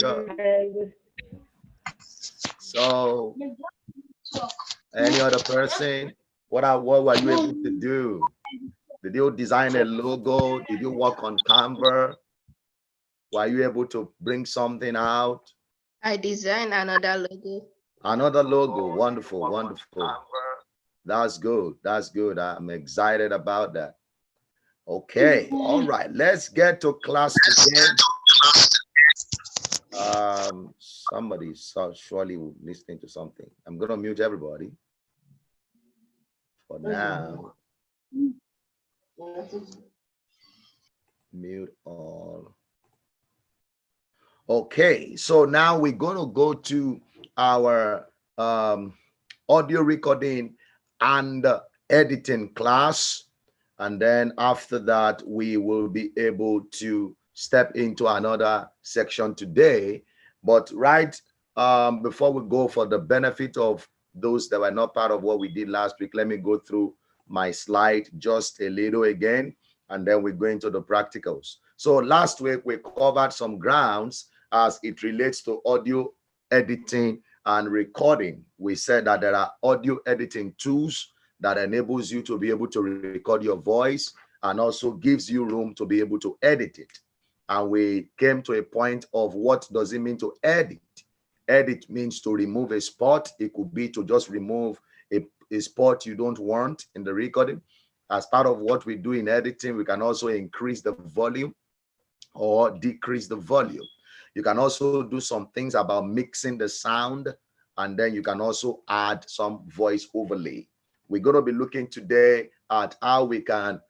good. So, any other person? What were you able to do? Did you design a logo? Did you work on Canva? Were you able to bring something out? I designed another logo. Another logo. Wonderful, wonderful. That's good. That's good. I'm excited about that. Okay. All right. Let's get to class today. Somebody's surely listening to something. I'm gonna mute everybody for now. Mute all. Okay, so now we're gonna go to our audio recording and editing class, and then after that we will be able to step into another section today. But right before we go, for the benefit of those that were not part of what we did last week, let me go through my slide just a little again, and then we go into the practicals. So last week we covered some grounds as it relates to audio editing and recording. We said that there are audio editing tools that enables you to be able to record your voice and also gives you room to be able to edit it. And we came to a point of what does it mean to edit? Edit means to remove a spot. It could be to just remove a spot you don't want in the recording. As part of what we do in editing, we can also increase the volume or decrease the volume. You can also do some things about mixing the sound, and then you can also add some voice overlay. We're going to be looking today at how we can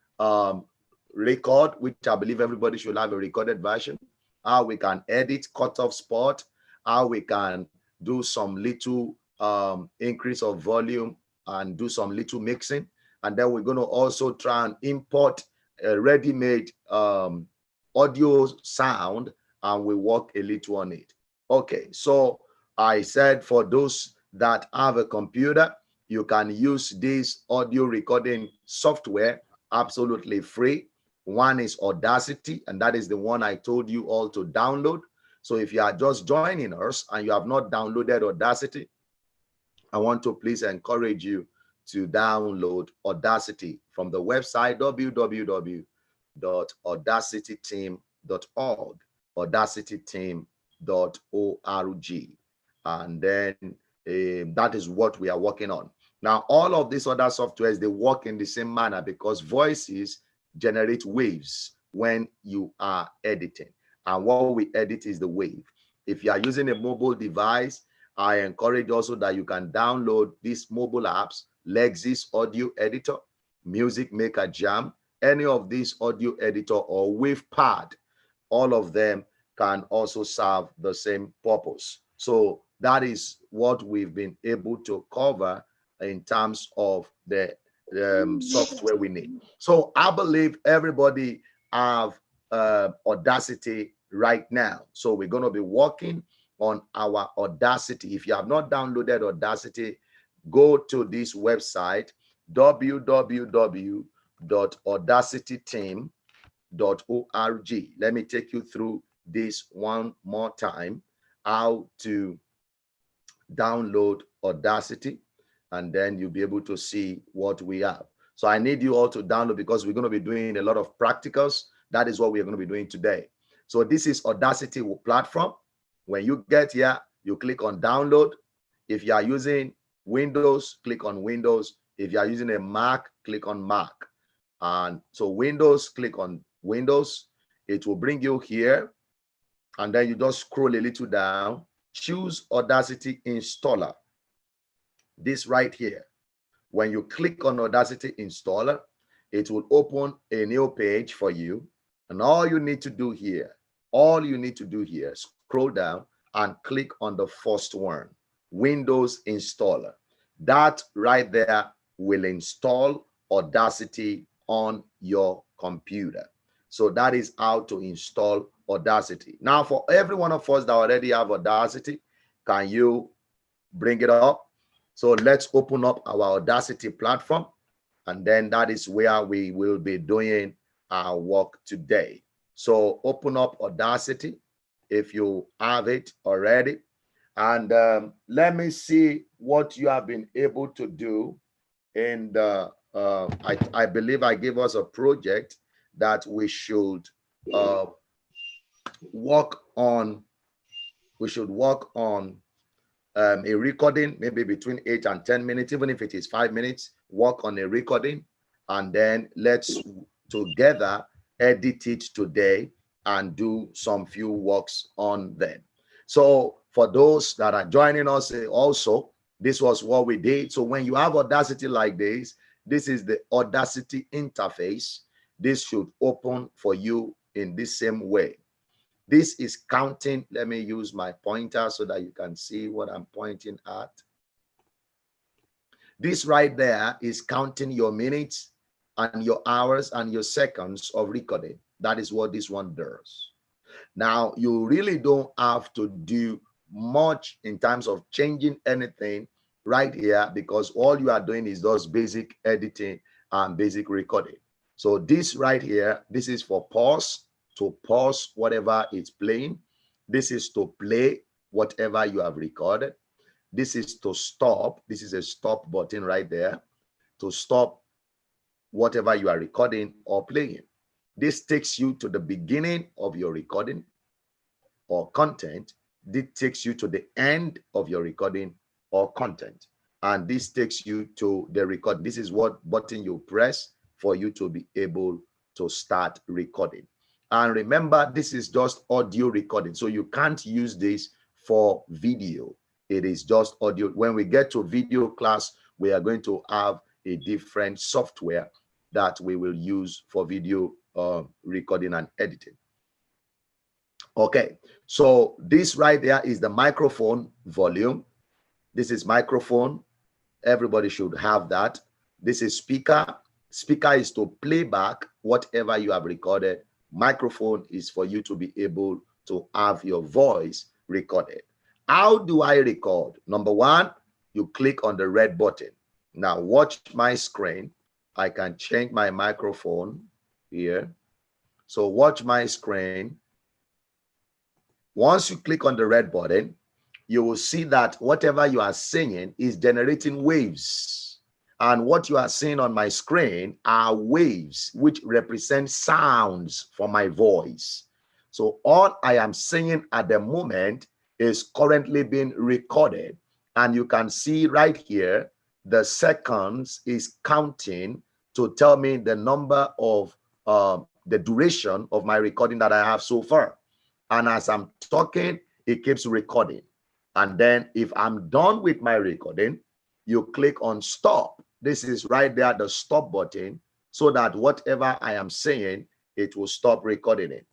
record, which I believe everybody should have a recorded version, how we can edit cut off spot, how we can do some little increase of volume and do some little mixing. And then we're going to also try and import a ready-made audio sound, and we work a little on it. Okay, so I said for those that have a computer, you can use this audio recording software absolutely free. One is Audacity, and that is the one I told you all to download. So if you are just joining us and you have not downloaded Audacity, I want to please encourage you to download Audacity from the website www.audacityteam.org, audacityteam.org, and then that is what we are working on. Now, all of these other softwares, they work in the same manner because voices generate waves when you are editing, and what we edit is the wave. If you are using a mobile device, I encourage also that you can download these mobile apps, Lexis Audio Editor, Music Maker Jam, any of these audio editor or WavePad. All of them can also serve the same purpose. So that is what we've been able to cover in terms of the software we need. So I believe everybody have Audacity right now. So we're going to be working on our Audacity. If you have not downloaded Audacity, go to this website, www.audacityteam.org. Let me take you through this one more time, how to download Audacity, and then you'll be able to see what we have. So I need you all to download because we're going to be doing a lot of practicals. That is what we're going to be doing today. So this is Audacity platform. When you get here, you click on download. If you are using Windows, click on Windows. If you are using a Mac, click on Mac. And so Windows, click on Windows. It will bring you here. And then you just scroll a little down. Choose Audacity Installer. This right here. When you click on Audacity Installer, it will open a new page for you. And all you need to do here, scroll down and click on the first one, Windows Installer. That right there will install Audacity on your computer. So that is how to install Audacity. Now, for every one of us that already have Audacity, can you bring it up? So let's open up our Audacity platform, and then that is where we will be doing our work today. So open up Audacity. if you have it already. And let me see what you have been able to do in the, I believe I gave us a project that we should work on. We should work on a recording, maybe between 8 and 10 minutes, even if it is 5 minutes, work on a recording, and then let's together edit it today and do some few works on them. So for those that are joining us also, this was what we did. So when you have Audacity like this is the Audacity interface. This should open for you in this same way. This is counting. Let me use my pointer so that you can see what I'm pointing at. This right there is counting your minutes and your hours and your seconds of recording. That is what this one does. Now, you really don't have to do much in terms of changing anything right here, because all you are doing is those basic editing and basic recording. So this right here, this is for pause, to pause whatever it's playing. This is to play whatever you have recorded. This is to stop. This is a stop button right there to stop whatever you are recording or playing. This takes you to the beginning of your recording or content. This takes you to the end of your recording or content. And this takes you to the record. This is what button you press for you to be able to start recording. And remember, this is just audio recording. So you can't use this for video. It is just audio. When we get to video class, we are going to have a different software that we will use for video recording and editing. Okay, so this right there is the microphone volume. This is microphone. Everybody should have that. This is speaker. Speaker is to play back whatever you have recorded. Microphone is for you to be able to have your voice recorded. How do I record? Number one, you click on the red button. Now watch my screen. I can change my microphone here. So watch my screen. Once you click on the red button, you will see that whatever you are saying is generating waves. And what you are seeing on my screen are waves, which represent sounds for my voice. So all I am saying at the moment is currently being recorded. And you can see right here, the seconds is counting to tell me the number of the duration of my recording that I have so far. And as I'm talking, it keeps recording. And then if I'm done with my recording, you click on stop. This is right there, the stop button, so that whatever I am saying, it will stop recording it.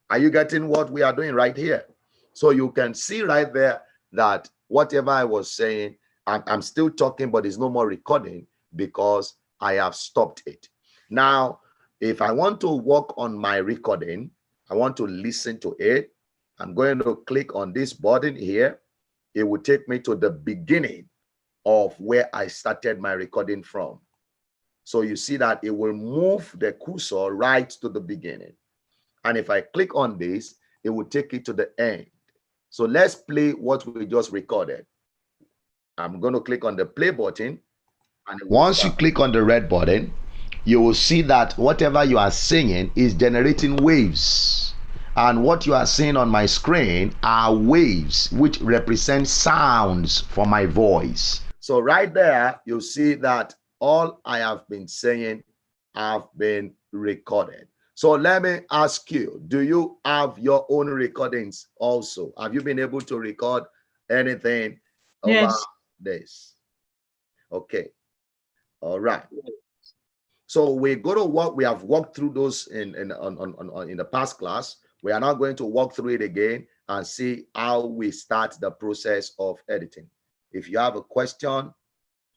Are you getting what we are doing right here? So you can see right there that whatever I was saying, I'm still talking, but it's no more recording because I have stopped it. Now, if I want to work on my recording, I want to listen to it, I'm going to click on this button here. It will take me to the beginning of where I started my recording from. So you see that it will move the cursor right to the beginning. And if I click on this, it will take it to the end. So let's play what we just recorded. I'm going to click on the play button. And once you click on the red button, you will see that whatever you are saying is generating waves. And what you are seeing on my screen are waves, which represent sounds for my voice. So right there, you see that all I have been saying have been recorded. So let me ask you, do you have your own recordings also? Have you been able to record anything about this? Okay. All right. So we're going to walk. We have walked through those in the past class. We are now going to walk through it again and see how we start the process of editing. If you have a question,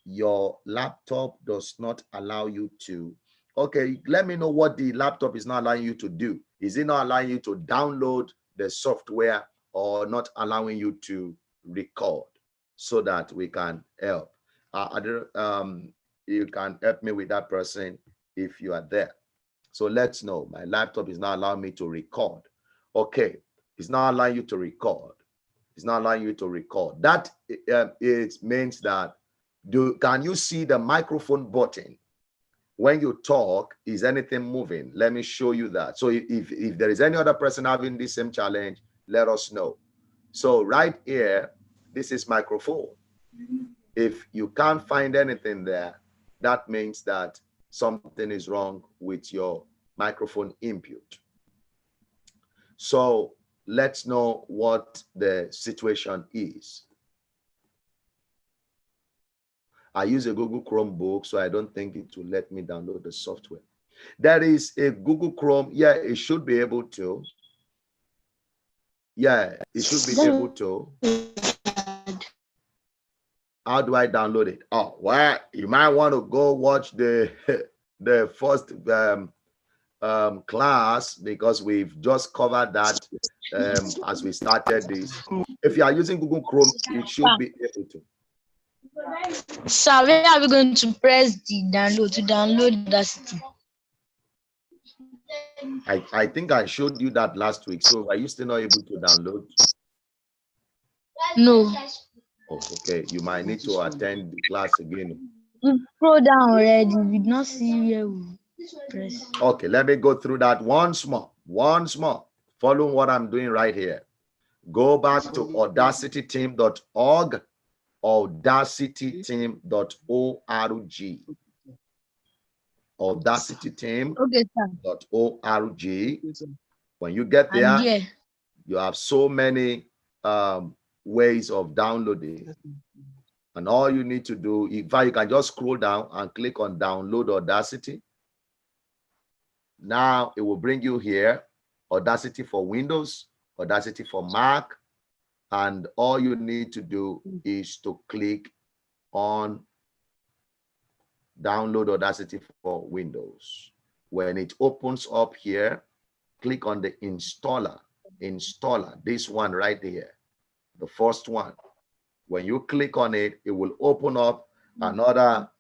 your laptop does not allow you to. Okay, let me know what the laptop is not allowing you to do. Is it not allowing you to download the software or not allowing you to record so that we can help? You can help me with that person if you are there. So let's know. My laptop is not allowing me to record. Okay. It's not allowing you to record. It's not allowing you to record. That it means that can you see the microphone button? When you talk, is anything moving? Let me show you that. So if there is any other person having this same challenge, let us know. So right here, this is microphone. If you can't find anything there, that means that something is wrong with your microphone input. So let's know what the situation is. I use a Google Chromebook, so I don't think it will let me download the software. There is a Google Chrome. Yeah, it should be able to. Yeah, it should be able to. How do I download it? Oh, well, you might want to go watch the the first class, because we've just covered that as we started this. If you are using Google Chrome, it should be able to. Sir, where are we going to press the download to download Audacity? I think I showed you that last week. So are you still not able to download? No. Oh, okay. You might need to attend the class again. We scroll down already. We did not see where we press. Okay, let me go through that once more. Once more. Follow what I'm doing right here. Go back to audacityteam.org, audacityteam.org. audacityteam.org. When you get there, you have so many ways of downloading. And all you need to do, in fact, you can just scroll down and click on download Audacity. Now it will bring you here, Audacity for Windows, Audacity for Mac, and all you need to do is to click on download Audacity for Windows. When it opens up here, click on the installer, this one right here, the first one. When you click on it, it will open up another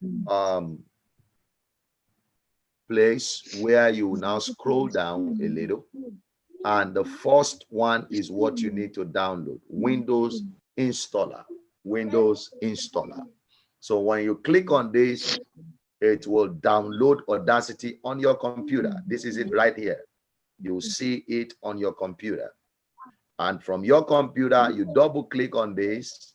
place where you now scroll down a little. And the first one is what you need to download, Windows Installer, Windows Installer. So when you click on this, it will download Audacity on your computer. This is it right here. You'll see it on your computer. And from your computer, you double click on this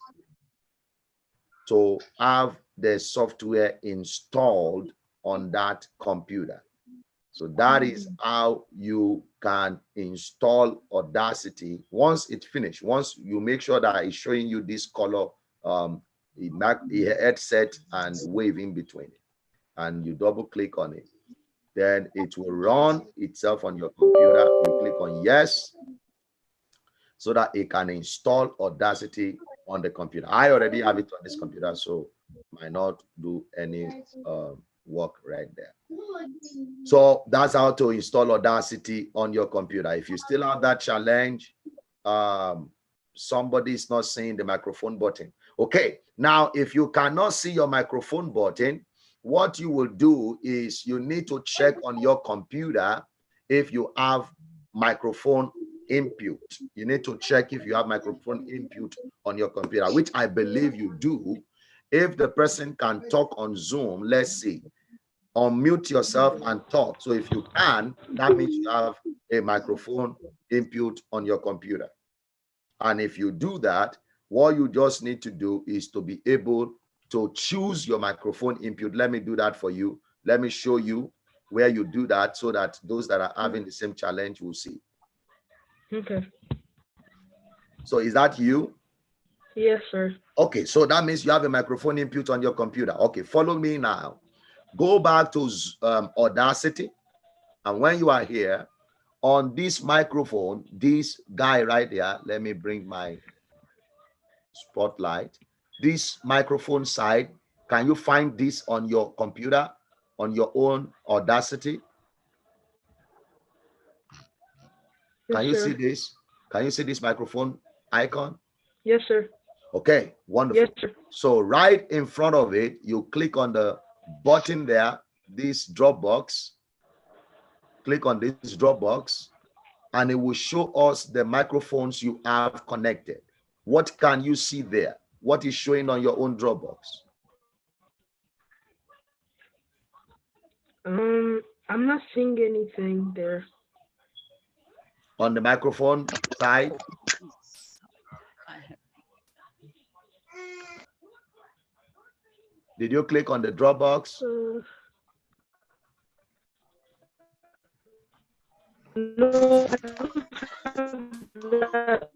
to have the software installed on that computer. So that is how you can install Audacity. Once it's finished, once you make sure that it's showing you this color, the headset and wave in between it, and you double click on it, then it will run itself on your computer. You click on yes, so that it can install Audacity on the computer. I already have it on this computer, so might not do any work right there. So that's how to install Audacity on your computer. If you still have that challenge, somebody is not seeing the microphone button. Okay, now if you cannot see your microphone button, what you will do is you need to check on your computer if you have microphone input. You need to check if you have microphone input on your computer, which I believe you do. If the person can talk on Zoom, let's see, unmute yourself and talk. So if you can, that means you have a microphone input on your computer. And if you do that, what you just need to do is to be able to choose your microphone input. Let me do that for you. Let me show you where you do that so that those that are having the same challenge will see. Okay. So is that you? Yes, sir. Okay, so that means you have a microphone input on your computer. Okay, follow me now. Go back to Audacity. And when you are here, on this microphone, this guy right there, let me bring my spotlight. This microphone side, can you find this on your computer, on your own Audacity? Yes, Can you sir. see this? Can you see this microphone icon? Yes, sir. Okay, wonderful. Yes, sir. So right in front of it, you click on the button there, this drop box. Click on this drop box. and it will show us the microphones you have connected. What can you see there? What is showing on your own Dropbox? I'm not seeing anything there. On the microphone side? Did you click on the Dropbox? No, I don't have that.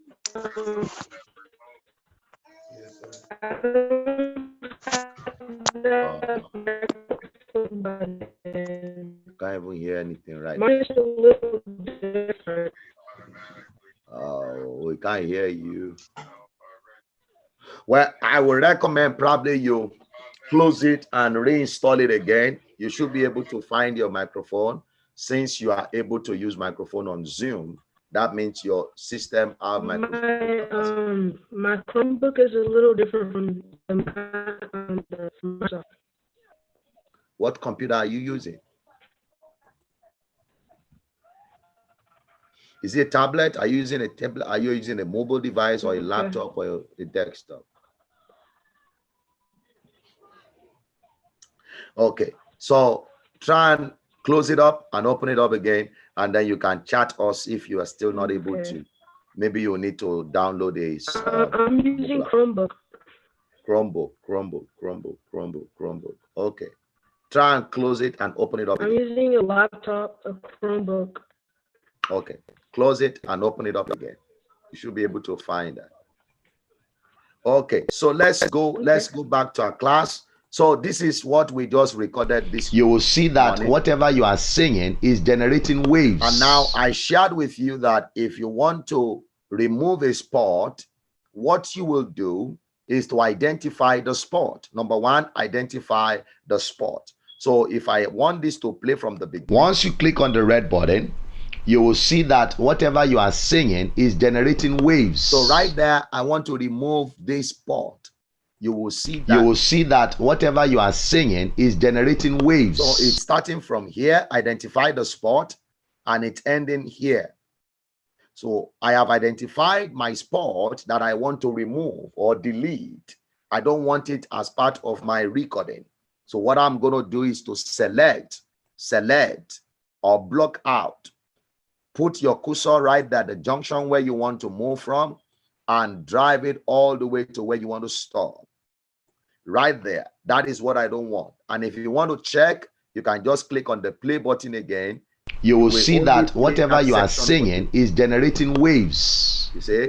I don't have that microphone button. Can't even hear anything right now. Mine is a little different. Oh, we can't hear you. Well, I would recommend probably you close it and reinstall it again. You should be able to find your microphone. Since you are able to use microphone on Zoom, that means your system have microphone. My Chromebook is a little different from the Microsoft. What computer are you using? Is it a tablet? Are you using a tablet? Are you using a mobile device or a laptop or a desktop? Okay, so try and close it up and open it up again, and then you can chat us if you are still not able to. Maybe you need to download this. I'm using Chromebook. Chromebook. Okay, try and close it and open it up again. I'm using a laptop, a Chromebook. Okay, close it and open it up again. You should be able to find that. Okay, so let's go back to our class. So this is what we just recorded this. You will see that morning. Whatever you are singing is generating waves. And now I shared with you that if you want to remove a spot, what you will do is to identify the spot. Number one, identify the spot. So if I want this to play from the beginning, once you click on the red button, you will see that whatever you are singing is generating waves. So right there, I want to remove this spot. You will see that whatever you are singing is generating waves. So it's starting from here, identify the spot, and it's ending here. So I have identified my spot that I want to remove or delete. I don't want it as part of my recording. So what I'm going to do is to select or block out. Put your cursor right there, the junction where you want to move from, and drive it all the way to where you want to stop. Right there. That is what I don't want. And if you want to check, you can just click on the play button again. You will see that whatever you are singing is generating waves. You see?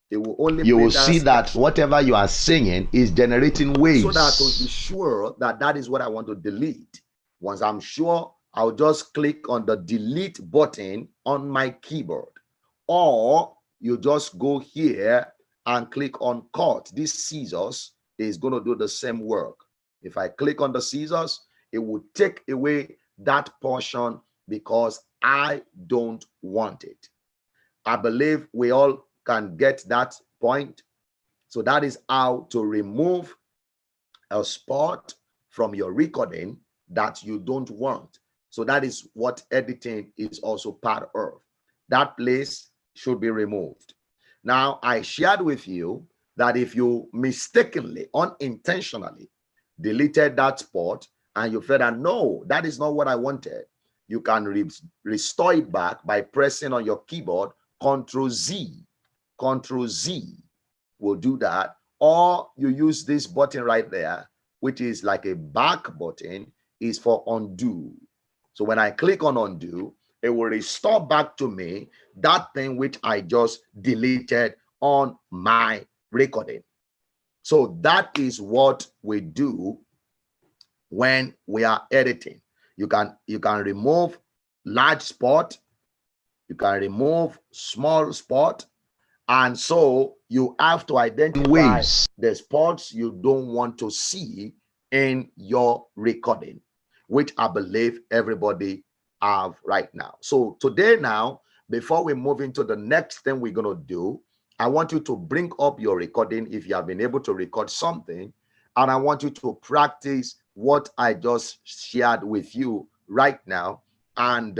It will only you will see that whatever you are singing is generating waves. So that to be sure that that is what I want to delete. Once I'm sure, I'll just click on the delete button on my keyboard. Or you just go here and click on cut. These scissors is going to do the same work. If I click on the scissors, it will take away that portion because I don't want it. I believe we all can get that point. So that is how to remove a spot from your recording that you don't want. So that is what editing is also part of. That place should be removed. Now, I shared with you that if you mistakenly, unintentionally deleted that spot and you felt that, no, that is not what I wanted, you can restore it back by pressing on your keyboard, Control Z. Control Z will do that. Or you use this button right there, which is like a back button, is for undo. So when I click on undo, it will restore back to me that thing which I just deleted on my recording. So that is what we do when we are editing. You can remove large spot, you can remove small spot, and so you have to identify the spots you don't want to see in your recording, which I believe everybody have right now. So today now, before we move into the next thing we're going to do, I want you to bring up your recording if you have been able to record something, and I want you to practice what I just shared with you right now and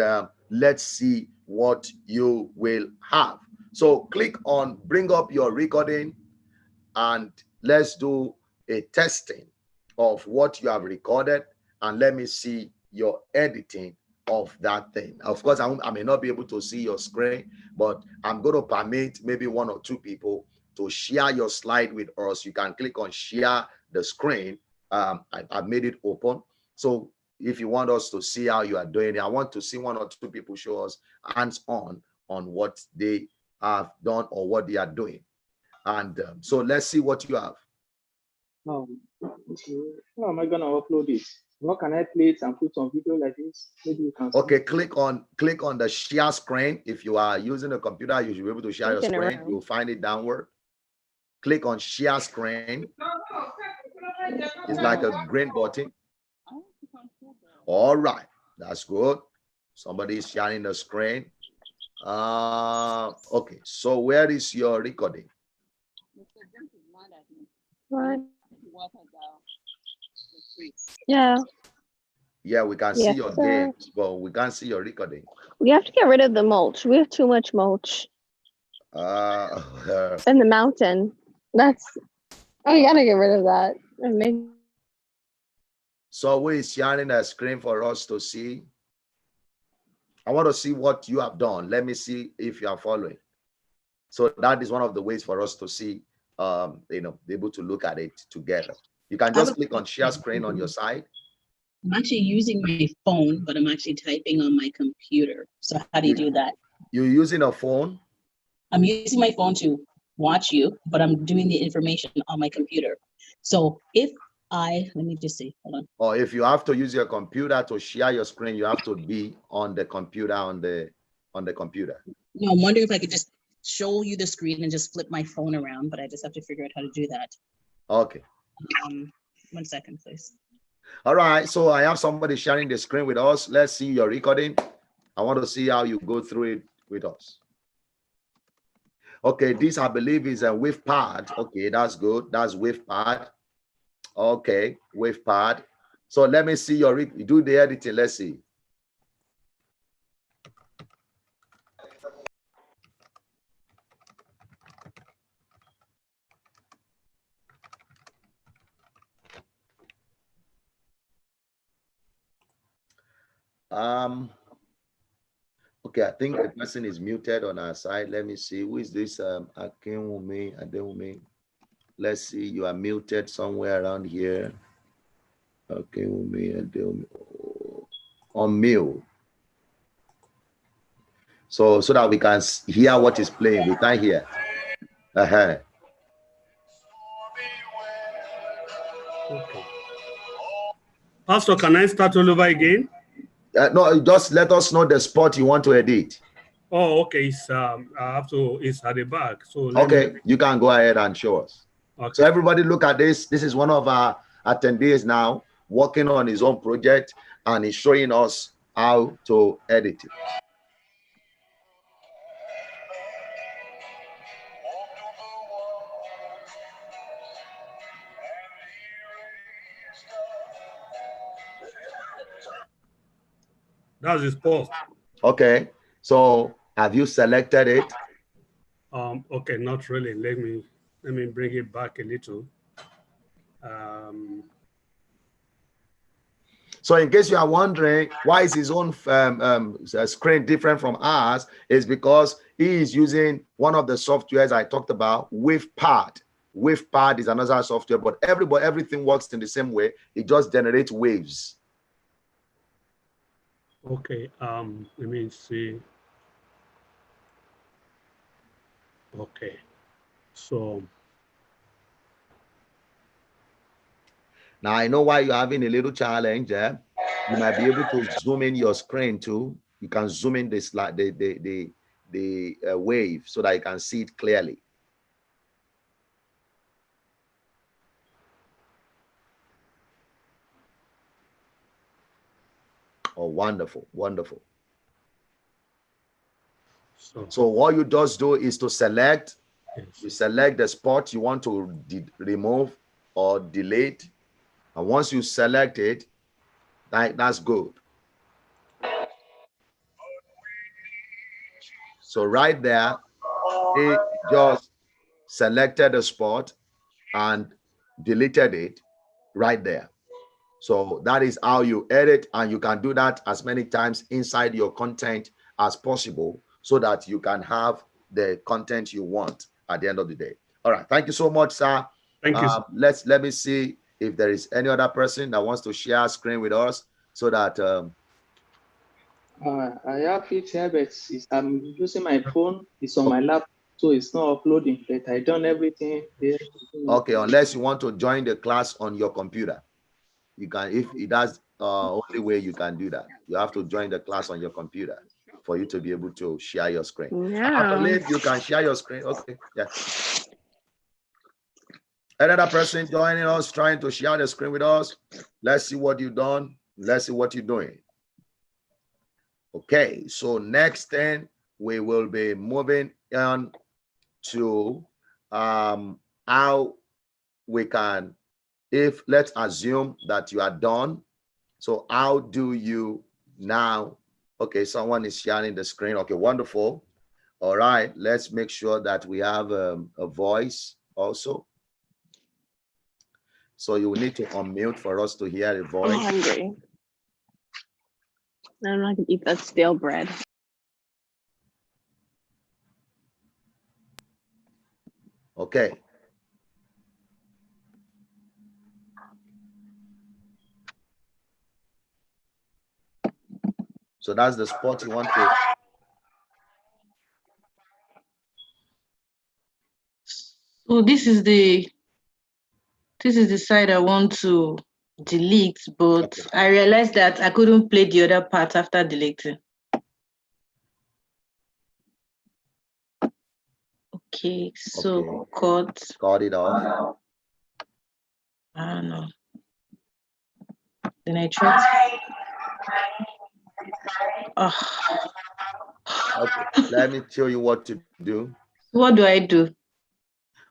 let's see what you will have. So click on bring up your recording and let's do a testing of what you have recorded, and let me see your editing of that thing. Of course, I may not be able to see your screen, but I'm going to permit maybe 1 or 2 people to share your slide with us. You can click on share the screen. I've made it open. So if you want us to see how you are doing it, I want to see 1 or 2 people show us hands-on on what they have done or what they are doing. And so let's see what you have. Okay. How am I gonna upload it? What can I play it and put some video like this? Maybe you can. Okay, click on the share screen. If you are using a computer, you should be able to share your screen. You'll find it downward. Click on share screen. It's like a green button. All right, that's good. Somebody is sharing the screen. Okay, so where is your recording? What? Yeah. Yeah, we can see Yes, your sir. games, but we can't see your recording. We have to get rid of the mulch. We have too much mulch in the mountain. We gotta get rid of that. So who is sharing a screen for us to see? I want to see what you have done. Let me see if you are following. So that is one of the ways for us to see, be able to look at it together. You can just click on share screen on your side. I'm actually using my phone, but I'm actually typing on my computer. So how do you do that? You're using a phone? I'm using my phone to watch you, but I'm doing the information on my computer. So if let me just see, hold on. Or if you have to use your computer to share your screen, you have to be on the computer, on the computer. No, I'm wondering if I could just show you the screen and just flip my phone around, but I just have to figure out how to do that. Okay. 1 second, please. All right, so I have somebody sharing the screen with us. Let's see your recording. I want to see how you go through it with us. Okay, this I believe is a wave pad. Okay, that's good. That's wave pad. Okay, wave pad. So let me see your do the editing. Let's see. Okay, I think the person is muted on our side. Let me see. Who is this? Akinwumi. Let's see. You are muted somewhere around here. Okay, on mute. So that we can hear what is playing. We can't hear. Okay. Pastor, can I start all over again? No, just let us know the spot you want to edit. Oh, okay. It's it's at the back. So okay, you can go ahead and show us. Okay. So everybody look at this. This is one of our attendees now working on his own project, and he's showing us how to edit it. That's his post. Okay, so have you selected it? Okay, not really. Let me bring it back a little. So in case you are wondering why is his own screen different from ours, is because he is using one of the softwares I talked about, WavePad. WavePad is another software, but everything works in the same way. It just generates waves. Okay, let me see. Okay, so now I know why you're having a little challenge. You might be able to zoom in your screen too. You can zoom in this like the wave so that you can see it clearly. Oh, wonderful, wonderful. So what you just do is to select, you select the spot you want to remove or delete. And once you select it, that's good. So right there, he just selected the spot and deleted it right there. So that is how you edit, and you can do that as many times inside your content as possible so that you can have the content you want at the end of the day. All right. Thank you so much, sir. Thank you. Sir. Let me see if there is any other person that wants to share a screen with us so that I have it here, but I'm using my phone. It's on my lap, so it's not uploading. But I done everything there. okay, unless you want to join the class on your computer. You can, if that's only way you can do that. You have to join the class on your computer for you to be able to share your screen. I believe you can share your screen. Okay, yeah. Another person joining us, trying to share the screen with us. Let's see what you've done. Let's see what you're doing. Okay, so next thing we will be moving on to how we can, if let's assume that you are done. So how do you now? Okay, someone is sharing the screen. Okay, wonderful. All right, let's make sure that we have a voice also. So you will need to unmute for us to hear the voice. I'm hungry. I'm not gonna eat that stale bread. Okay. So that's the spot you want to. So this is the side I want to delete, but Okay. I realized that I couldn't play the other part after deleting. Okay, so cut it off. I don't know. Then I tried. Okay, let me tell you what to do. What do I do?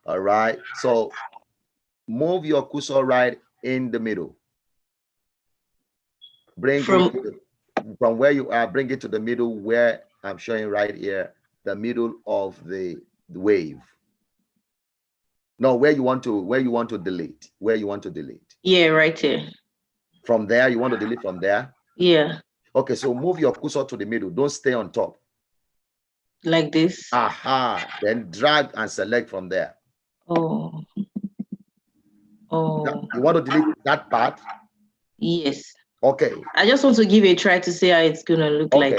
All right, so move your cursor right in the middle. Bring it from where you are, bring it to the middle where I'm showing right here, the middle of the wave. No, where you want to delete, Yeah, right here. From there, you want to delete from there? Yeah. Okay, so move your cursor to the middle. Don't stay on top. Like this? Aha, then drag and select from there. Oh. You want to delete that part? Yes. Okay. I just want to give a try to see how it's gonna look like.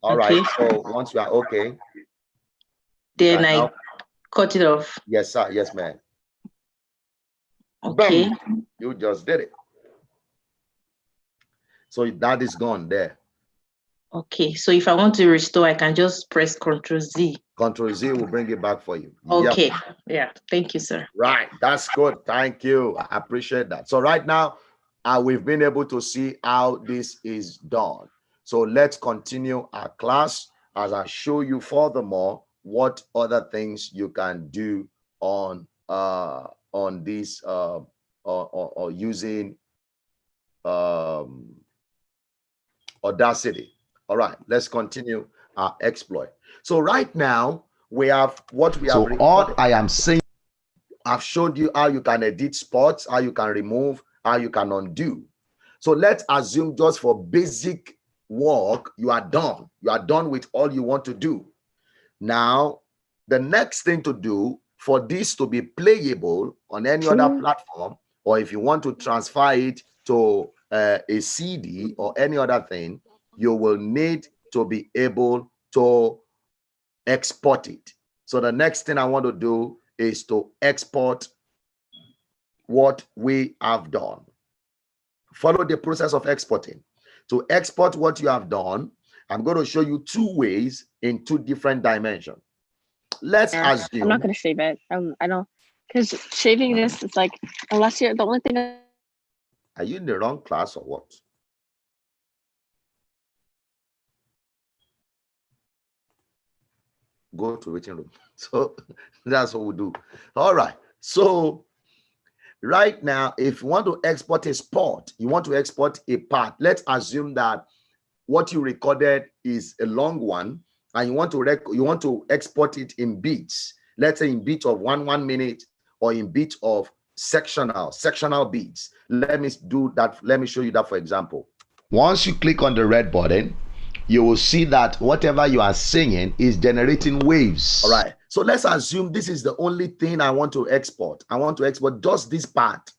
All right. So once you are okay, then I cut it off. Yes, sir. Yes, ma'am. Okay. Bam. You just did it. So that is gone there. Okay. So if I want to restore, I can just press Ctrl Z. Ctrl Z will bring it back for you. Okay. Yep. Yeah. Thank you, sir. Right. That's good. Thank you. I appreciate that. So right now, we've been able to see how this is done. So let's continue our class as I show you furthermore what other things you can do on this or using Audacity. All right, let's continue our exploit. So right now we have what we have. So all I am saying, I've showed you how you can edit spots, how you can remove, how you can undo. So let's assume just for basic work, you are done. You are done with all you want to do. Now, the next thing to do for this to be playable on any other platform, or if you want to transfer it to a CD or any other thing, you will need to be able to export it. So the next thing I want to do is to export what we have done. Follow the process of exporting. To export what you have done, I'm going to show you two ways in two different dimensions. Let's assume. I'm not going to shave it. I don't, because shaving this is like, unless you're the only thing. Are you in the wrong class or what? Go to waiting room. So that's what we do. All right. So right now, if you want to export a spot, you want to export a part. Let's assume that what you recorded is a long one and you want to export it in beats, let's say in beats of 1 minute, or in beats of sectional beats. Let me do that. Let me show you that. For example, once you click on the red button, you will see that whatever you are singing is generating waves. All right, so let's assume this is the only thing I want to export. I want to export just this part.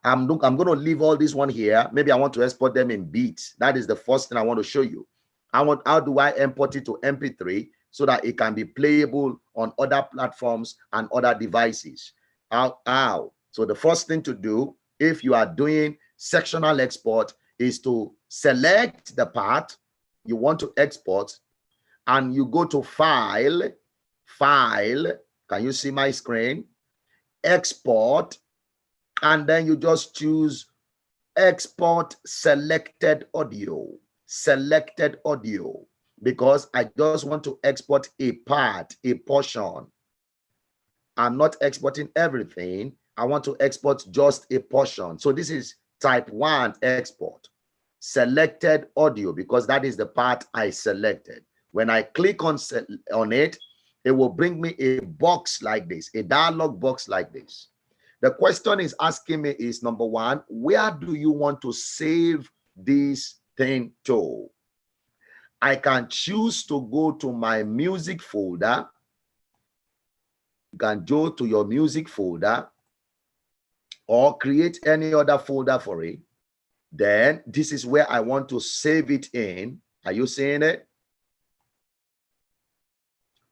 I'm going to leave all this one here. Maybe I want to export them in beats. That is the first thing I want to show you. How do I import it to MP3 so that it can be playable on other platforms and other devices? How? So the first thing to do, if you are doing sectional export, is to select the part you want to export, and you go to file. Can you see my screen? Export, and then you just choose export selected audio, because I just want to export a part, a portion. I'm not exporting everything. I want to export just a portion. So this is type 1 export, selected audio, because that is the part I selected. When I click on it, it will bring me a box like this, a dialog box like this. The question is asking me is, number 1, where do you want to save this thing to? I can choose to go to my music folder. You can go to your music folder or create any other folder for it. Then this is where I want to save it in. Are you seeing it?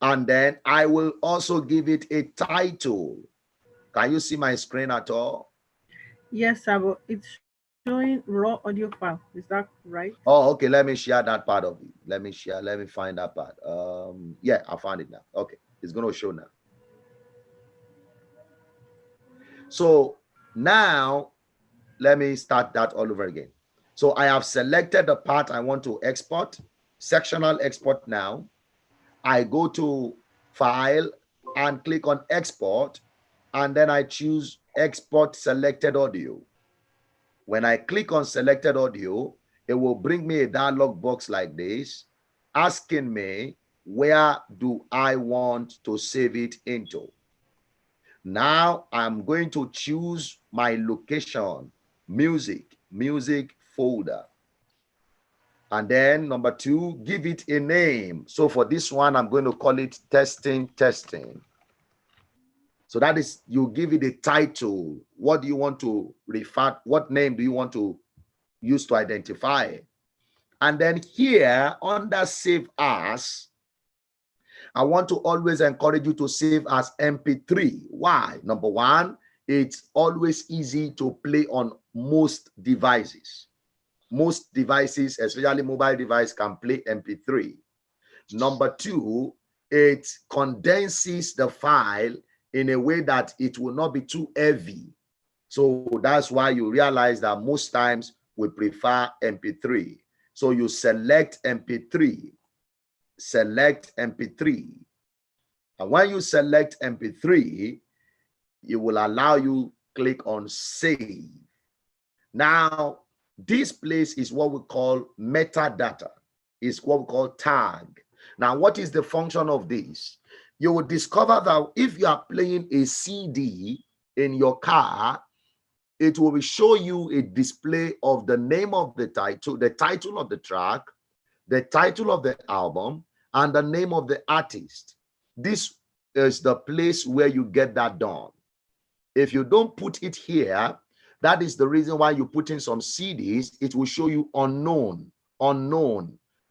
And then I will also give it a title. Can you see my screen at all? Yes, sir, but it's showing raw audio file. Is that right? Oh, okay. Let me share that part of it. Let me find that part. Yeah, I found it now. Okay, it's going to show now. So now let me start that all over again. So I have selected the part I want to export, sectional export now. I go to file and click on export, and then I choose export selected audio. When I click on selected audio, it will bring me a dialog box like this, asking me, where do I want to save it into? Now I'm going to choose my location, music folder. And then number 2, give it a name. So for this one, I'm going to call it testing. So that is, you give it a title. What do you want to refer? What name do you want to use to identify it? And then here under save as, I want to always encourage you to save as MP3. Why? Number 1, it's always easy to play on most devices. Most devices, especially mobile device, can play MP3. Number 2, it condenses the file in a way that it will not be too heavy. So that's why you realize that most times we prefer MP3. So you select MP3. And when you select MP3, it will allow you click on save. Now, this place is what we call metadata. It's what we call tag. Now, what is the function of this? You will discover that if you are playing a CD in your car, it will show you a display of the name of the title of the track, the title of the album, and the name of the artist. This is the place where you get that done. If you don't put it here, that is the reason why you put in some CDs, it will show you unknown.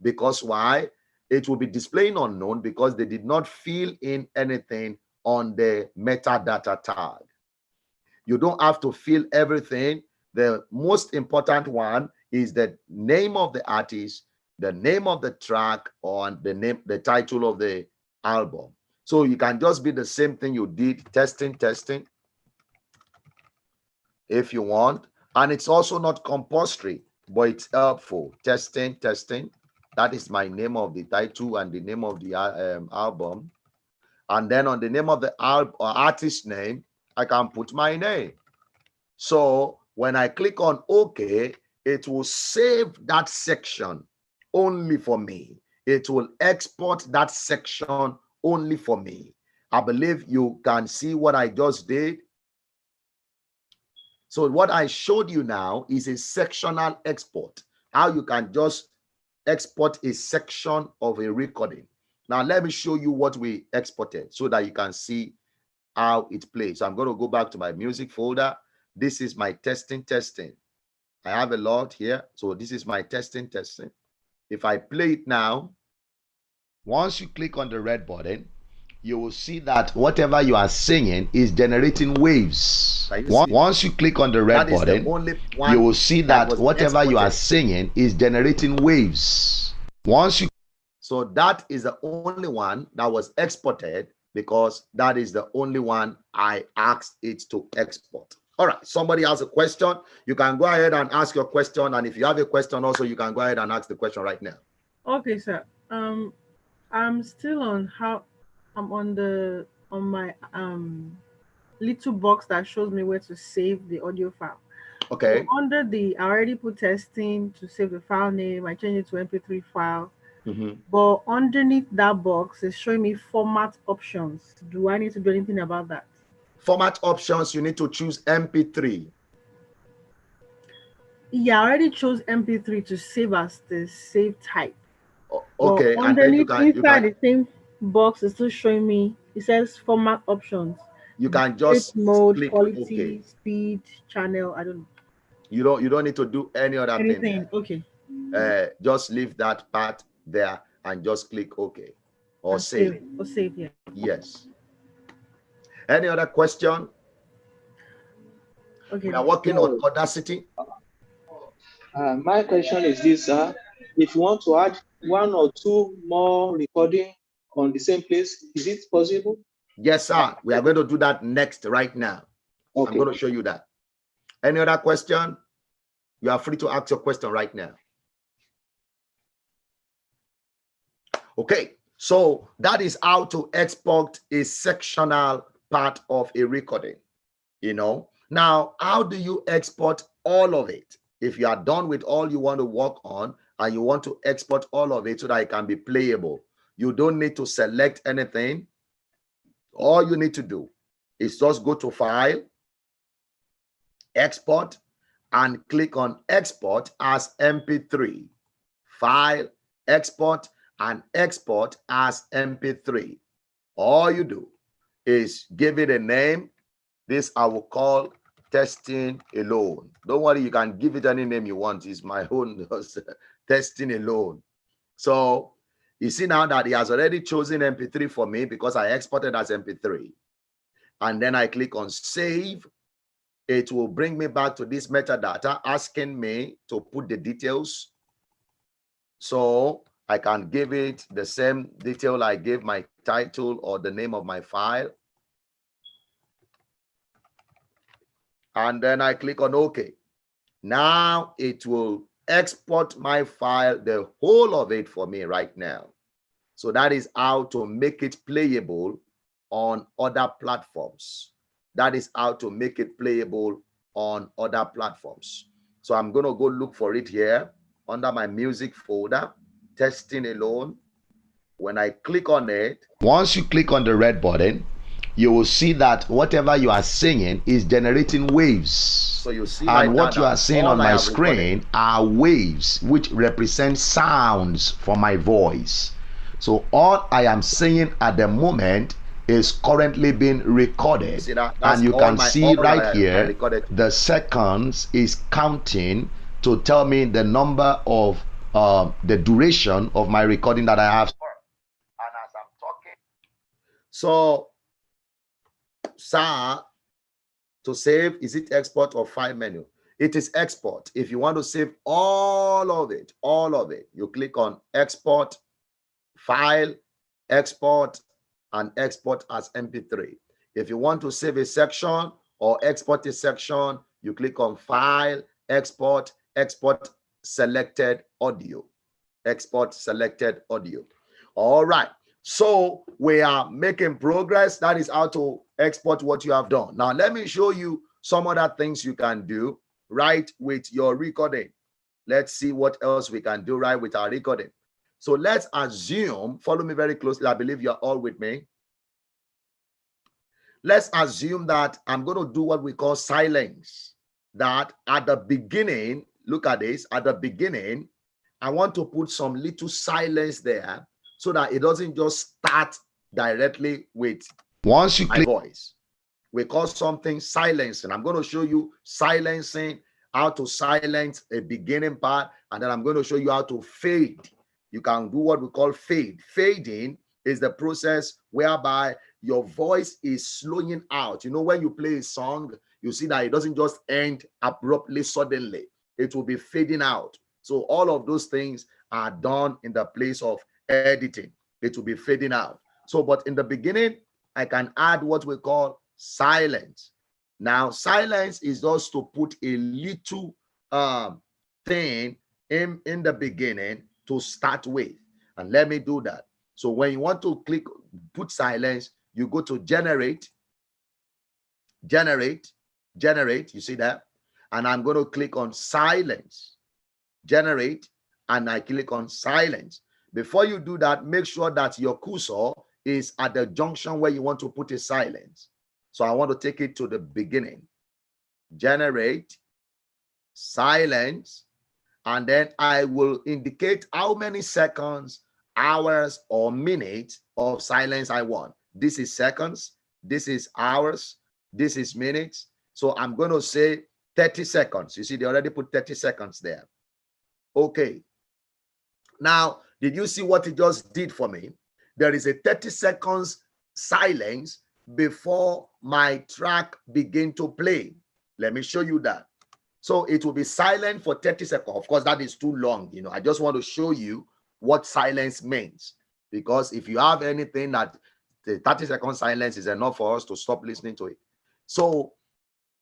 Because why? It will be displaying unknown because they did not fill in anything on the metadata tag. You don't have to fill everything. The most important one is the name of the artist, the name of the track, or the title of the album. So you can just be the same thing you did, testing, if you want. And it's also not compulsory, but it's helpful. Testing. That is my name of the title and the name of the album. And then on the name of the artist name, I can put my name. So when I click on OK, it will save that section only for me. it will export that section only for me. I believe you can see what I just did. So what I showed you now is a sectional export, how you can just export a section of a recording. Now, let me show you what we exported so that you can see how it plays. So I'm going to go back to my music folder. This is my testing. I have a lot here. So this is my testing. If I play it now, once you click on the red button, you will see that whatever you are singing is generating waves. Once you click on the red button, you will see that whatever you are singing is generating waves. So that is the only one that was exported, because that is the only one I asked it to export. All right, somebody has a question. You can go ahead and ask your question. And if you have a question also, you can go ahead and ask the question right now. Okay, sir. I'm still on how I'm on my little box that shows me where to save the audio file. Okay. So under I already put testing to save the file name. I changed it to MP3 file. But underneath that box is showing me format options. Do I need to do anything about that? Format options, you need to choose MP3. Yeah, I already chose MP3 to save as the save type. Okay, but and then you underneath can the same box is still showing me, it says format options. you can just mode, click quality, OK. speed, channel. I don't know. You don't need to do any other Anything. thing. Okay. Just leave that part there and just click OK or And save. Or save, yeah. Yes. Any other question? Okay. We are working on Audacity. My question is this: if you want to add one or two more recording on the same place, is it possible? Yes, sir. We are going to do that next, right now. Okay. I'm going to show you that. Any other question? You are free to ask your question right now. Okay, so that is how to export a sectional part of a recording. Now, how do you export all of it? If you are done with all you want to work on and you want to export all of it so that it can be playable, you don't need to select anything. All you need to do is just go to File, Export, and click on Export as MP3. File, Export, and export as MP3. All you do is give it a name. This I will call testing alone. Don't worry, you can give it any name you want. It's my own testing alone. So you see now that he has already chosen MP3 for me because I exported as MP3. And then I click on save. It will bring me back to this metadata asking me to put the details. So I can give it the same detail I gave my title or the name of my file. And then I click on OK. Now it will export my file, the whole of it for me right now. So that is how to make it playable on other platforms. That is how to make it playable on other platforms. So I'm going to go look for it here under my music folder, testing alone. When I click on it, once you click on the red button, you will see that whatever you are singing is generating waves. So you see, and what you are seeing on my screen are waves which represent sounds from my voice. So all I am saying at the moment is currently being recorded. And you can see right here, the seconds is counting to tell me the number of the duration of my recording that I have. And as I'm talking, so sir, to save, is it export or file menu? It is export. If you want to save all of it, you click on export, file, export, and export as MP3. If you want to save a section or export a section, you click on file, export, export selected audio, export selected audio. All right. So we are making progress. That is how to export what you have done. Now, let me show you some other things you can do right with your recording. Let's see what else we can do right with our recording. So let's assume, follow me very closely. I believe you're all with me. Let's assume that I'm going to do what we call silence. That at the beginning, look at this, at the beginning, I want to put some little silence there so that it doesn't just start directly with once you my voice. We call something silencing. I'm going to show you silencing, how to silence a beginning part, and then I'm going to show you how to fade. You can do what we call fade. Fading is the process whereby your voice is slowing out. You know, when you play a song, you see that it doesn't just end abruptly, suddenly. It will be fading out. So all of those things are done in the place of editing. It will be fading out. So, but in the beginning, I can add what we call silence. Now, silence is just to put a little thing in the beginning to start with. And let me do that. So when you want to click, put silence, you go to generate, you see that? And I'm going to click on silence, generate, and I click on silence. Before you do that, make sure that your cursor is at the junction where you want to put a silence. So I want to take it to the beginning, generate, silence, and then I will indicate how many seconds, hours, or minutes of silence I want. This is seconds, this is hours, this is minutes. So I'm going to say 30 seconds. You see, they already put 30 seconds there. Okay. Now, did you see what it just did for me? There is a 30 seconds silence before my track begin to play. Let me show you that. So it will be silent for 30 seconds. Of course, that is too long. You know, I just want to show you what silence means. Because if you have anything that the 30-second silence is enough for us to stop listening to it. So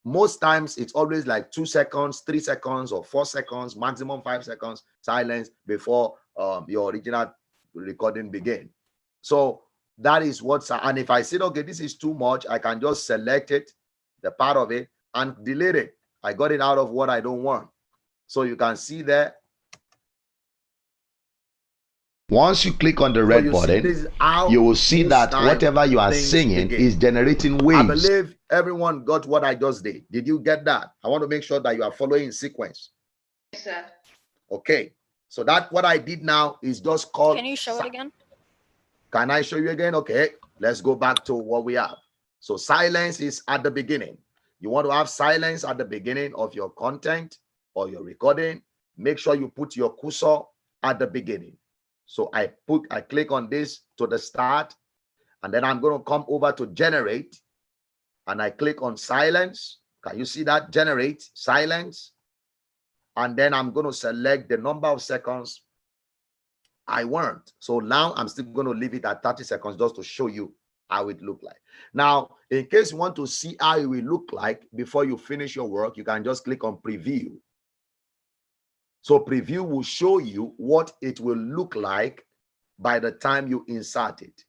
most times it's always like 2 seconds, 3 seconds, or 4 seconds, maximum 5 seconds silence before your original recording begin. So that is what's, and if I said, okay, this is too much, I can just select it, the part of it, and delete it. I got it out of what I don't want. So you can see there. Once you click on the red button, you will see that whatever you are singing is generating waves. I believe everyone got what I just did. Did you get that? I want to make sure that you are following in sequence. Yes, sir. Okay. So that what I did now is just called. Can you show it again? Can I show you again? Okay. Let's go back to what we have. So silence is at the beginning. You want to have silence at the beginning of your content or your recording. Make sure you put your cursor at the beginning. So I click on this to the start, and then I'm going to come over to generate, and I click on silence. Can you see that? Generate, silence. And then I'm going to select the number of seconds I want. So now I'm still going to leave it at 30 seconds just to show you how it look like. Now, in case you want to see how it will look like before you finish your work, you can just click on preview. So preview will show you what it will look like by the time you insert it.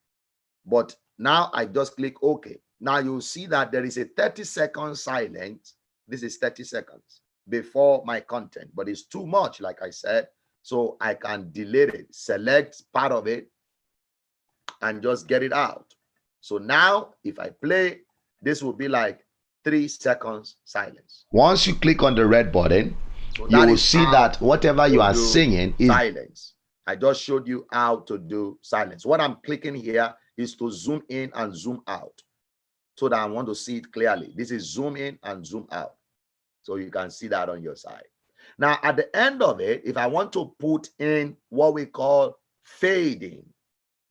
But now I just click OK. Now you'll see that there is a 30-second silence. This is 30 seconds before my content, but it's too much, like I said. So I can delete it, select part of it, and just get it out. So now if I play, this will be like 3 seconds silence. Once you click on the red button, so you will see that whatever you are singing is silence. I just showed you how to do silence. What I'm clicking here is to zoom in and zoom out so that I want to see it clearly. This is zoom in and zoom out. So you can see that on your side. Now, at the end of it, if I want to put in what we call fading,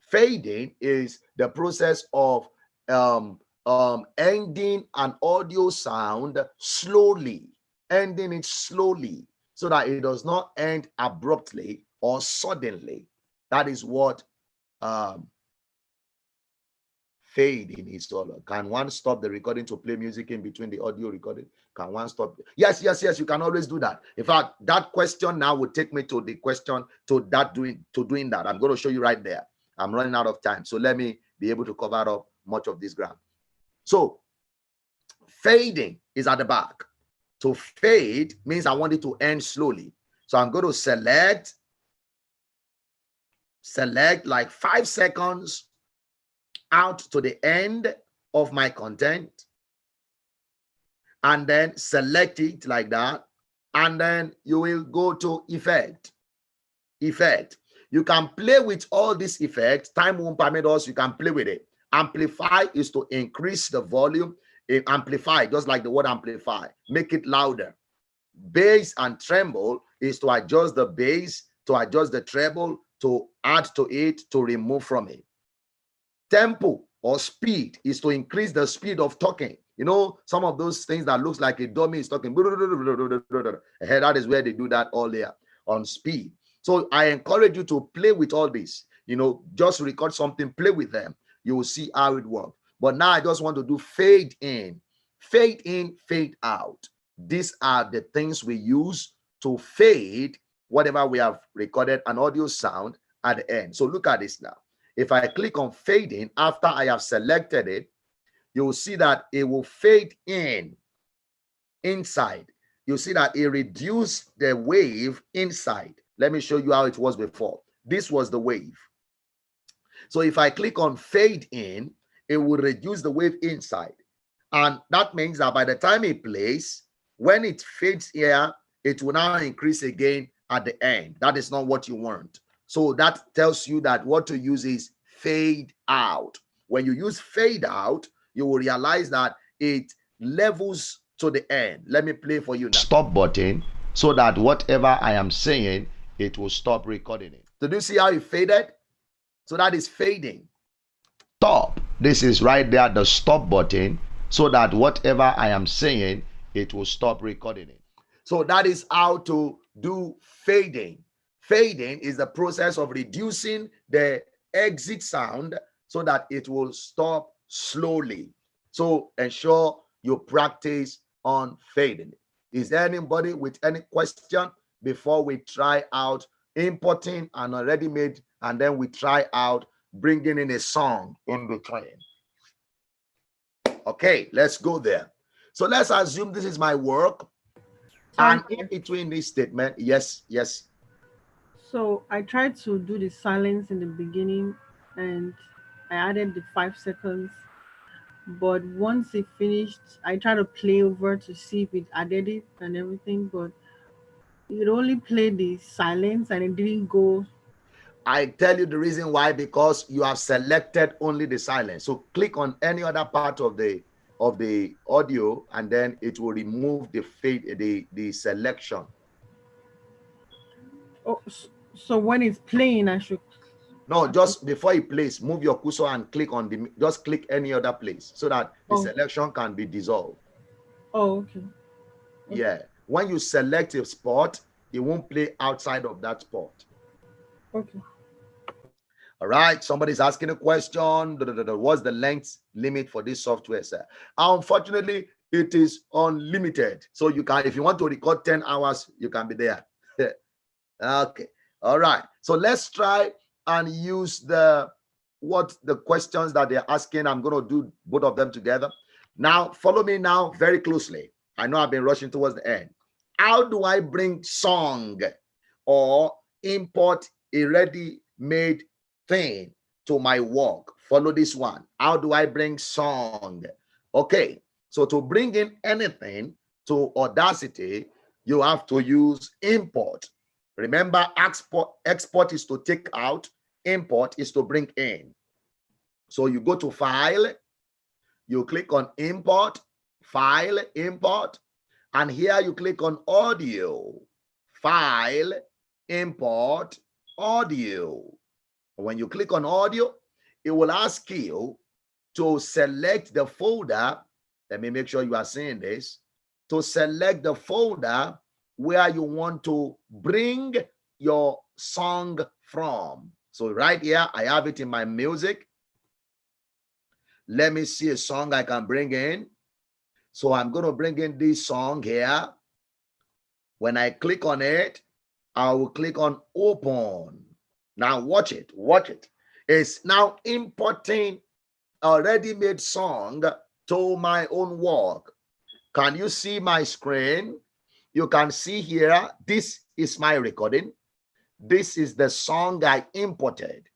fading is the process of ending an audio sound slowly, ending it slowly so that it does not end abruptly or suddenly. That is what fading is all about. Can one stop the recording to play music in between the audio recording? Can one stop? Yes, yes, yes, you can always do that. In fact, that question now would take me to the question to doing that. I'm going to show you right there. I'm running out of time, so let me be able to cover up much of this ground. So fading is at the back. To fade means I want it to end slowly. So I'm going to select select like 5 seconds out to the end of my content, and then select it like that, and then you will go to effect. You can play with all these effects. Time won't permit us. You can play with it. Amplify is to increase the volume. Amplify, just like the word amplify, make it louder. Bass and tremble is to adjust the bass, to adjust the treble, to add to it, to remove from it. Tempo or speed is to increase the speed of talking. You know, some of those things that looks like a dummy is talking. That is where they do that all there on speed. So I encourage you to play with all this. You know, just record something, play with them. You will see how it works. But now I just want to do fade in, fade out. These are the things we use to fade whatever we have recorded an audio sound at the end. So look at this now. If I click on fading after I have selected it, you will see that it will fade in inside. You see that it reduced the wave inside. Let me show you how it was before. This was the wave. So if I click on fade in, it will reduce the wave inside. And that means that by the time it plays, when it fades here, it will now increase again at the end. That is not what you want. So that tells you that what to use is fade out. When you use fade out, you will realize that it levels to the end. Let me play for you now. Stop button so that whatever I am saying, it will stop recording it. Did you see how it faded? So that is fading. Stop. This is right there, the stop button, so that whatever I am saying, it will stop recording it. So that is how to do fading. Fading is the process of reducing the exit sound so that it will stop slowly. So ensure you practice on fading. Is there anybody with any question before we try out importing an already made, and then we try out bringing in a song in between? Okay, let's go there. So let's assume this is my work. And in between this statement, yes. So I tried to do the silence in the beginning and I added the 5 seconds. But once it finished, I tried to play over to see if it added it and everything, but it only played the silence and it didn't go. I tell you the reason why, because you have selected only the silence. So click on any other part of the audio and then it will remove the fade, the selection. Oh, so when it's playing, I should... No, just before it plays, move your cursor and click on just click any other place so that the selection can be dissolved. Oh, okay. Yeah. When you select a spot, it won't play outside of that spot. Okay. All right. Somebody's asking a question. What's the length limit for this software, sir? Unfortunately, it is unlimited. So you can, if you want to record 10 hours, you can be there. Okay. All right. So let's try and use the questions that they're asking. I'm going to do both of them together. Now, follow me now very closely. I know I've been rushing towards the end. How do I bring song or import a ready-made thing to my work? Follow this one. How do I bring song? Okay, so to bring in anything to Audacity, you have to use import. Remember, export is to take out, import is to bring in. So you go to File, you click on Import, File, Import, and here you click on Audio, File, Import, Audio. When you click on Audio, it will ask you to select the folder. Let me make sure you are seeing this. To select the folder where you want to bring your song from. So right here, I have it in my music. Let me see a song I can bring in. So I'm going to bring in this song here. When I click on it, I will click on open. Now watch it, watch it. It's now importing a ready-made song to my own work. Can you see my screen? You can see here, this is my recording. This is the song I imported.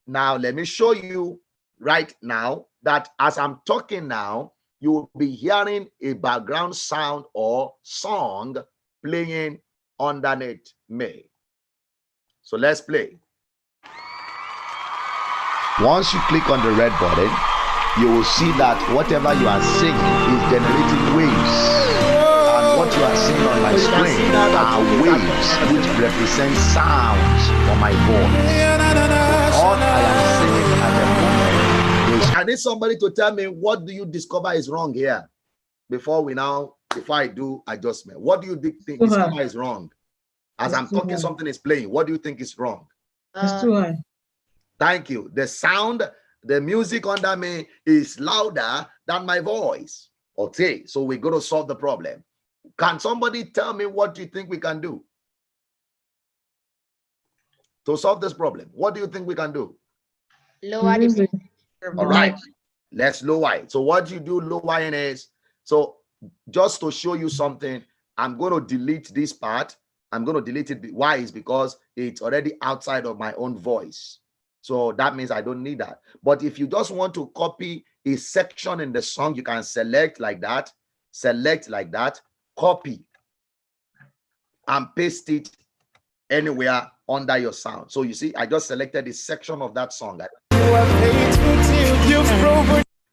Now, let me show you right now that as I'm talking now, you will be hearing a background sound or song playing underneath me. So let's play. Once you click on the red button, you will see that whatever you are singing is generating waves. And what you are seeing on my screen are waves which represent sounds for my voice. All I am saying at the moment is, I need somebody to tell me, what do you discover is wrong here? Before I do adjustment, what do you think discover is wrong? As I'm talking, something is playing. What do you think is wrong? It's too high. Thank you. The sound, the music under me is louder than my voice. Okay, so we're going to solve the problem. Can somebody tell me what you think we can do to solve this problem? What do you think we can do? Lower the All right, let's lower it. So what you do lowering is, so just to show you something, I'm going to delete this part. I'm going to delete it. Why? Is because it's already outside of my own voice. So that means I don't need that. But if you just want to copy a section in the song, you can select like that, copy, and paste it anywhere under your sound. So you see, I just selected a section of that song.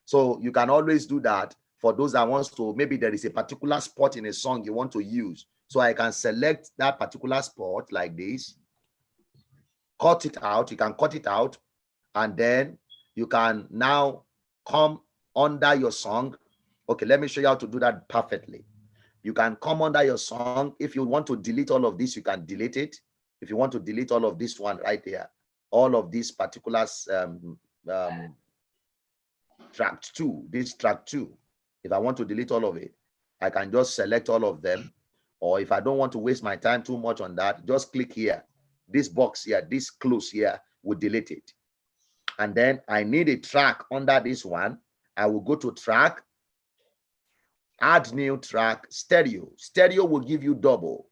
So you can always do that for those that wants to, maybe there is a particular spot in a song you want to use. So I can select that particular spot like this, cut it out. You can cut it out, and then you can now come under your song. Okay, let me show you how to do that perfectly. You can come under your song. If you want to delete all of this, you can delete it. If you want to delete all of this one right there, all of these particulars, track 2, this track 2, if I want to delete all of it, I can just select all of them. Or if I don't want to waste my time too much on that, just click here. This box here, this close here will delete it. And then I need a track under this one. I will go to track, add new track, stereo. Stereo will give you double.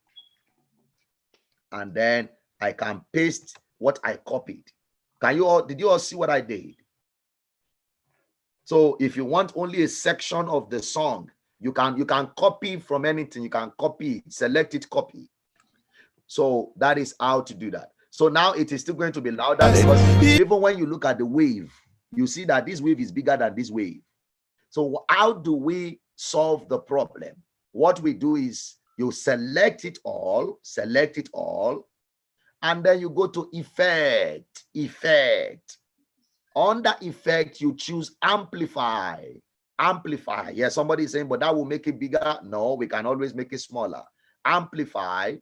And then I can paste what I copied. Did you all see what I did? So if you want only a section of the song, you can copy from anything. You can copy, select it, copy. So that is how to do that. So now it is still going to be louder, because even when you look at the wave, you see that this wave is bigger than this wave. So how do we solve the problem? What we do is you select it all, and then you go to effect. Under effect, you choose amplify. Yeah, somebody is saying, but that will make it bigger. No, we can always make it smaller. Amplify.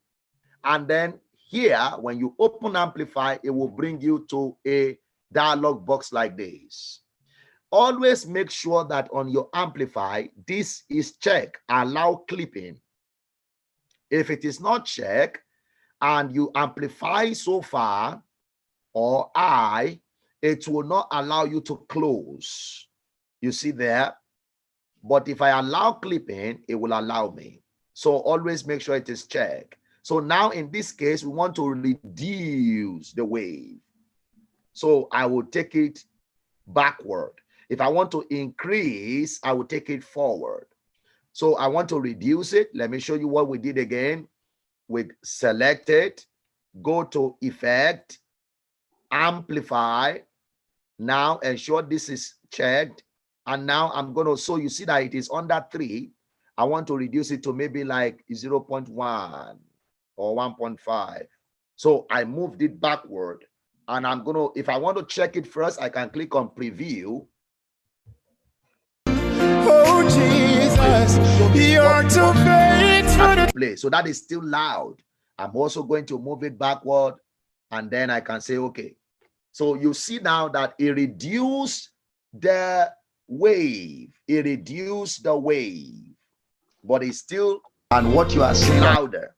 And then here, when you open amplify, it will bring you to a dialog box like this. Always make sure that on your amplify, this is checked, allow clipping. If it is not checked and you amplify so far or it will not allow you to close. You see there? But if I allow clipping, it will allow me. So always make sure it is checked. So now in this case, we want to reduce the wave. So I will take it backward. If I want to increase, I will take it forward. So I want to reduce it. Let me show you what we did again. We select it, go to effect, amplify. Now ensure this is checked. And now I'm going to, so you see that it is under 3. I want to reduce it to maybe like 0.1 or 1.5. So I moved it backward, and I'm going to, if I want to check it first, I can click on preview. Oh Jesus, you're too faithful to play. So that is still loud. I'm also going to move it backward, and then I can say, okay. So you see now that it reduced the wave. But it's still, and what you are seeing louder.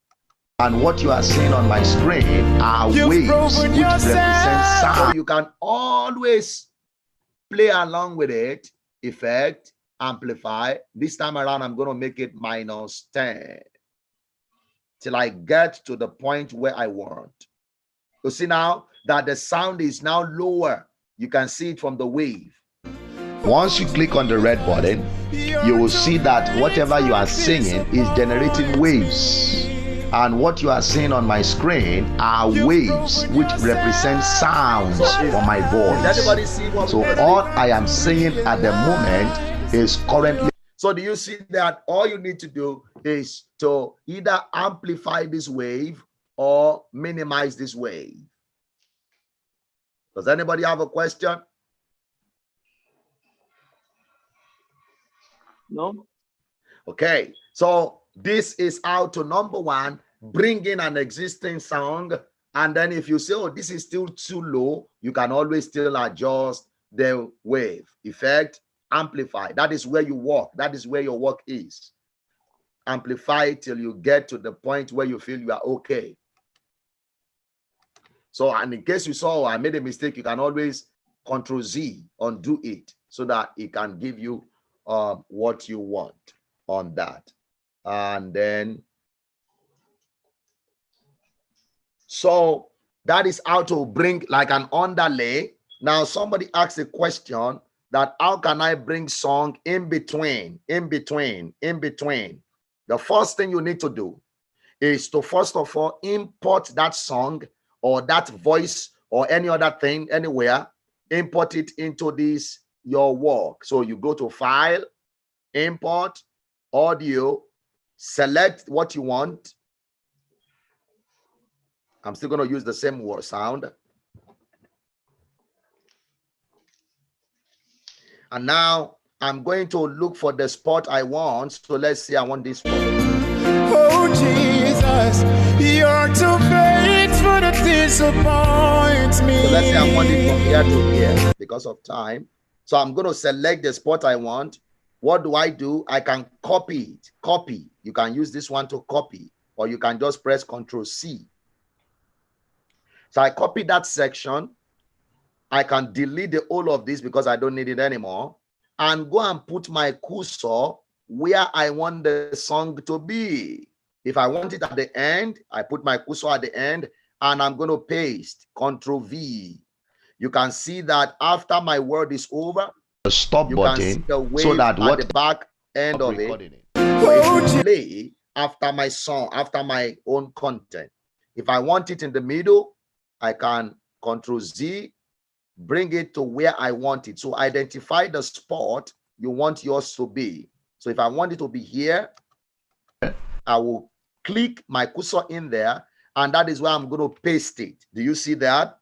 And what you are seeing on my screen are waves which represent sound. So you can always play along with it. Effect, amplify. This time around, I'm going to make it -10 till I get to the point where I want. You see now that the sound is now lower. You can see it from the wave. Once you click on the red button, you will see that whatever you are singing is generating waves. And what you are seeing on my screen are waves which represent sounds for my voice. So all I am saying at the moment is currently. So do you see that all you need to do is to either amplify this wave or minimize this wave? Does anybody have a question? No. Okay, so this is how to, number one, bring in an existing song. And then if you say, oh, this is still too low, you can always still adjust the wave effect, amplify. That is where you work. That is where your work is. Amplify till you get to the point where you feel you are okay. So, and in case you saw I made a mistake, you can always Control Z, undo it, so that it can give you what you want on that. And then, so that is how to bring like an underlay. Now, somebody asked a question that how can I bring song in between? The first thing you need to do is to first of all import that song or that voice or any other thing anywhere, import it into this your work. So you go to File, Import, Audio, select what you want. I'm still going to use the same word sound. And now I'm going to look for the spot I want. So let's see, I want this spot. Oh Jesus, you're too faithful to disappoint me. So let's say I want it from here to here because of time. So I'm going to select the spot I want. What do? I can copy it. Copy. You can use this one to copy, or you can just press Control C. So I copy that section. I can delete the whole of this because I don't need it anymore, and go and put my cursor where I want the song to be. If I want it at the end, I put my cursor at the end, and I'm going to paste Control V. You can see that after my word is over, the stop button, so that what the back end of it will play after my song, after my own content. If I want it in the middle, I can Control Z, bring it to where I want it. So identify the spot you want yours to be. So if I want it to be here, I will click my cursor in there, and that is where I'm going to paste it. Do you see that?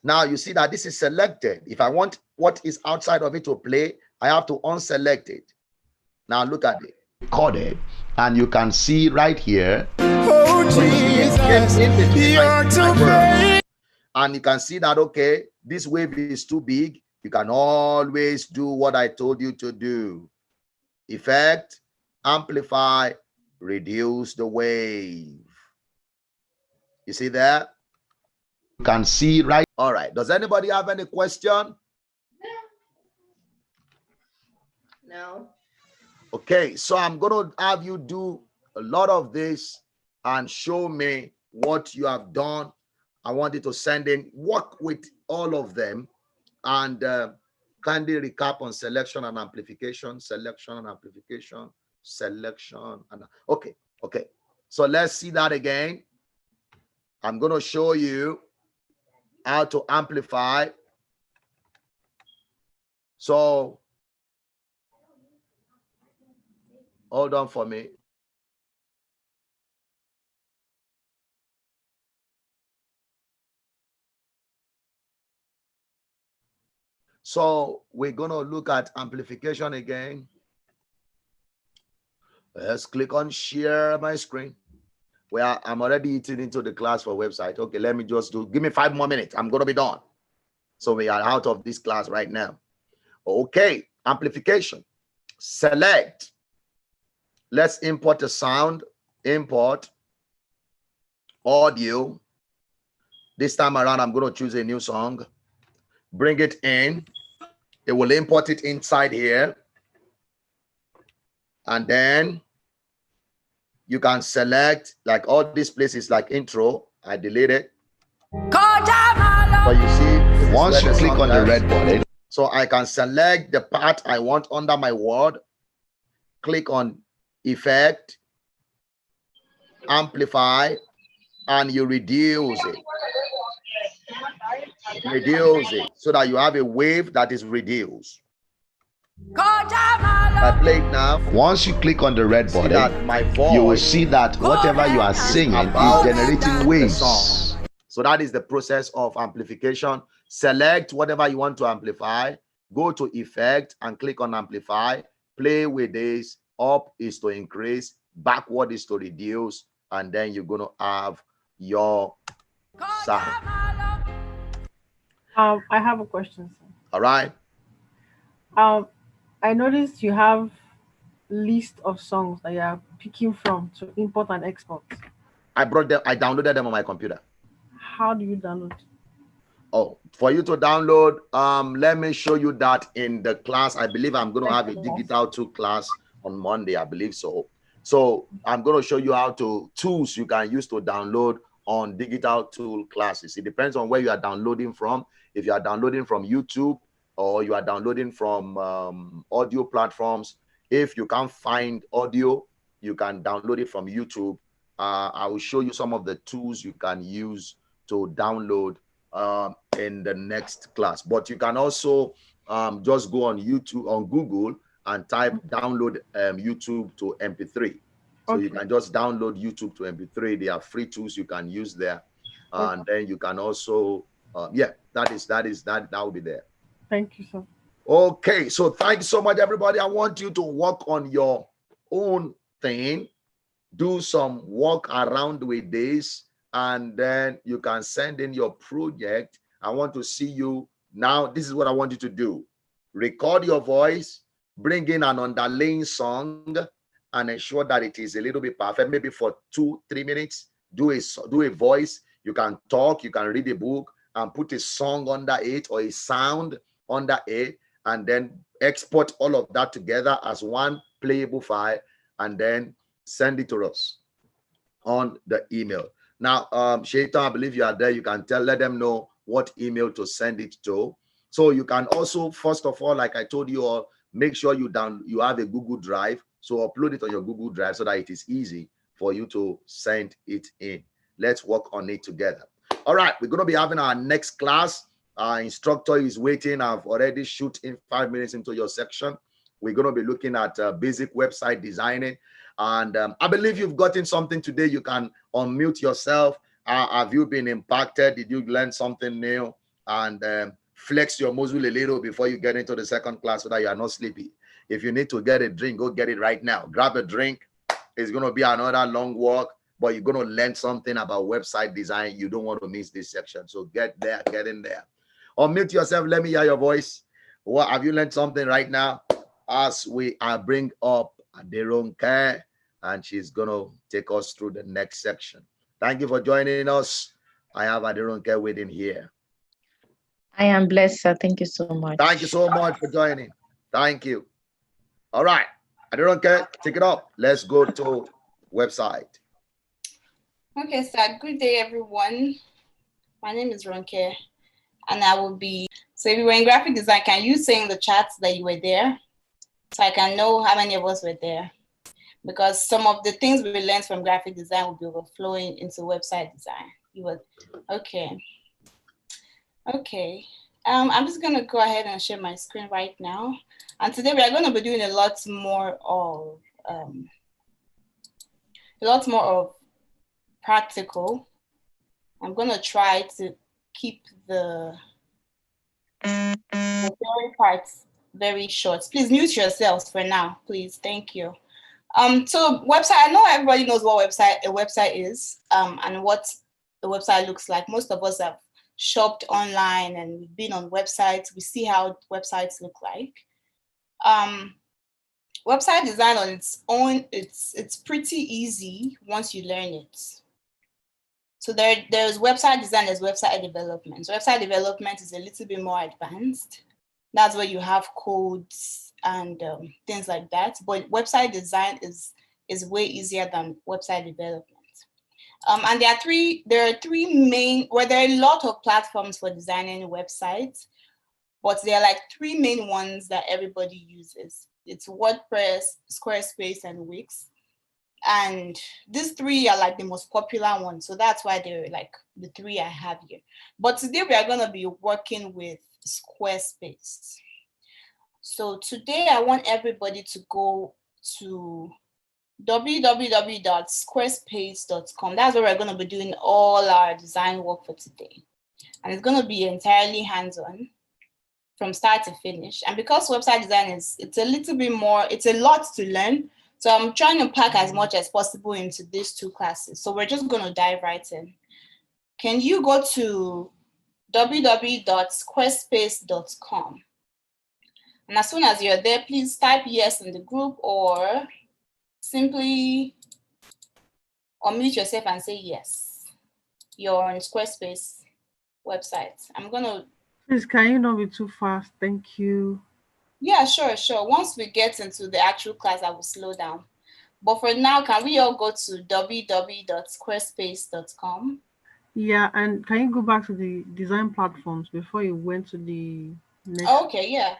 Now you see that this is selected. If I want what is outside of it to play, I have to unselect it. Now look at it. Recorded, and you can see right here. Oh Jesus, you're too faithful. And you can see that, okay, this wave is too big. You can always do what I told you to do. Effect, amplify, reduce the wave. You see that? You can see right. All right. Does anybody have any question? No. Okay, so I'm going to have you do a lot of this and show me what you have done. I want you to send in, work with all of them, and kindly recap on selection and amplification, selection and amplification, selection. And okay. So let's see that again. I'm going to show you how to amplify. So hold on for me. So we're going to look at amplification again. Let's click on share my screen. Well, I'm already eating into the class for website. Okay, let me just give me 5 more minutes. I'm going to be done. So we are out of this class right now. Okay, amplification. Select. Let's import a sound. Import audio. This time around, I'm going to choose a new song. Bring it in. It will import it inside here. And then you can select like all these places like intro. I delete it. But you see, once you click on the red button, so I can select the part I want under my word, click on effect, amplify, and you reduce it. Reduce it so that you have a wave that is reduced. I play it now. Once you click on the red button, that my voice, you will see that whatever you are singing is generating waves. So that is the process of amplification. Select whatever you want to amplify, go to effect and click on amplify, play with this. Up is to increase, backward is to reduce, and then you're going to have your sound. I have a question, sir. All right. I noticed you have list of songs that you are picking from to import and export. I downloaded them on my computer. How do you download? Oh, for you to download, let me show you that in the class. I believe I'm going to have a digital 2 class on Monday. I believe so. So I'm going to show you how to tools you can use to download on digital tool classes. It depends on where you are downloading from. If you are downloading from YouTube or you are downloading from audio platforms, if you can't find audio, you can download it from YouTube. I will show you some of the tools you can use to download in the next class. But you can also just go on YouTube, on Google, and type download YouTube to MP3. So you can just download YouTube to MP3. They are free tools you can use there. And then you can also, that will be there. Thank you, sir. Okay, so thank you so much, everybody. I want you to work on your own thing. Do some work around with this, and then you can send in your project. I want to see you now. This is what I want you to do. Record your voice, bring in an underlaying song, and ensure that it is a little bit perfect. Maybe for 2-3 minutes, do a voice. You can talk, you can read a book, and put a song under it or a sound under it, and then export all of that together as one playable file, and then send it to us on the email. Now, Shaitan, I believe you are there. You can let them know what email to send it to. So you can also, first of all, like I told you all, make sure you have a Google Drive. So upload it on your Google Drive so that it is easy for you to send it in. Let's work on it together. All right, we're going to be having our next class. Our instructor is waiting. I've already shoot in 5 minutes into your section. We're going to be looking at basic website designing. And I believe you've gotten something today. You can unmute yourself. Have you been impacted? Did you learn something new? And flex your muscle a little before you get into the second class so that you are not sleepy. If you need to get a drink, go get it right now. Grab a drink. It's going to be another long walk, but you're going to learn something about website design. You don't want to miss this section. So get there, get in there. Unmute yourself. Let me hear your voice. What have you learned something right now? As we bring up Aderonke, and she's going to take us through the next section. Thank you for joining us. I have Aderonke waiting here. I am blessed, sir. Thank you so much. Thank you so much for joining. Thank you. All right. Aderonke, take it up. Let's go to website. Okay, sir. Good day, everyone. My name is Ronke, and I will be. So if you were in graphic design, can you say in the chat that you were there, so I can know how many of us were there? Because some of the things we learned from graphic design will be overflowing into website design. You were okay. Okay. I'm just gonna go ahead and share my screen right now. And today we are going to be doing a lot more of practical. I'm going to try to keep the theory parts very short. Please mute yourselves for now, please. Thank you. So website, I know everybody knows what a website is and what the website looks like. Most of us have shopped online and we've been on websites. We see how websites look like. Website design on its own, it's pretty easy once you learn it. So there's website design, there's website development. So website development is a little bit more advanced. That's where you have codes and things like that. But website design is way easier than website development. And there are three main, well, there are a lot of platforms for designing websites, but there are like three main ones that everybody uses. It's WordPress, Squarespace, and Wix. And these three are like the most popular ones. So that's why they're like the three I have here. But today we are going to be working with Squarespace. So today I want everybody to go to www.squarespace.com. That's where we're going to be doing all our design work for today. And it's going to be entirely hands-on from start to finish. And because website design it's a little bit more, it's a lot to learn. So I'm trying to pack as much as possible into these two classes. So we're just going to dive right in. Can you go to www.squarespace.com? And as soon as you're there, please type yes in the group or simply unmute yourself and say yes. You're on Squarespace website. I'm going to... Please, can you not be too fast? Thank you. Yeah, sure. Once we get into the actual class, I will slow down. But for now, can we all go to www.squarespace.com? Yeah, and can you go back to the design platforms before you went to the next? Okay, yeah.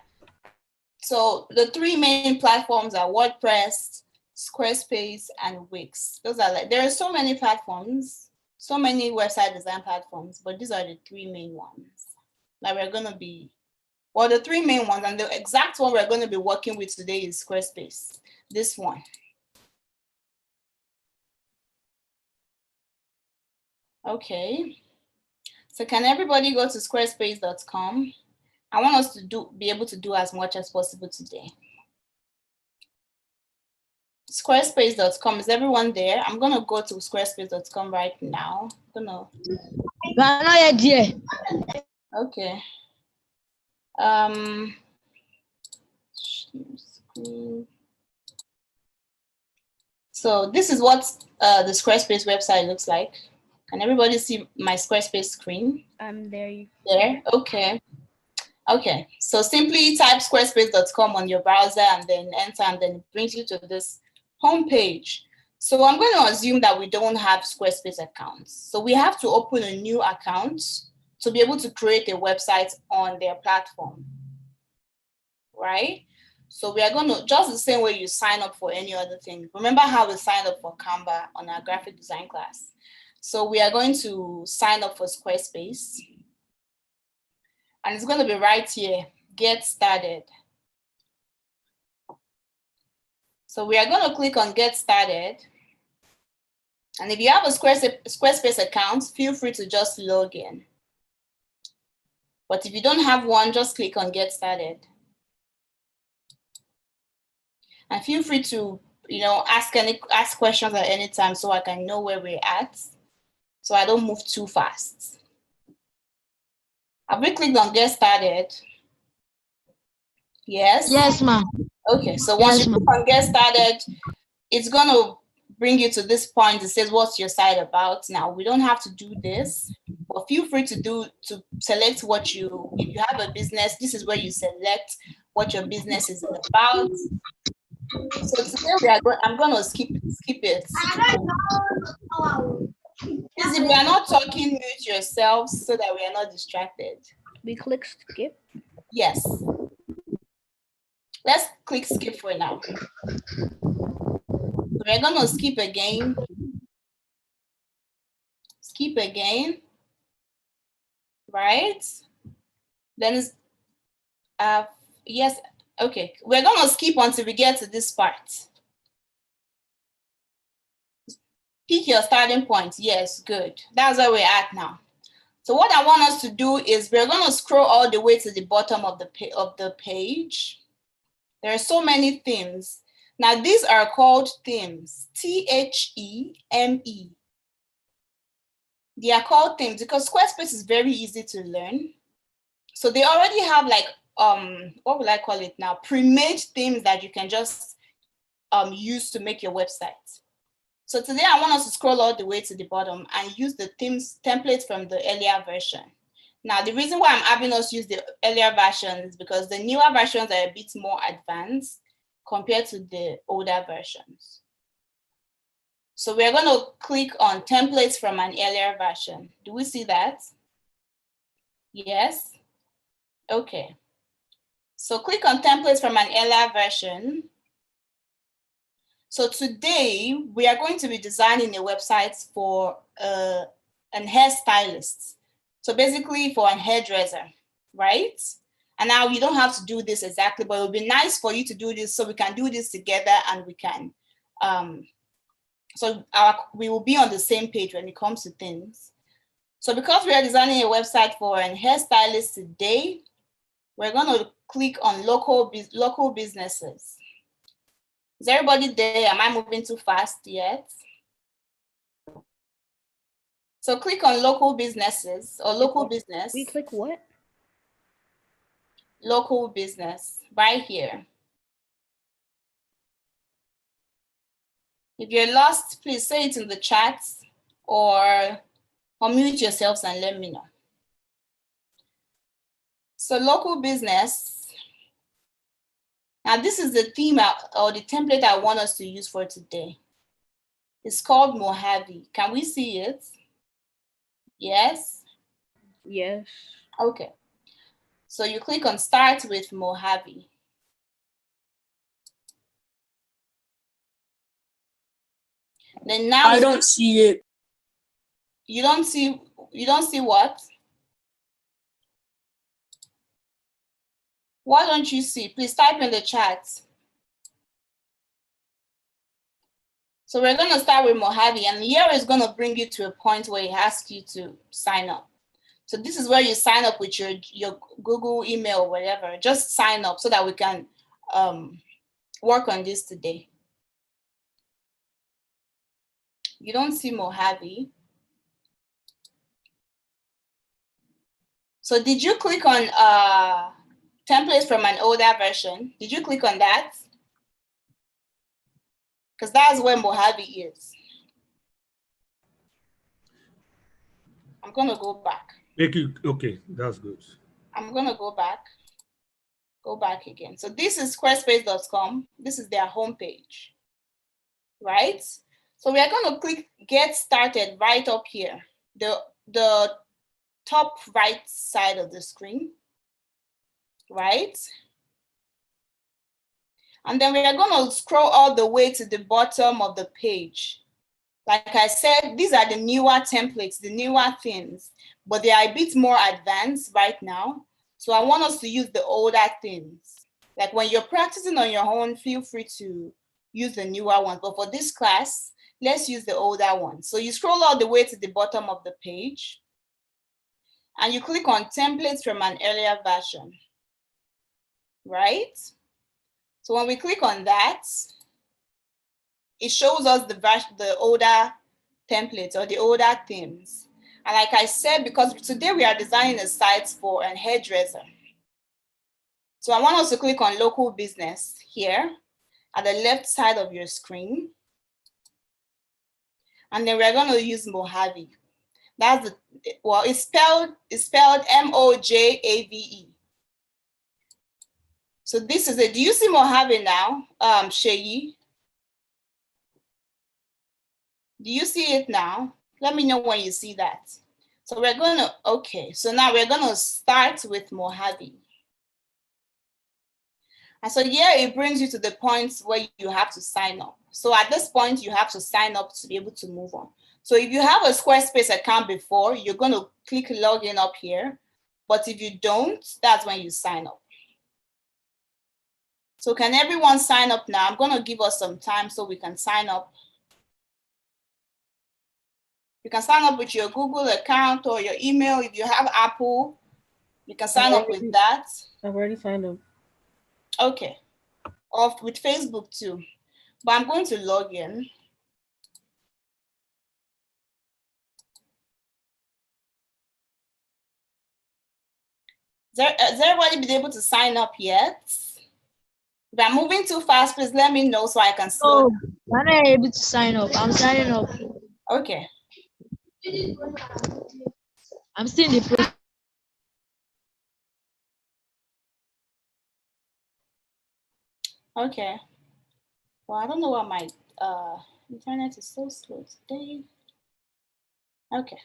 So the three main platforms are WordPress, Squarespace, and Wix. Those are like, there are so many platforms, so many website design platforms, but these are the three main ones that we're going to be, well, the three main ones, and the exact one we're going to be working with today is Squarespace, this one. Okay, so can everybody go to squarespace.com? I want us to be able to do as much as possible today. Squarespace.com, is everyone there? I'm gonna go to squarespace.com right now. Not yet, dear. Okay. So this is what the Squarespace website looks like. Can everybody see my Squarespace screen? I'm there. There, okay. Okay, so simply type squarespace.com on your browser and then enter, and then it brings you to this home page. So I'm going to assume that we don't have Squarespace accounts. So we have to open a new account to be able to create a website on their platform, right? So we are going to, just the same way you sign up for any other thing. Remember how we signed up for Canva on our graphic design class? So we are going to sign up for Squarespace. And it's going to be right here, get started. So we are going to click on get started. And if you have a Squarespace account, feel free to just log in. But if you don't have one, just click on get started. And feel free to, ask questions at any time so I can know where we're at, so I don't move too fast. Have we clicked on get started? Yes? Yes, ma'am. Okay, so once you click on get started, it's going to bring you to this point. It says, what's your site about? Now, we don't have to do this, but feel free to select what if you have a business, this is where you select what your business is about. So today I'm going to skip it. Please, if you are not talking, mute yourselves so that we are not distracted. We click skip? Yes. Let's click skip for now. We're going to skip again. Skip again. Right? Then it's, yes, okay. We're going to skip until we get to this part. Pick your starting point. Yes, good. That's where we're at now. So what I want us to do is we're going to scroll all the way to the bottom of the page. There are so many themes. Now, these are called themes, T-H-E-M-E. They are called themes because Squarespace is very easy to learn. So they already have like, what will I call it now? Pre-made themes that you can just use to make your website. So today I want us to scroll all the way to the bottom and use the themes template from the earlier version. Now, the reason why I'm having us use the earlier version is because the newer versions are a bit more advanced compared to the older versions. So we're going to click on templates from an earlier version. Do we see that? Yes? Okay. So click on templates from an earlier version. So today we are going to be designing a website for an hairstylist. So basically for an hairdresser, right? And now you don't have to do this exactly, but it would be nice for you to do this so we can do this together and we can, we will be on the same page when it comes to things. So because we are designing a website for an hairstylist today, we're going to click on local businesses. Is everybody there? Am I moving too fast yet? So click on local businesses or local business. We click what? Local business right here. If you're lost, please say it in the chat or unmute yourselves and let me know. So local business. Now this is the theme or the template I want us to use for today. It's called Mojave. Can we see it? Yes? Yes. Okay. So you click on Start with Mojave. Then now I don't see it. You don't see what? What don't you see? Please type in the chat. So we're going to start with Mojave, and here is going to bring you to a point where it asks you to sign up. So this is where you sign up with your Google email or whatever. Just sign up so that we can work on this today. You don't see Mojave. So did you click on templates from an older version? Did you click on that? Because that's where Mojave is. I'm going to go back. Okay, that's good. I'm going to go back again. So this is squarespace.com. This is their homepage, right? So we are going to click Get Started right up here, the top right side of the screen, right? And then we are going to scroll all the way to the bottom of the page. Like I said, these are the newer templates, the newer themes, but they are a bit more advanced right now. So I want us to use the older themes. Like when you're practicing on your own, feel free to use the newer ones. But for this class, let's use the older ones. So you scroll all the way to the bottom of the page and you click on templates from an earlier version, right? So when we click on that, it shows us the older templates or the older themes. And like I said, because today we are designing a site for an hairdresser. So I want us to click on local business here at the left side of your screen. And then we're going to use Mojave. That's it's spelled M-O-J-A-V-E. So this is it. Do you see Mojave now, Sheyi? Do you see it now? Let me know when you see that. So we're going to, okay. So now we're going to start with Mojave. And so here it brings you to the point where you have to sign up. So at this point, you have to sign up to be able to move on. So if you have a Squarespace account before, you're going to click login up here. But if you don't, that's when you sign up. So can everyone sign up now? I'm going to give us some time so we can sign up. You can sign up with your Google account or your email. If you have Apple, you can sign up with that. I've already signed up. Okay. Or with Facebook too. But I'm going to log in. Has everybody been able to sign up yet? If I'm moving too fast, please let me know so I can slow down. I'm not able to sign up. I'm signing up. Okay. I'm still in the process. Okay. Well, I don't know what my Internet is so slow today. Okay.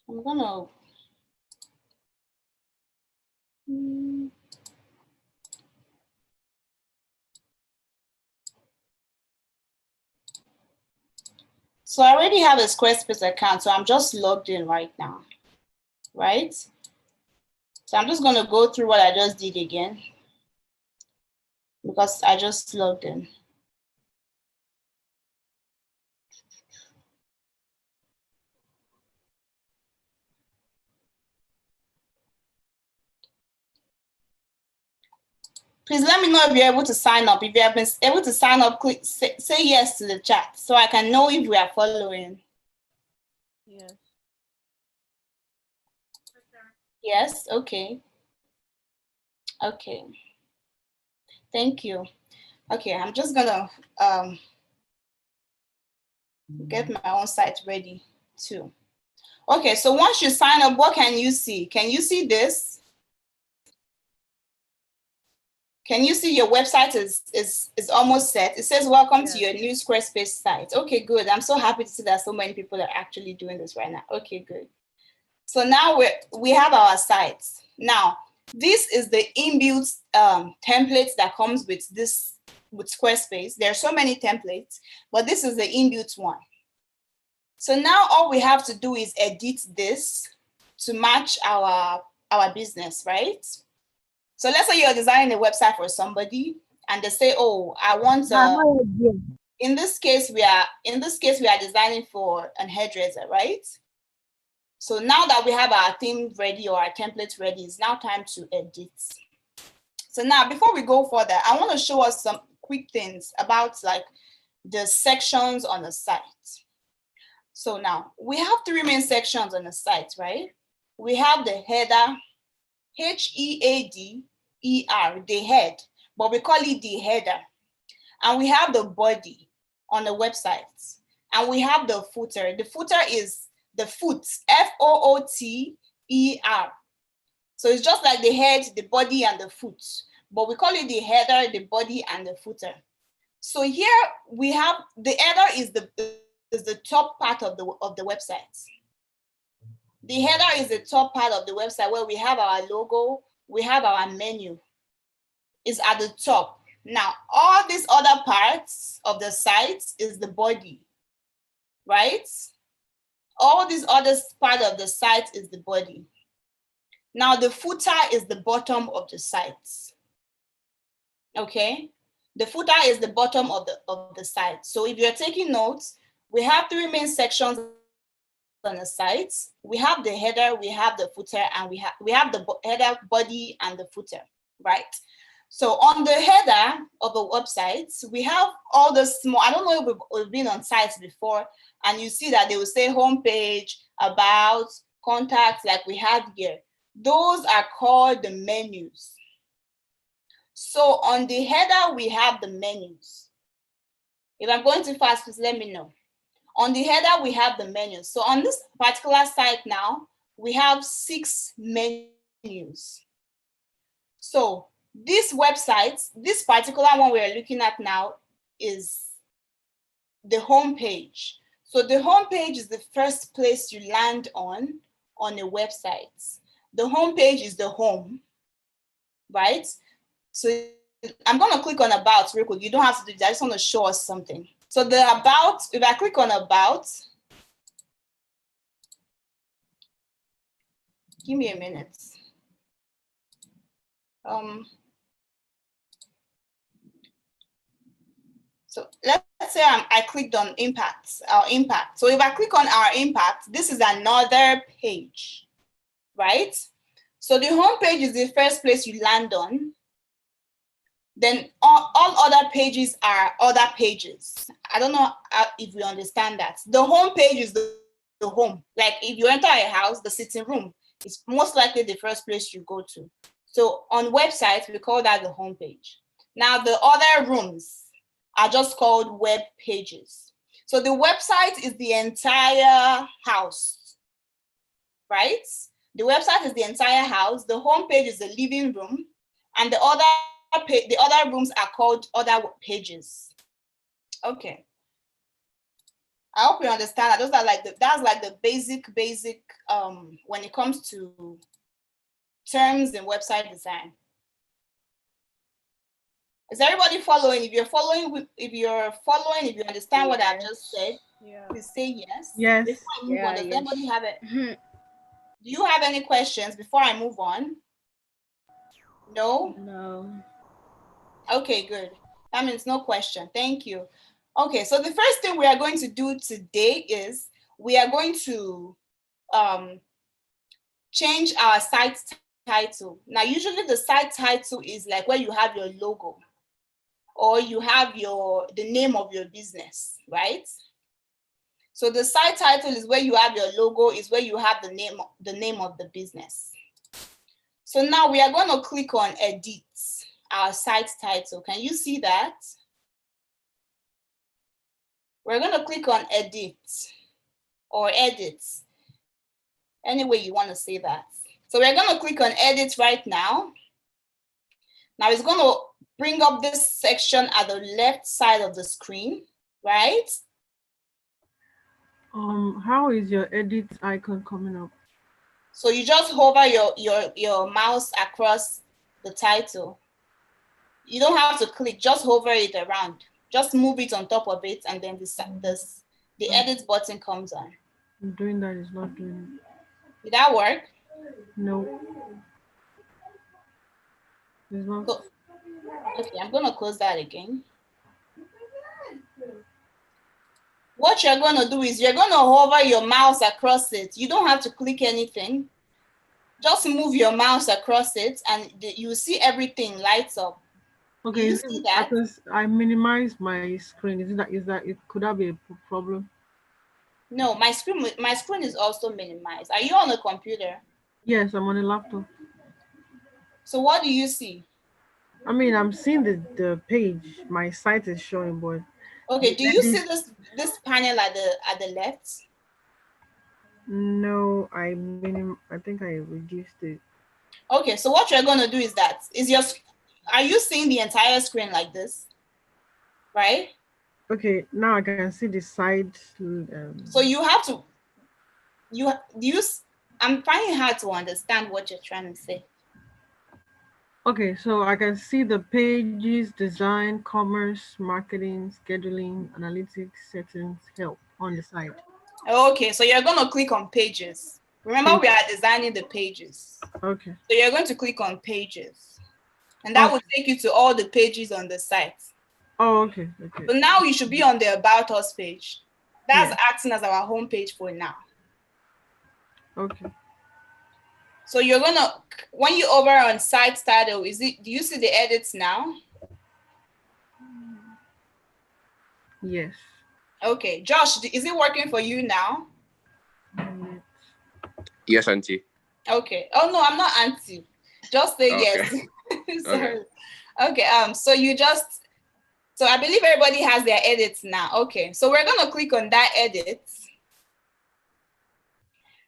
I'm gonna So I already have a Squarespace account, so I'm just logged in right now, right? So I'm just gonna go through what I just did again because I just logged in. Please let me know if you're able to sign up. If you have been able to sign up, click say yes to the chat so I can know if we are following. Yes. Yes, okay. Okay. Thank you. Okay, I'm just gonna get my own site ready too. Okay, so once you sign up, what can you see? Can you see this? Can you see your website is almost set? It says, welcome to your new Squarespace site. Okay, good. I'm so happy to see that so many people are actually doing this right now. Okay, good. So now we have our sites. Now, this is the inbuilt template that comes with Squarespace. There are so many templates, but this is the inbuilt one. So now all we have to do is edit this to match our business, right? So let's say you're designing a website for somebody and they say, oh, I want in this case we are designing for an hairdresser, right? So now that we have our theme ready or our template ready, it's now time to edit. So now before we go further, I want to show us some quick things about like the sections on the site. So now we have three main sections on the site, right? We have the header, H-E-A-D-E-R, the head, but we call it the header. And we have the body on the website. And we have the footer. The footer is the foot, F-O-O-T-E-R. So it's just like the head, the body, and the foot. But we call it the header, the body, and the footer. So here we have the header is the top part of the website. The header is the top part of the website where we have our logo, we have our menu. It's at the top. Now, all these other parts of the site is the body, right? All these other part of the site is the body. Now, the footer is the bottom of the site. Okay? The footer is the bottom of the site. So if you're taking notes, we have three main sections on the site. We have the header, we have the footer, and we have the header, body, and the footer, right? So on the header of the website, we have all the small, I don't know if we've been on sites before, and you see that they will say homepage, about, contacts, like we have here. Those are called the menus. So on the header, we have the menus. If I'm going too fast, please let me know. On the header, we have the menus. So on this particular site now, we have 6 menus. So this website, this particular one we're looking at now is the home page. So the home page is the first place you land on a website. The home page is the home, right? So I'm going to click on about real quick. You don't have to do that. I just want to show us something. So the about, if I click on about, give me a minute. So let's say I clicked on impact, our impact. So if I click on our impact, this is another page, right? So the home page is the first place you land on. Then all other pages are other pages. I don't know if you understand that. The home page is the home. Like if you enter a house, the sitting room is most likely the first place you go to. So on websites, we call that the home page. Now the other rooms are just called web pages. So the website is the entire house, right? The website is the entire house. The home page is the living room, and the other rooms are called other pages. Okay. I hope you understand that. Those are like that's like the basic when it comes to terms in website design. Is everybody following? If you understand what I just said, please say yes. Yes. Before I move on, does yes. anybody have it? Do you have any questions before I move on? No? No. Okay, good. That means no question. Thank you. Okay, so the first thing we are going to do today is we are going to change our site title. Now, usually the site title is like where you have your logo or you have the name of your business, right? So the site title is where you have your logo, is where you have the name of the business. So now we are going to click on edit our site title. Can you see that? We're going to click on edit or edit, any way you want to say that. So we're going to click on edit right now. Now it's going to bring up this section at the left side of the screen, right? How is your edit icon coming up? So you just hover your mouse across the title. You don't have to click, just hover it around. Just move it on top of it, and then the edit button comes on. I'm doing that, it's not doing it. Did that work? No. It's not. So, okay, I'm going to close that again. What you're going to do is you're going to hover your mouse across it. You don't have to click anything. Just move your mouse across it and you see everything lights up. Okay, you see that? Because I minimized my screen. Could that be a problem? No, my screen is also minimized. Are you on a computer? Yes, I'm on a laptop. So what do you see? I mean, I'm seeing the page. My site is showing, but okay. Do you see this panel at the left? No, I think I reduced it. Okay, so what you're gonna do is are you seeing the entire screen like this? Right? Okay, now I can see the side. So you have to I'm finding it hard to understand what you're trying to say. Okay, so I can see the pages, design, commerce, marketing, scheduling, analytics, settings, help on the side. Okay, so you're going to click on pages. Remember, we are designing the pages. Okay. So you're going to click on pages. And that will take you to all the pages on the site. Oh, okay. Okay. So now you should be on the About Us page. That's acting as our home page for now. Okay. So you're gonna, when you over on site title, do you see the edits now? Yes. Okay, Josh, is it working for you now? Yes, auntie. Okay. Oh no, I'm not auntie. Just say yes. Sorry. Okay. So I believe everybody has their edits now. Okay. So we're gonna click on that edit,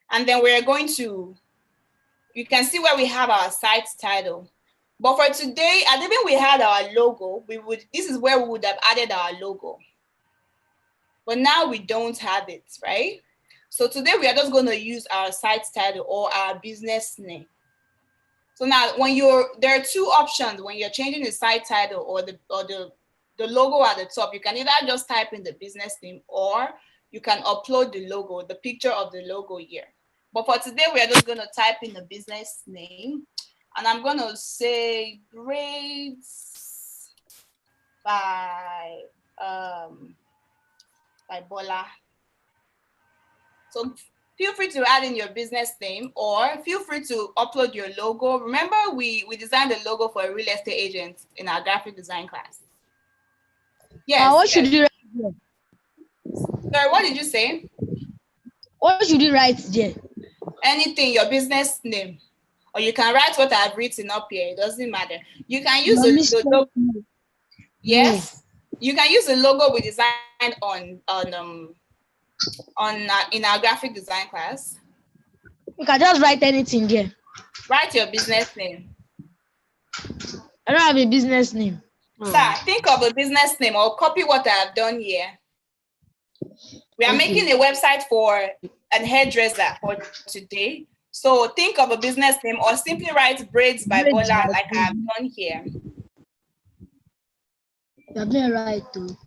and then we're going to. You can see where we have our site title. But for today, I think we had our logo. This is where we would have added our logo. But now we don't have it, right? So today we are just going to use our site title or our business name. So now there are two options when you're changing the site title or the logo at the top. You can either just type in the business name or you can upload the logo, the picture of the logo here. But for today, we are just going to type in the business name. And I'm going to say Braids by Bola. So feel free to add in your business name or feel free to upload your logo. Remember, we designed the logo for a real estate agent in our graphic design class. Yes. What should you write there? Sorry, what did you say? What should you write there? Anything, your business name, or you can write what I've written up here. It doesn't matter. You can use the logo. Yes, you can use the logo we designed in our graphic design class. You can just write anything there. Write your business name. I don't have a business name. Sir, think of a business name or copy what I have done here. We are making a website for an hairdresser for today. So think of a business name or simply write Braids by Bola like I've done here. You have been right to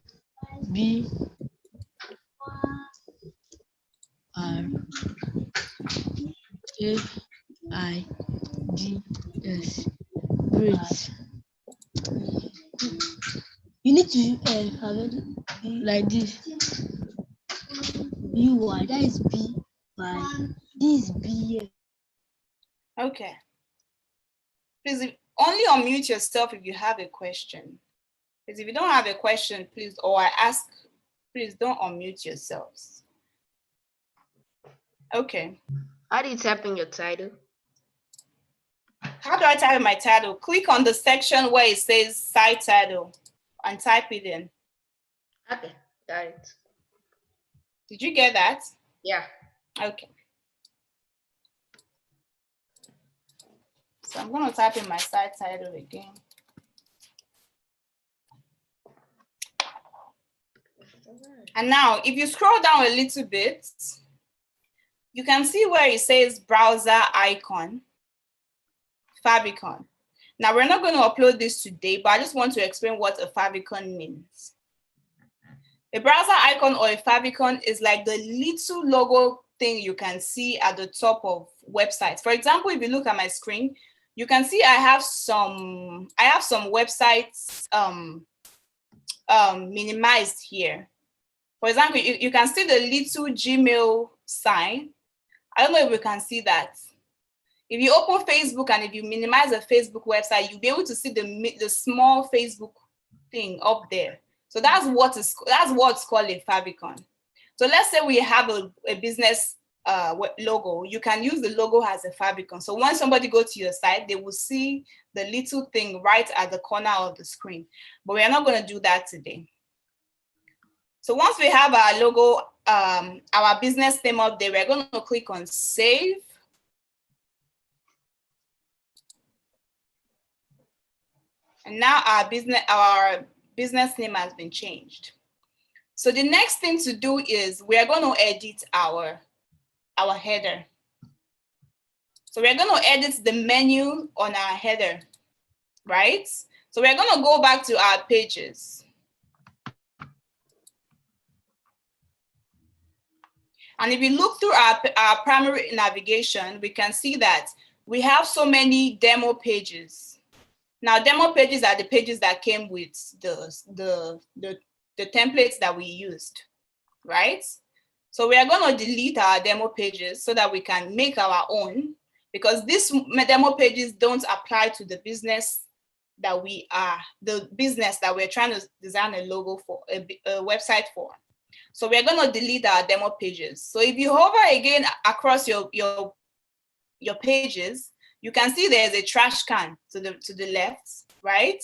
B R A I D S. Braids. You need to have it like this. B-Y, that is B-Y. This is B. Okay. Please only unmute yourself if you have a question. Because if you don't have a question, please, or I ask, please don't unmute yourselves. Okay. How do you type in your title? How do I type in my title? Click on the section where it says site title and type it in. Okay, got it. Did you get that? Yeah. Okay. So I'm going to type in my site title again. And now, if you scroll down a little bit, you can see where it says browser icon, favicon. Now, we're not going to upload this today, but I just want to explain what a favicon means. A browser icon or a favicon is like the little logo thing you can see at the top of websites. For example, if you look at my screen, you can see I have some websites minimized here. For example, you can see the little Gmail sign. I don't know if you can see that. If you open Facebook and if you minimize a Facebook website, you'll be able to see the small Facebook thing up there. So that's what's called a favicon. So let's say we have a business logo. You can use the logo as a favicon. So when somebody goes to your site, they will see the little thing right at the corner of the screen. But we are not going to do that today. So once we have our logo, our business name up there, we're going to click on save. And now our business name has been changed. So the next thing to do is we are going to edit our header. So we're going to edit the menu on our header, right? So we're going to go back to our pages. And if you look through our primary navigation, we can see that we have so many demo pages. Now, demo pages are the pages that came with the templates that we used, right? So we are going to delete our demo pages so that we can make our own, because these demo pages don't apply to the business that we're trying to design a logo for, a website for. So we're going to delete our demo pages. So if you hover again across your pages, you can see there's a trash can to the left, right?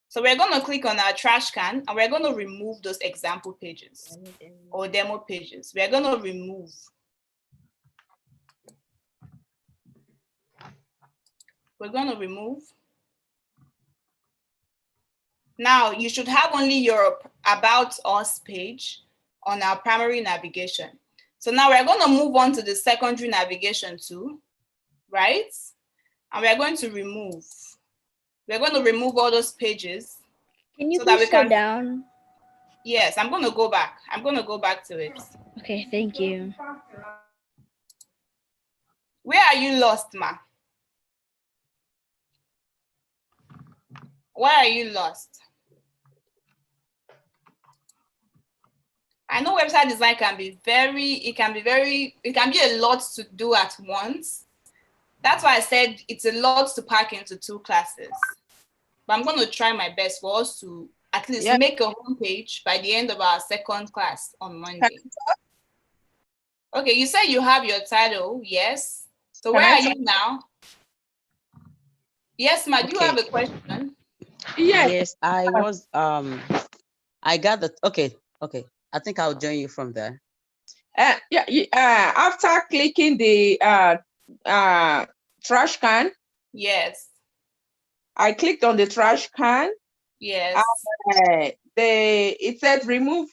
So we're going to click on our trash can and we're going to remove those example pages or demo pages. We're going to remove. We're going to remove. Now you should have only your About Us page on our primary navigation. So now we're going to move on to the secondary navigation too, right? And we're going to remove. We're going to remove all those pages. Can you so that we slow can down? Yes, I'm going to go back. I'm going to go back to it. Okay, thank you. Where are you lost, Ma? Why are you lost? I know website design can be it can be a lot to do at once. That's why I said it's a lot to pack into 2 classes. But I'm going to try my best for us to at least make a homepage by the end of our 2nd class on Monday. Okay, you said you have your title, yes. So where are you now? Yes, Ma, do you have a question? Yes, I was, I got the, okay. I think I'll join you from there. After clicking the trash can. Yes. I clicked on the trash can. Yes. it says remove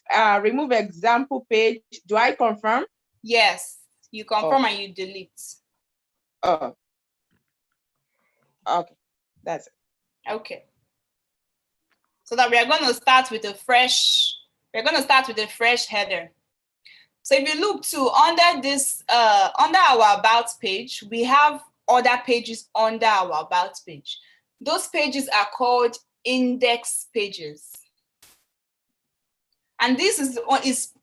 example page. Do I confirm? Yes, you confirm and you delete. Oh, okay, that's it. Okay. So that we are going to start with a fresh header. So if you look to under this, under our about page, we have other pages under our about page. Those pages are called index pages. And this is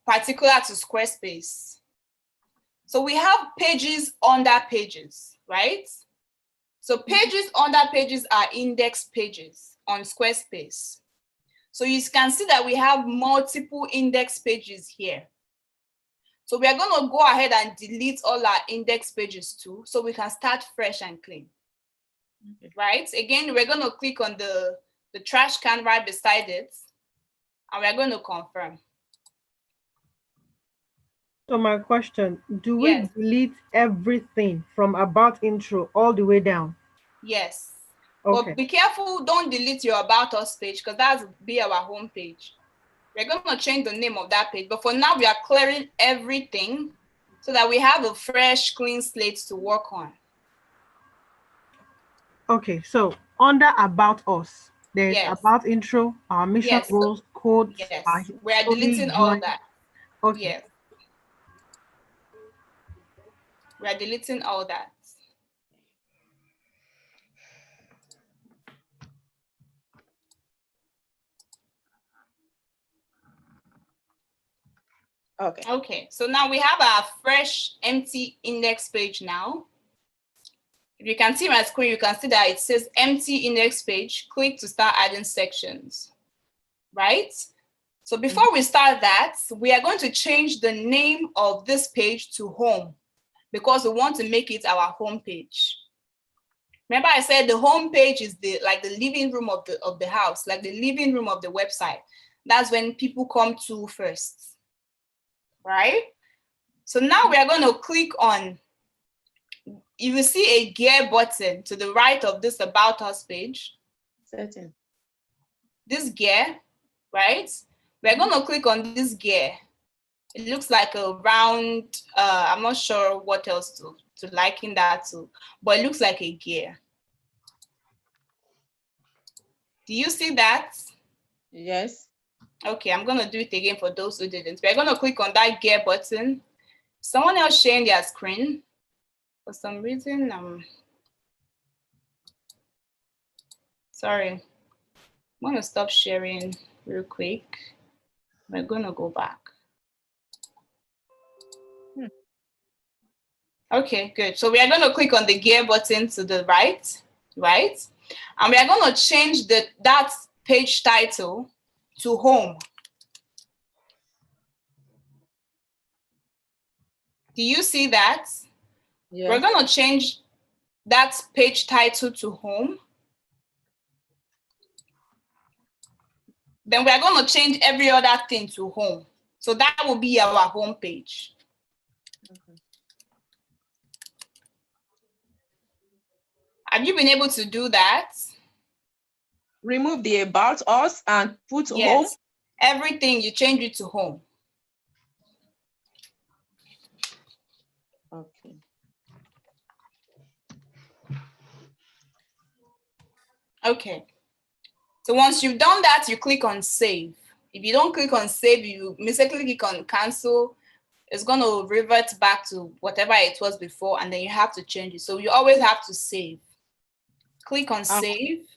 particular to Squarespace. So we have pages under pages, right? So pages under pages are index pages on Squarespace. So you can see that we have multiple index pages here. So we are going to go ahead and delete all our index pages too, so we can start fresh and clean. Okay. Right? Again, we're going to click on the trash can right beside it, and we're going to confirm. So my question, do we delete everything from about intro all the way down? Yes. Okay. But be careful, don't delete your about us page, because that'll be our home page. We're going to change the name of that page, but for now we are clearing everything so that we have a fresh, clean slate to work on. Okay, so under about us, there's about intro, our mission, goals, codes. Yes, we are deleting all that. Okay. Yes. We are deleting all that. Okay. Okay, so now we have our fresh empty index page now. If you can see my screen, you can see that it says empty index page. Click to start adding sections, right? So before we start that, we are going to change the name of this page to home because we want to make it our home page. Remember I said the home page is like the living room of the house, like the living room of the website. That's when people come to first, right? So now we are going to click on, you will see a gear button to the right of this about us page. Certain. This gear, right? We're going to click on this gear. It looks like a round, I'm not sure what else to liken that to, but it looks like a gear. Do you see that? Yes. Okay, I'm going to do it again for those who didn't. We're going to click on that gear button. Someone else sharing their screen. For some reason, sorry. I'm going to stop sharing real quick. We're going to go back. Okay, good. So we are going to click on the gear button to the right? And we are going to change that page title to home. Do you see that? Yeah. We're going to change that page title to home. Then we are going to change every other thing to home. So that will be our home page. Okay. Have you been able to do that? Remove the about us and put home? Everything, you change it to home. Okay. Okay. So once you've done that, you click on save. If you don't click on save, you mistakenly click on cancel, it's going to revert back to whatever it was before, and then you have to change it. So you always have to save. Click on save.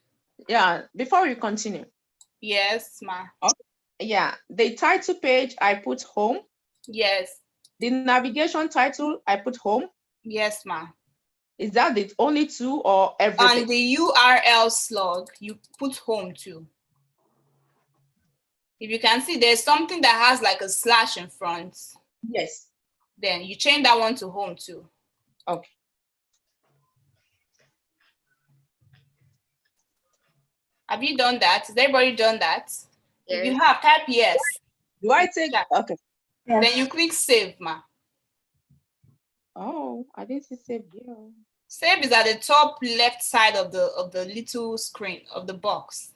Yeah, before we continue. Yes, ma. Okay. Yeah, the title page, I put home. Yes. The navigation title, I put home. Yes, ma. Is that the only two or everything? On the URL slug, you put home too. If you can see, there's something that has like a slash in front. Yes. Then you change that one to home too. Okay. Have you done that? Has everybody done that? Yes. If you have, type yes. Do I take that? Okay. Yes. Then you click save, ma. Oh, I didn't see save here. Save is at the top left side of the little screen of the box.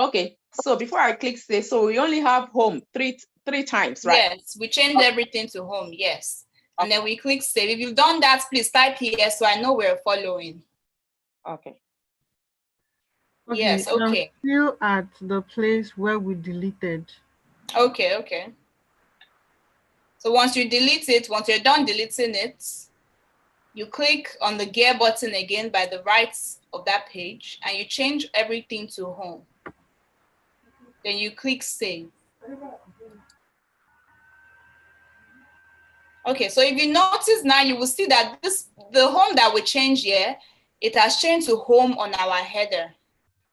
Okay, so before I click save, so we only have home three times, right? Yes, we changed everything to home, yes. And then we click save. If you've done that, please type here so I know we're following. Okay. Yes, okay. I'm still at the place where we deleted. Okay, okay. So once you delete it, once you're done deleting it, you click on the gear button again by the right of that page and you change everything to home. Then you click save. Okay, so if you notice now, you will see that the home that we changed here, it has changed to home on our header.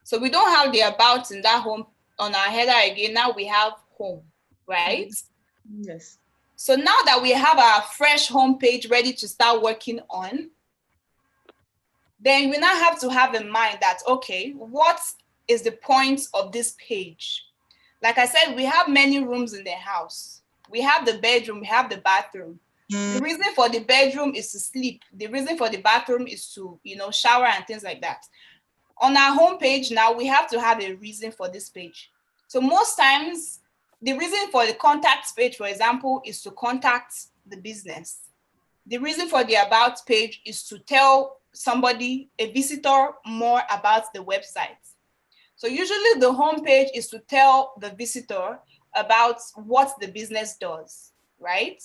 So we don't have the about in that home on our header again. Now we have home, right? Yes. So now that we have our fresh home page ready to start working on, then we now have to have in mind that, okay, what is the point of this page? Like I said, we have many rooms in the house. We have the bedroom, we have the bathroom. The reason for the bedroom is to sleep. The reason for the bathroom is to, shower and things like that. On our home page now, we have to have a reason for this page. So most times, the reason for the contact page, for example, is to contact the business. The reason for the about page is to tell somebody, a visitor, more about the website. So usually the home page is to tell the visitor about what the business does, right?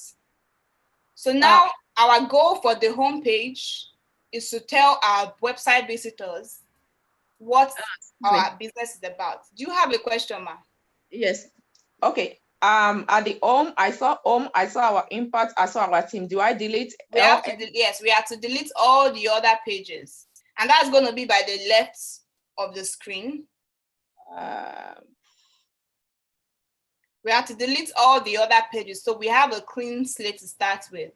So now our goal for the home page is to tell our website visitors what our business is about. Do you have a question, ma? Yes. Okay. At the home, I saw our impact, I saw our team. Do I delete? Yes, we have to delete all the other pages. And that's going to be by the left of the screen. We have to delete all the other pages. So we have a clean slate to start with.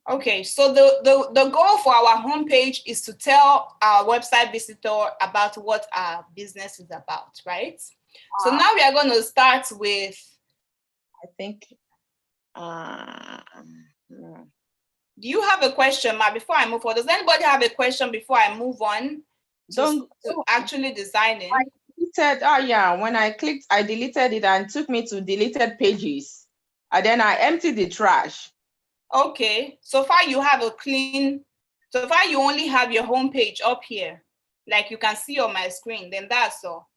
Okay, so the goal for our homepage is to tell our website visitor about what our business is about, right? So now we are going to start with, I think, do you have a question, Ma, before I move on? Does anybody have a question before I move on to actually designing? I deleted, when I clicked, I deleted it and it took me to deleted pages. And then I emptied the trash. Okay, so far you have so far you only have your home page up here, like you can see on my screen, then that's all.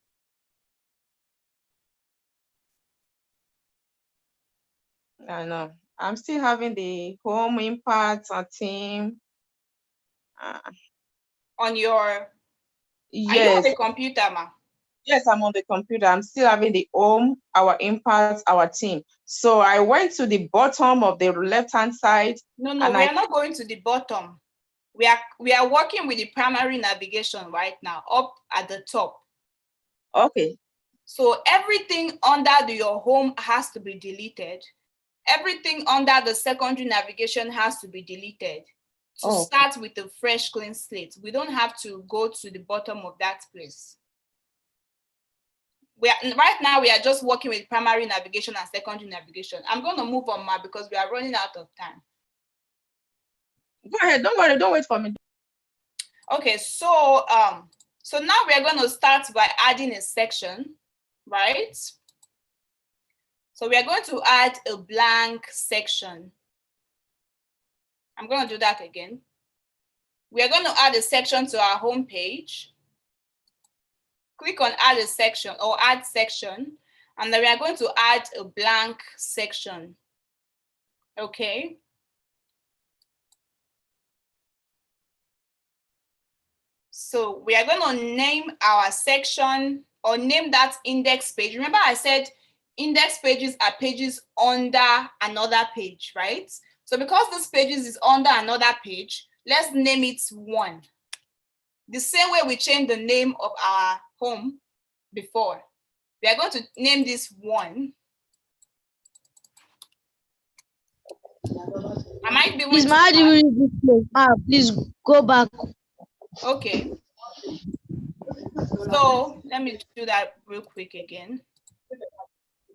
I know. I'm still having the home impact and team. On your, yes. Are you on the computer, ma? Yes, I'm on the computer. I'm still having the home, our impact, our team. So I went to the bottom of the left-hand side. No, we are not going to the bottom. We are working with the primary navigation right now, up at the top. Okay. So everything under your home has to be deleted. Everything under the secondary navigation has to be deleted to start with a fresh, clean slate. We don't have to go to the bottom of that place. Right now, we are just working with primary navigation and secondary navigation. I'm going to move on, Ma, because we are running out of time. Go ahead. Don't worry. Don't wait for me. Okay, so now we are going to start by adding a section, right? So we are going to add a blank section. I'm going to do that again. We are going to add a section to our home page. Click on add a section or add section, and then we are going to add a blank section. Okay. So we are going to name our section or name that index page. Remember I said index pages are pages under another page, right? So because this pages is under another page, let's name it 1. The same way we changed the name of our home before. We are going to name this 1. I might be Please, how do you read this place? Please go back. Okay. So let me do that real quick again.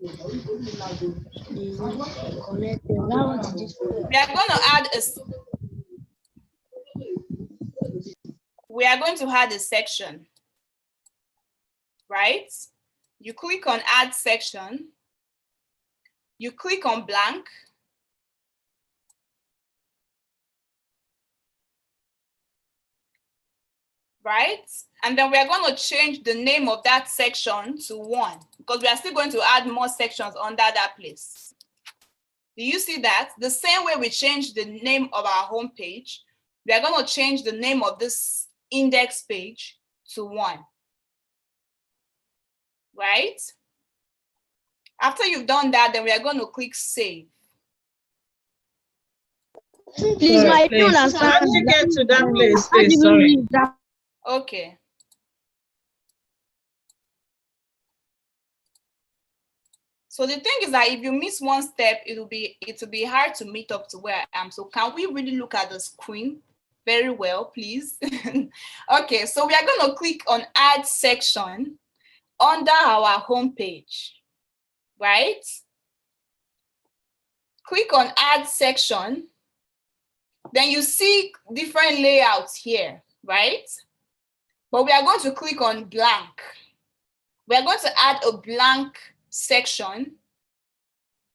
We are going to add we are going to add a section, right? You click on add section, you click on blank, right? And then we are going to change the name of that section to 1 because we are still going to add more sections under that place. Do you see that? The same way we change the name of our home page, we are going to change the name of this index page to 1, right? After you've done that, then we are going to click save. Please, my don't understand. How do you get to that place, please? Sorry. Okay. So the thing is that if you miss one step, it will be hard to meet up to where I am. So can we really look at the screen very well, please? Okay, so we are going to click on add section under our home page, right? Click on add section. Then you see different layouts here, right? But we are going to click on blank. We are going to add a blank section,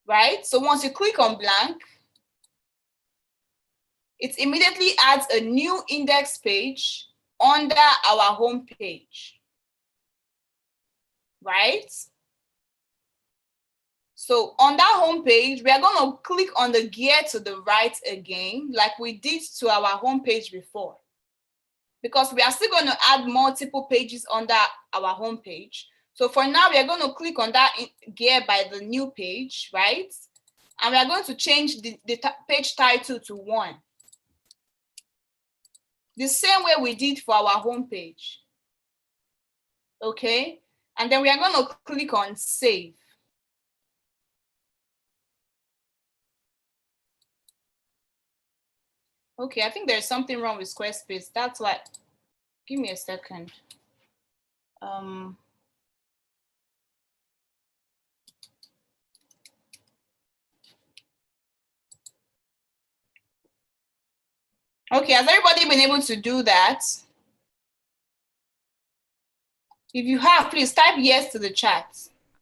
right? So once you click on blank, it immediately adds a new index page under our home page, right? So on that home page, we are going to click on the gear to the right again, like we did to our home page before, because we are still going to add multiple pages under our home page. So for now, we are going to click on that gear by the new page, right? And we are going to change the page title to 1. The same way we did for our home page. Okay? And then we are going to click on save. Okay, I think there's something wrong with Squarespace. That's why. Give me a second. Okay, has everybody been able to do that? If you have, please type yes to the chat.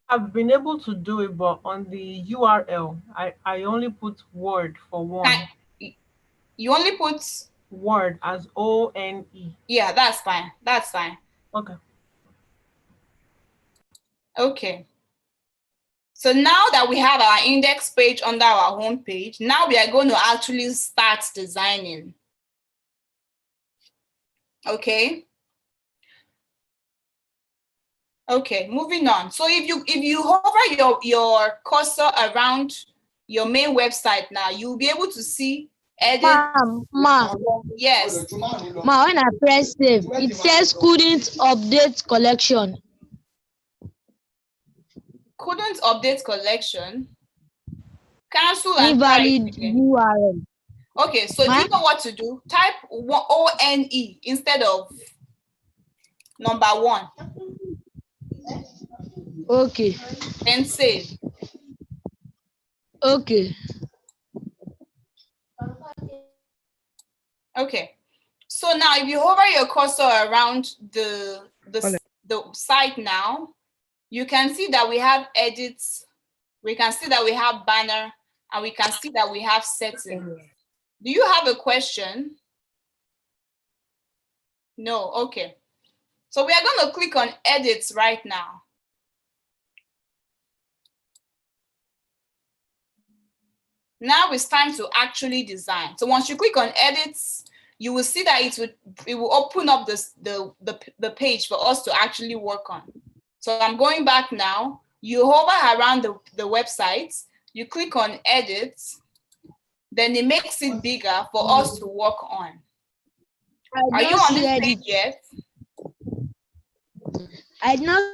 I've been able to do it, but on the URL, I only put Word for 1. You only put Word as ONE. Yeah, that's fine. That's fine. Okay. Okay. So now that we have our index page under our home page, now we are going to actually start designing. Okay. Okay, moving on. So if you hover your cursor around your main website now, you'll be able to see edit. Ma. Yes. Ma, when I press save, it says couldn't update collection. Couldn't update collection. Cancel and Invalid URL. Okay, so do you know what to do? Type ONE instead of number 1. Okay. Then save. Okay. Okay. So now if you hover your cursor around the site now, you can see that we have edits, we can see that we have banner, and we can see that we have settings. Do you have a question? No, okay. So we are going to click on edits right now. Now it's time to actually design. So once you click on edits, you will see that it will open up the page for us to actually work on. So I'm going back now. You hover around the website, you click on edits, then it makes it bigger for us to work on. Are you on this page yet? I know.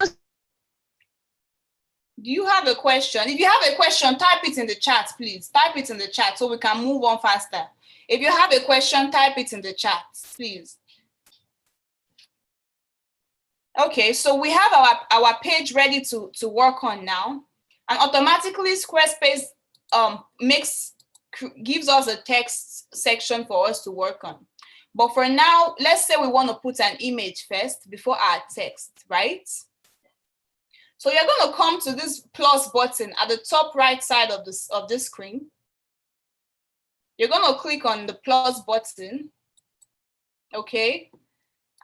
Do you have a question? If you have a question, type it in the chat, please. Type it in the chat so we can move on faster. If you have a question, type it in the chat, please. Okay, so we have our page ready to work on now. And automatically Squarespace gives us a text section for us to work on. But for now, let's say we want to put an image first before our text, right? So you're going to come to this plus button at the top right side of this screen. You're going to click on the plus button, okay?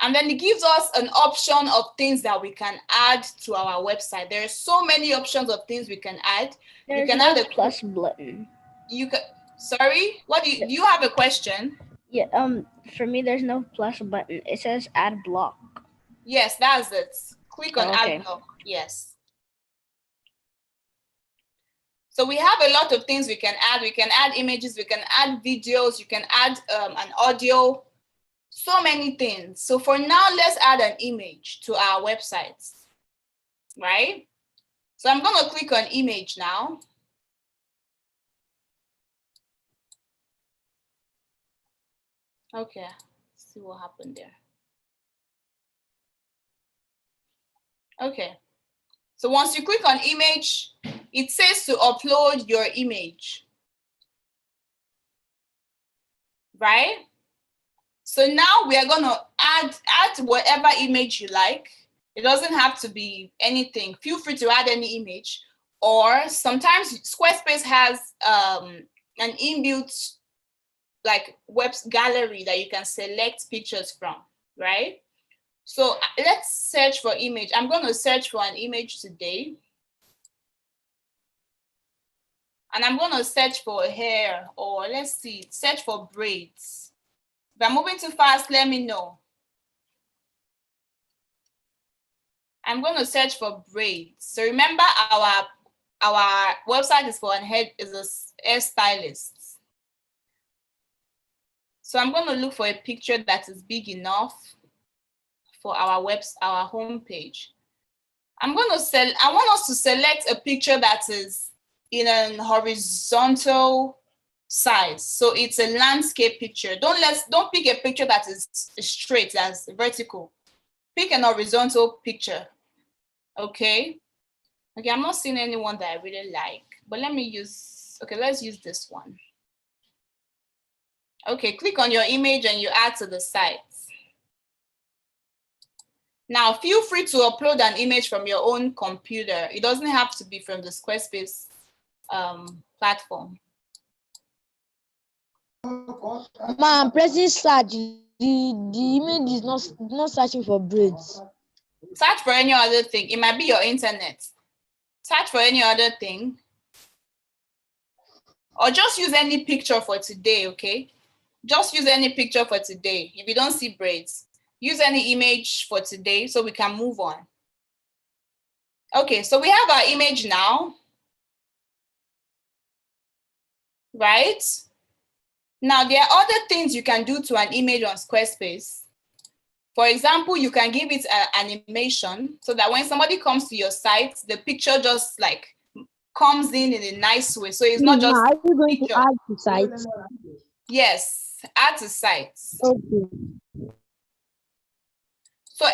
And then it gives us an option of things that we can add to our website. There are so many options of things we can add. There's you can no add a plus button. You can. Sorry, what do you have a question? Yeah. For me, there's no plus button. It says add block. Yes, that's it. Click on Okay. add block. Yes. So we have a lot of things we can add. We can add images. We can add videos. You can add an audio. So many things. So for now, let's add an image to our website, right? So I'm going to click on image now. Okay, let's see what happened there. Okay, so once you click on image, it says to upload your image, right? So now we are going to add whatever image you like. It doesn't have to be anything. Feel free to add any image, or sometimes Squarespace has an inbuilt like web gallery that you can select pictures from, right? So let's search for image. I'm going to search for an image today. And I'm going to search for hair, or let's see, search for braids. If I'm moving too fast, let me know. I'm going to search for braids. So remember, our website is for a hairstylist. So I'm going to look for a picture that is big enough for our home page. I want us to select a picture that is in a horizontal size. So it's a landscape picture. Don't pick a picture that is straight, that's vertical. Pick an horizontal picture. Okay, I'm not seeing anyone that I really like, but let's use this one. Okay, click on your image and you add to the site. Now, feel free to upload an image from your own computer. It doesn't have to be from the Squarespace platform. I'm pressing search. The image is not searching for braids. Search for any other thing. It might be your internet. Search for any other thing. Or just use any picture for today, okay? Just use any picture for today. If you don't see braids, use any image for today so we can move on. Okay, so we have our image now, right? Now, there are other things you can do to an image on Squarespace. For example, you can give it an animation so that when somebody comes to your site, the picture just like comes in a nice way. So it's not just. Are you going to add to sites? Yes, add to sites. Okay. So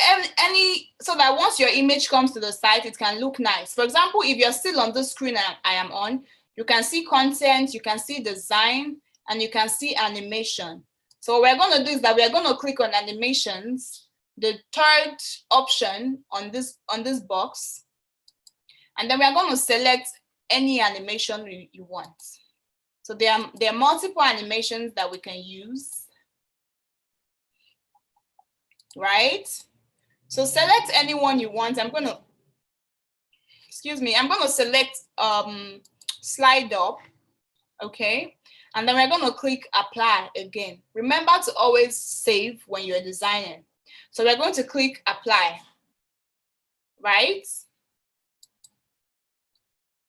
so that once your image comes to the site, it can look nice. For example, if you're still on the screen I am on, you can see content, you can see design, and you can see animation. So what we're going to do is that we're going to click on animations, the third option on this box, and then we're going to select any animation you want. So there are multiple animations that we can use, right? So select anyone you want. I'm going to select slide up, okay? And then we're going to click apply again. Remember to always save when you're designing. So we're going to click apply, right?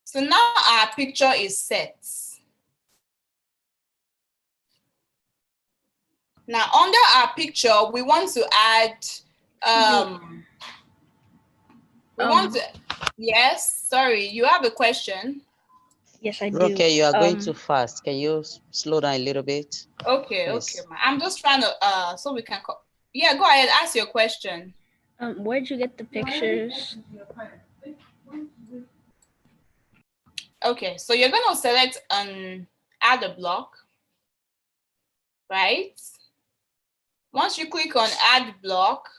So now our picture is set. Now under our picture, we want to add, yes, sorry, you have a question? Yes, I do. Okay, you are going too fast. Can you slow down a little bit? Okay, Please. okay. I'm just trying to, so we can, yeah, go ahead, ask your question. Where'd you get the pictures? Okay, so you're going to select add a block, right? Once you click on add block,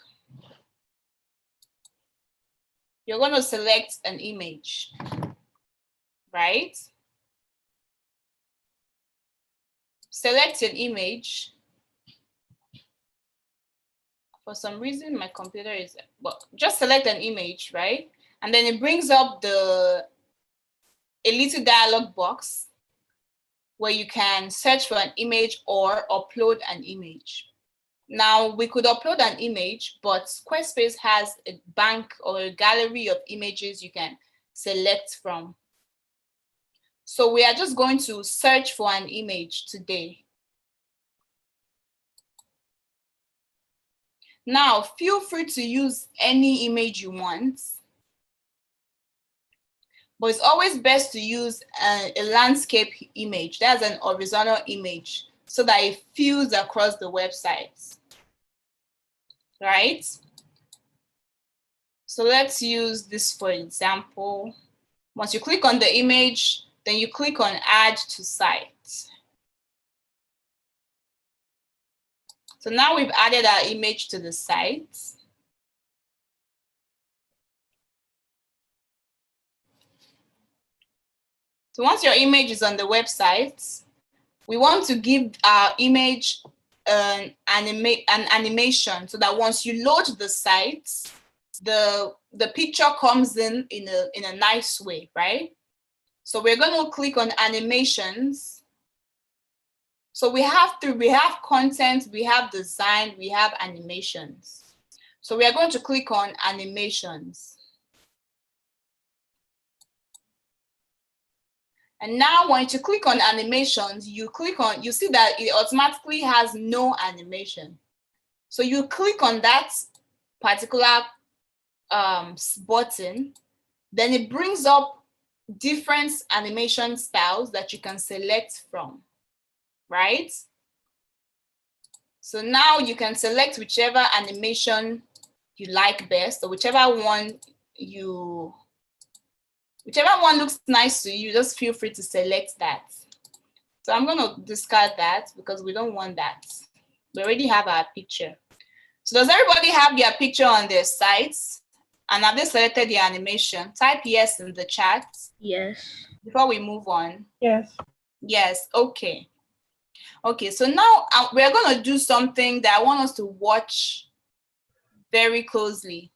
you're going to select an image, right? Select an image. For some reason, my computer is, well, just select an image, right? And then it brings up a little dialog box where you can search for an image or upload an image. Now, we could upload an image, but Squarespace has a bank or a gallery of images you can select from. So we are just going to search for an image today. Now, feel free to use any image you want, but it's always best to use a landscape image. That's an horizontal image so that it fills across the website, right? So let's use this for example. Once you click on the image, then you click on add to site. So now we've added our image to the site. So once your image is on the website, we want to give our image an animation so that once you load the site, the picture comes in a nice way, right? So we're going to click on animations. So we have content, we have design, we have animations. So we are going to click on animations. And now when you click on animations, you see that it automatically has no animation. So you click on that particular button, then it brings up different animation styles that you can select from, right? So now you can select whichever animation you like best, or whichever one looks nice to you, just feel free to select that. So I'm going to discard that because we don't want that. We already have our picture. So does everybody have their picture on their sites? And have they selected the animation? Type yes in the chat. Yes. Before we move on. Yes. Yes, okay. Okay, so now we're going to do something that I want us to watch very closely,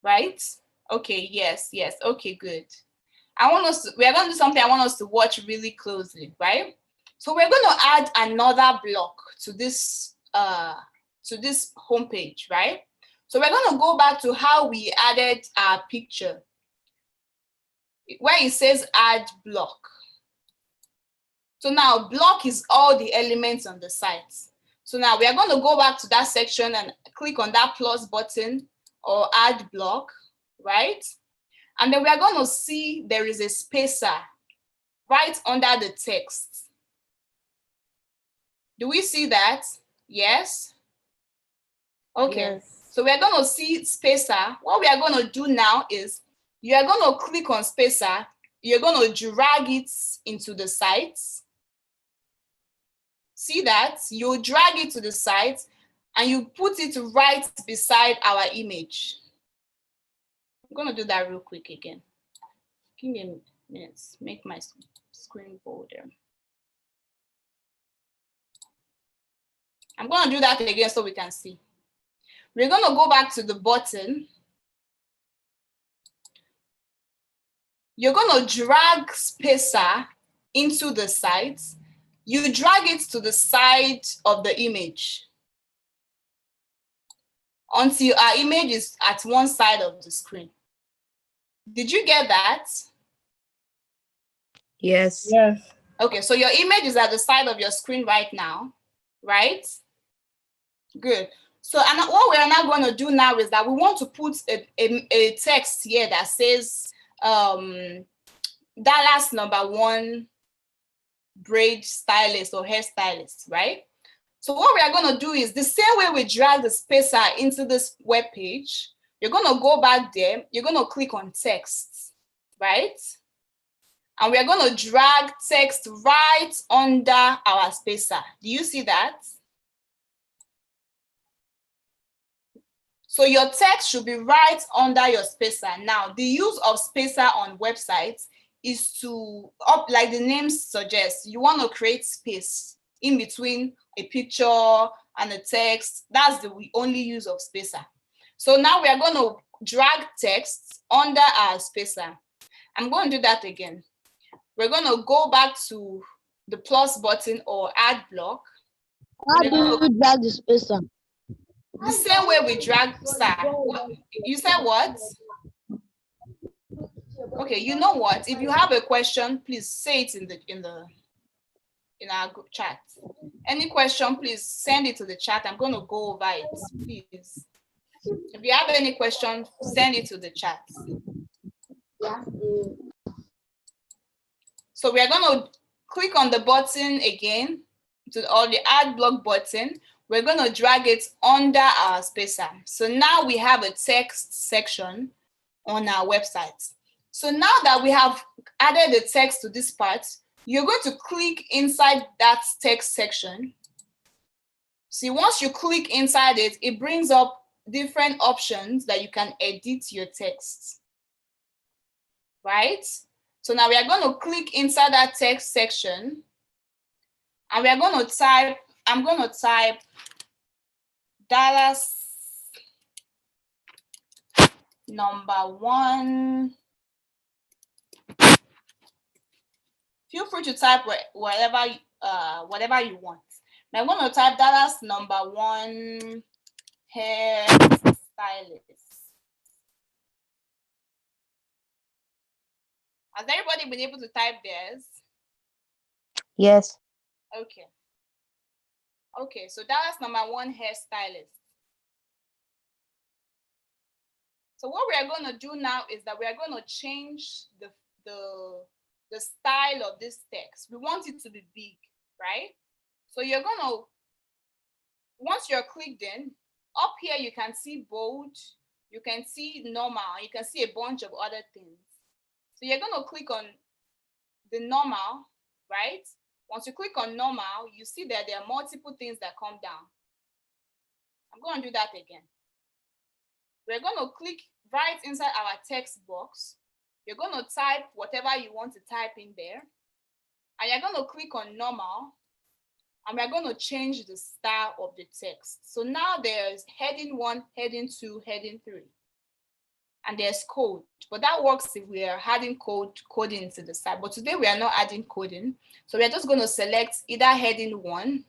right? Okay, yes, okay, good. We are going to do something I want us to watch really closely, right? So we're going to add another block to this homepage, right? So we're going to go back to how we added our picture, where it says add block. So now block is all the elements on the site. So now we are going to go back to that section and click on that plus button or add block, right? And then we are going to see there is a spacer right under the text. Do we see that? Yes? Okay. Yes. So we are going to see spacer. What we are going to do now is you are going to click on spacer. You're going to drag it into the site. See that? You drag it to the site and you put it right beside our image. I'm going to do that real quick again. Give me a minute. Make my screen bolder. I'm going to do that again so we can see. We're going to go back to the button. You're going to drag spacer into the site. You drag it to the side of the image until our image is at one side of the screen. Did you get that? Yes. Yes. Okay, so your image is at the side of your screen right now, right? Good. So and what we are now going to do now is that we want to put a text here that says Dallas #1 braid stylist or hairstylist, right? So what we are going to do is the same way we drag the spacer into this web page, you're going to go back there, you're going to click on text, right? And we are going to drag text right under our spacer. Do you see that? So your text should be right under your spacer. Now, the use of spacer on websites is to, like the name suggests, you want to create space in between a picture and a text. That's the only use of spacer. So now we are going to drag text under our spacer. I'm going to do that again. We're going to go back to the plus button or add block. How do you drag the spacer? The same way we drag star. You said what? Okay, you know what? If you have a question, please say it in our group chat. Any question, please send it to the chat. I'm going to go over it, please. If you have any question, send it to the chat. So we are going to click on the button again, or the add block button. We're going to drag it under our spacer. So now we have a text section on our website. So now that we have added the text to this part, you're going to click inside that text section. See, once you click inside it, it brings up different options that you can edit your text, right? So now we are going to click inside that text section and we are going to type, I'm going to type Dallas #1. Feel free to type whatever you want. Now I'm going to type Dallas #1 hair stylist. Has everybody been able to type theirs? Yes. Okay. Okay, so Dallas #1 hairstylist. So what we are going to do now is that we are going to change the style of this text. We want it to be big, right? So you're going to, once you're clicked in, up here you can see bold, you can see normal, you can see a bunch of other things. So you're going to click on the normal, right? Once you click on normal, you see that there are multiple things that come down. I'm going to do that again. We're going to click right inside our text box. You're going to type whatever you want to type in there. And you're going to click on normal. And we're going to change the style of the text. So now there's heading 1, heading 2, heading 3. And there's code. But that works if we are adding coding to the side. But today we are not adding coding. So we're just going to select either heading 1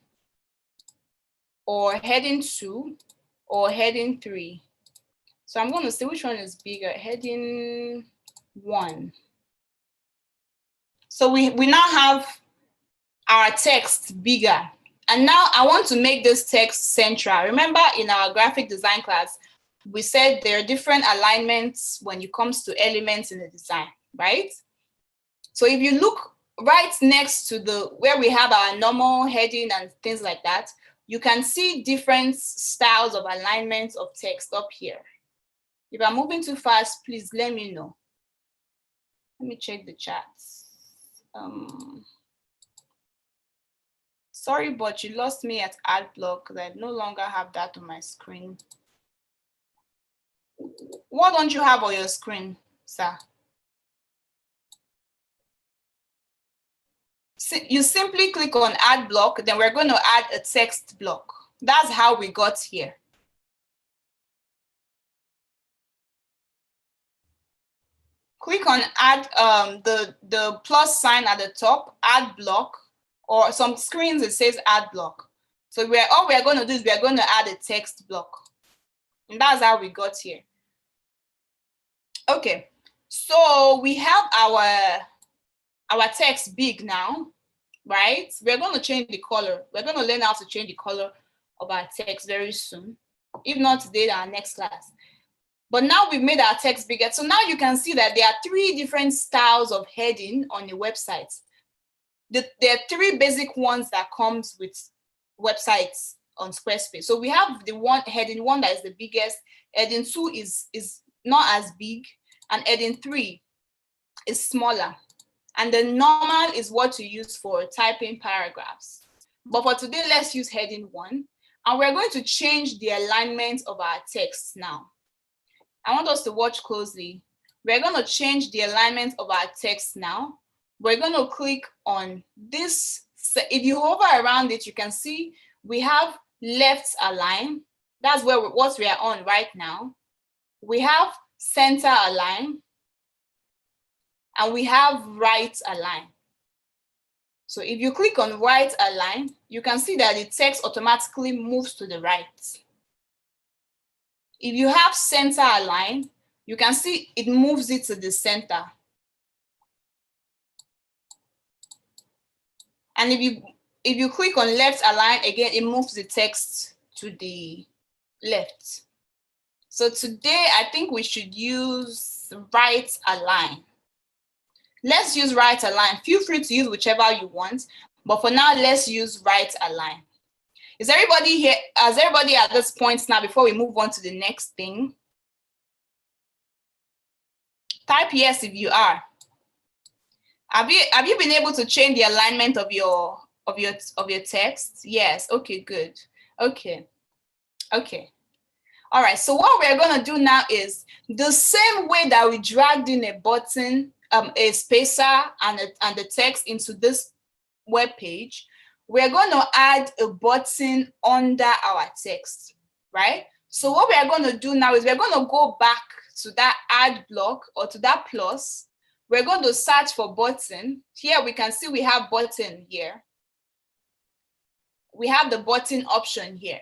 or heading 2 or heading 3. So I'm going to see which one is bigger, heading 1. So we now have our text bigger. And now I want to make this text central. Remember in our graphic design class, we said there are different alignments when it comes to elements in the design, right? So if you look right next to where we have our normal heading and things like that, you can see different styles of alignment of text up here. If I'm moving too fast, please let me know. Let me check the chat. Sorry, but you lost me at ad block because I no longer have that on my screen. What don't you have on your screen, sir? You simply click on add block, then we're going to add a text block. That's how we got here. Click on add the plus sign at the top, add block, or some screens it says add block. So all we're going to do is we're going to add a text block. And that's how we got here. Okay, so we have our text big now, right? We're going to change the color. We're going to learn how to change the color of our text very soon. If not today, our next class. But now we've made our text bigger. So now you can see that there are 3 different styles of heading on your website. There are 3 basic ones that comes with websites on Squarespace. So we have the heading 1 that is the biggest. Heading 2 is not as big. And heading 3 is smaller. And the normal is what you use for typing paragraphs. But for today, let's use heading 1. And we're going to change the alignment of our text now. I want us to watch closely. We're going to change the alignment of our text now. We're going to click on this. If you hover around it, you can see we have left align. That's what we are on right now. We have center align. And we have right align. So if you click on right align, you can see that the text automatically moves to the right. If you have center align, you can see it moves it to the center. And if you click on left align, again, it moves the text to the left. So today, I think we should use right align. Let's use right align. Feel free to use whichever you want, but for now, let's use right align. Is everybody here? Is everybody at this point now before we move on to the next thing? Type yes if you are. Have you been able to change the alignment of your text? Yes. Okay, good. Okay. All right. So what we're going to do now is the same way that we dragged in a button, a spacer and the text into this web page, we're going to add a button under our text, right? So what we are going to do now is we're going to go back to that add block or to that plus. We're going to search for button. Here we can see we have button here. We have the button option here.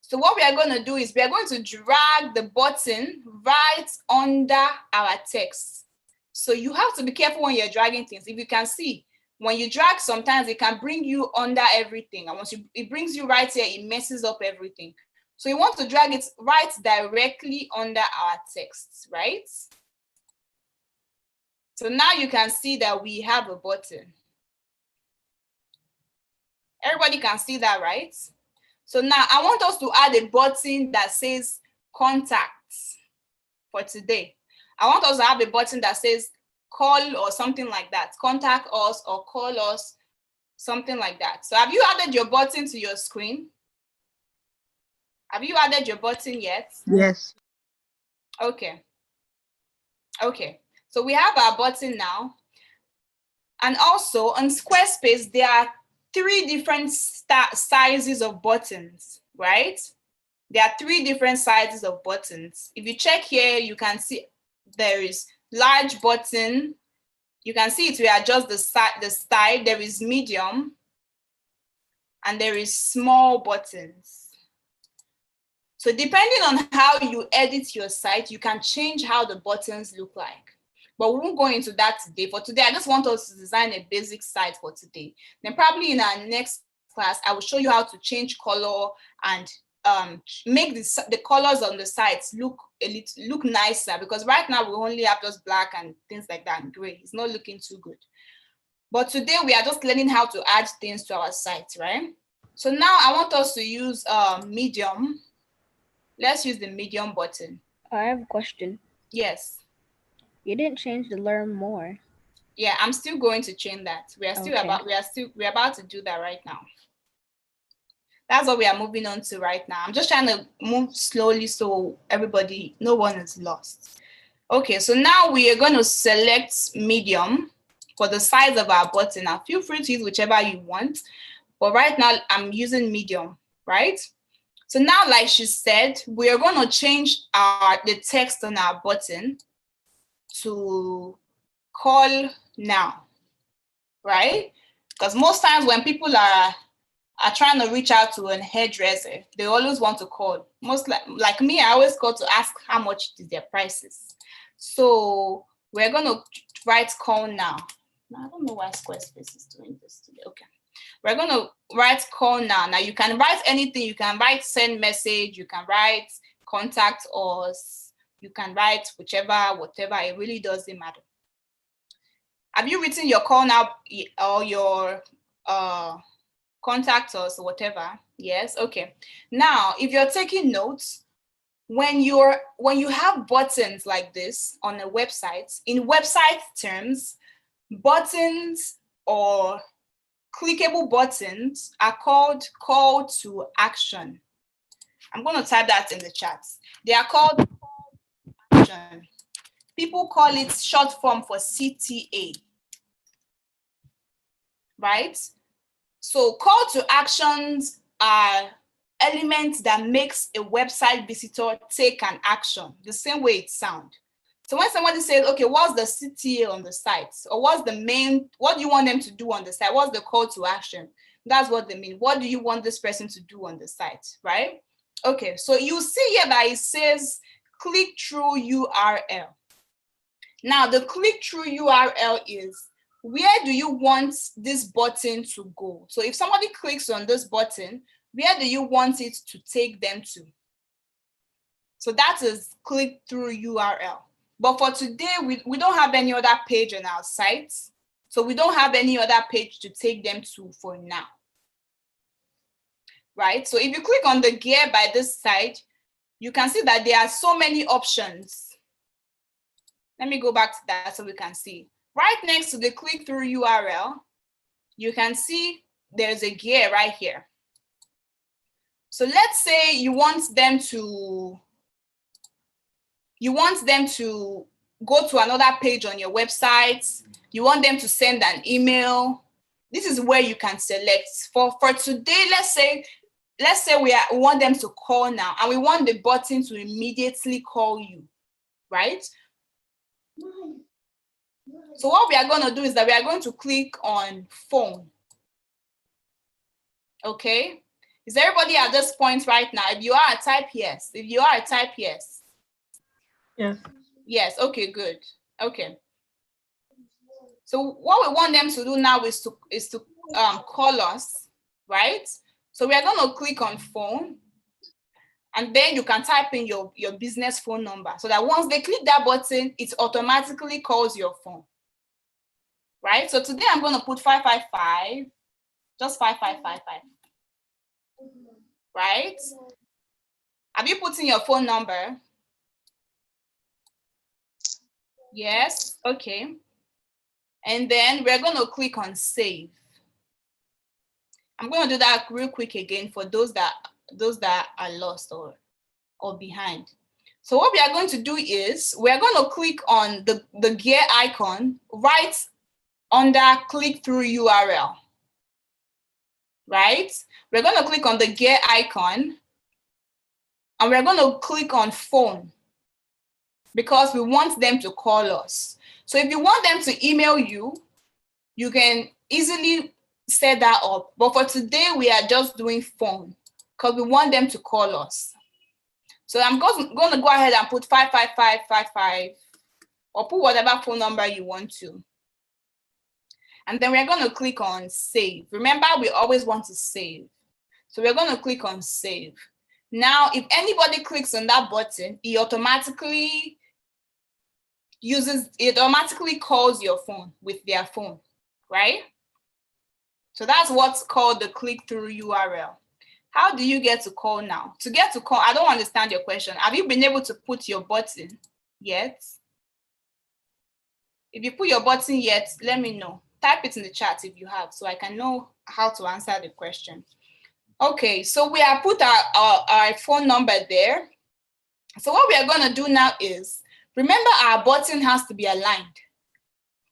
So what we are going to do is we are going to drag the button right under our text. So you have to be careful when you're dragging things. If you can see, when you drag, sometimes it can bring you under everything. And once it brings you right here, it messes up everything. So you want to drag it right directly under our text, right? So now you can see that we have a button. Everybody can see that, right? So now I want us to add a button that says contacts for today. I want us to have a button that says call or something like that. Contact us or call us, something like that. So have you added your button to your screen? Have you added your button yet? Yes. Okay. So we have our button now. And also on Squarespace, there are 3 different sizes of buttons, right? There are 3 different sizes of buttons. If you check here, you can see there is large button. You can see it, we adjust the style. There is medium and there is small buttons. So depending on how you edit your site, you can change how the buttons look like. But we won't go into that today. For today, I just want us to design a basic site for today. Then probably in our next class, I will show you how to change color and make the colors on the sites look nicer, because right now we only have just black and things like that and gray. It's not looking too good. But today we are just learning how to add things to our site, right? So now I want us to use medium. Let's use the medium button. I have a question. Yes. You didn't change the learn more. Yeah, I'm still going to change that. We're about to do that right now. That's what we are moving on to right now. I'm just trying to move slowly so no one is lost. Okay, so now we are going to select medium for the size of our button. Now feel free to use whichever you want, but right now I'm using medium, right? So now, like she said, we are going to change the text on our button to call now, right? Because most times when people are trying to reach out to a hairdresser, they always want to call. Most like me, I always call to ask how much is their prices. So we're going to write call now. I don't know why Squarespace is doing this today. Okay. We're going to write call now. Now you can write anything. You can write send message. You can write contact us. You can write whatever. It really doesn't matter. Have you written your call now or your contact us or whatever? Yes. Okay. Now, if you're taking notes, when you have buttons like this on a website, in website terms, buttons or clickable buttons are called call to action. I'm going to type that in the chat. They are called call to action. People call it short form for CTA, right? So call to actions are elements that makes a website visitor take an action, the same way it sounds. So when somebody says, okay, what's the CTA on the site? Or what do you want them to do on the site? What's the call to action? That's what they mean. What do you want this person to do on the site, right? Okay, so you see here that it says click through URL. Now the click through URL is where do you want this button to go? So if somebody clicks on this button, where do you want it to take them to? So that is click through URL. But for today, we don't have any other page on our site. So we don't have any other page to take them to for now. Right? So if you click on the gear by this side, you can see that there are so many options. Let me go back to that so we can see. Right next to the click through URL, you can see there's a gear right here. So let's say you want them to go to another page on your website. You want them to send an email. This is where you can select. For today, let's say we want them to call now, and we want the button to immediately call you, right? So what we are going to do is that we are going to click on phone. Okay? Is everybody at this point right now? If you are, type yes. If you are, type yes. Yes. Yes, okay, good. Okay. So what we want them to do now is to call us, right? So we are going to click on phone, and then you can type in your business phone number so that once they click that button, it automatically calls your phone. Right? So today I'm going to put 555, just 5555. Right? Have you put in your phone number? Yes, okay. And then we're going to click on save. I'm going to do that real quick again for those that are lost or behind. So what we are going to do is we're going to click on the gear icon right under click through URL. Right? We're going to click on the gear icon and we're going to click on phone because we want them to call us. So if you want them to email you, you can easily set that up. But for today, we are just doing phone because we want them to call us. So I'm going to go ahead and put 55555 or put whatever phone number you want to. And then we're going to click on save. Remember, we always want to save. So we're going to click on save. Now, if anybody clicks on that button, it automatically calls your phone with their phone, right? So that's what's called the click-through URL. How do you get to call now? To get to call, I don't understand your question. Have you been able to put your button yet? If you put your button yet, let me know. Type it in the chat if you have, so I can know how to answer the question. Okay, so we have put our phone number there. So what we are going to do now is, remember our button has to be aligned.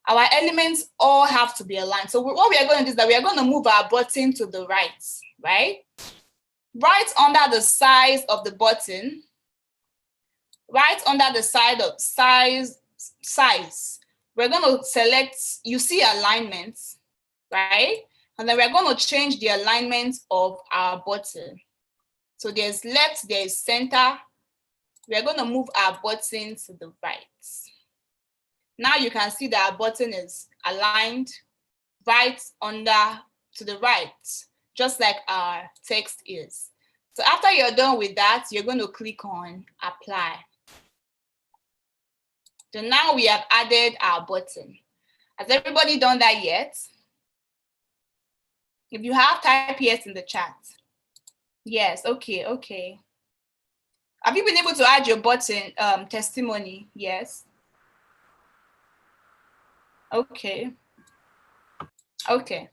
Our elements all have to be aligned. So what we are going to do is that we are going to move our button to the right, right? Right under the size of the button, right under the side of size, we're going to select, you see alignment, right? And then we're going to change the alignment of our button. So there's left, there's center. We're going to move our button to the right. Now you can see that our button is aligned right under to the right, just like our text is. So after you're done with that, you're going to click on apply. So now we have added our button. Has everybody done that yet? If you have, type yes in the chat. Yes, okay, okay. Have you been able to add your button testimony? Yes. Okay. Okay.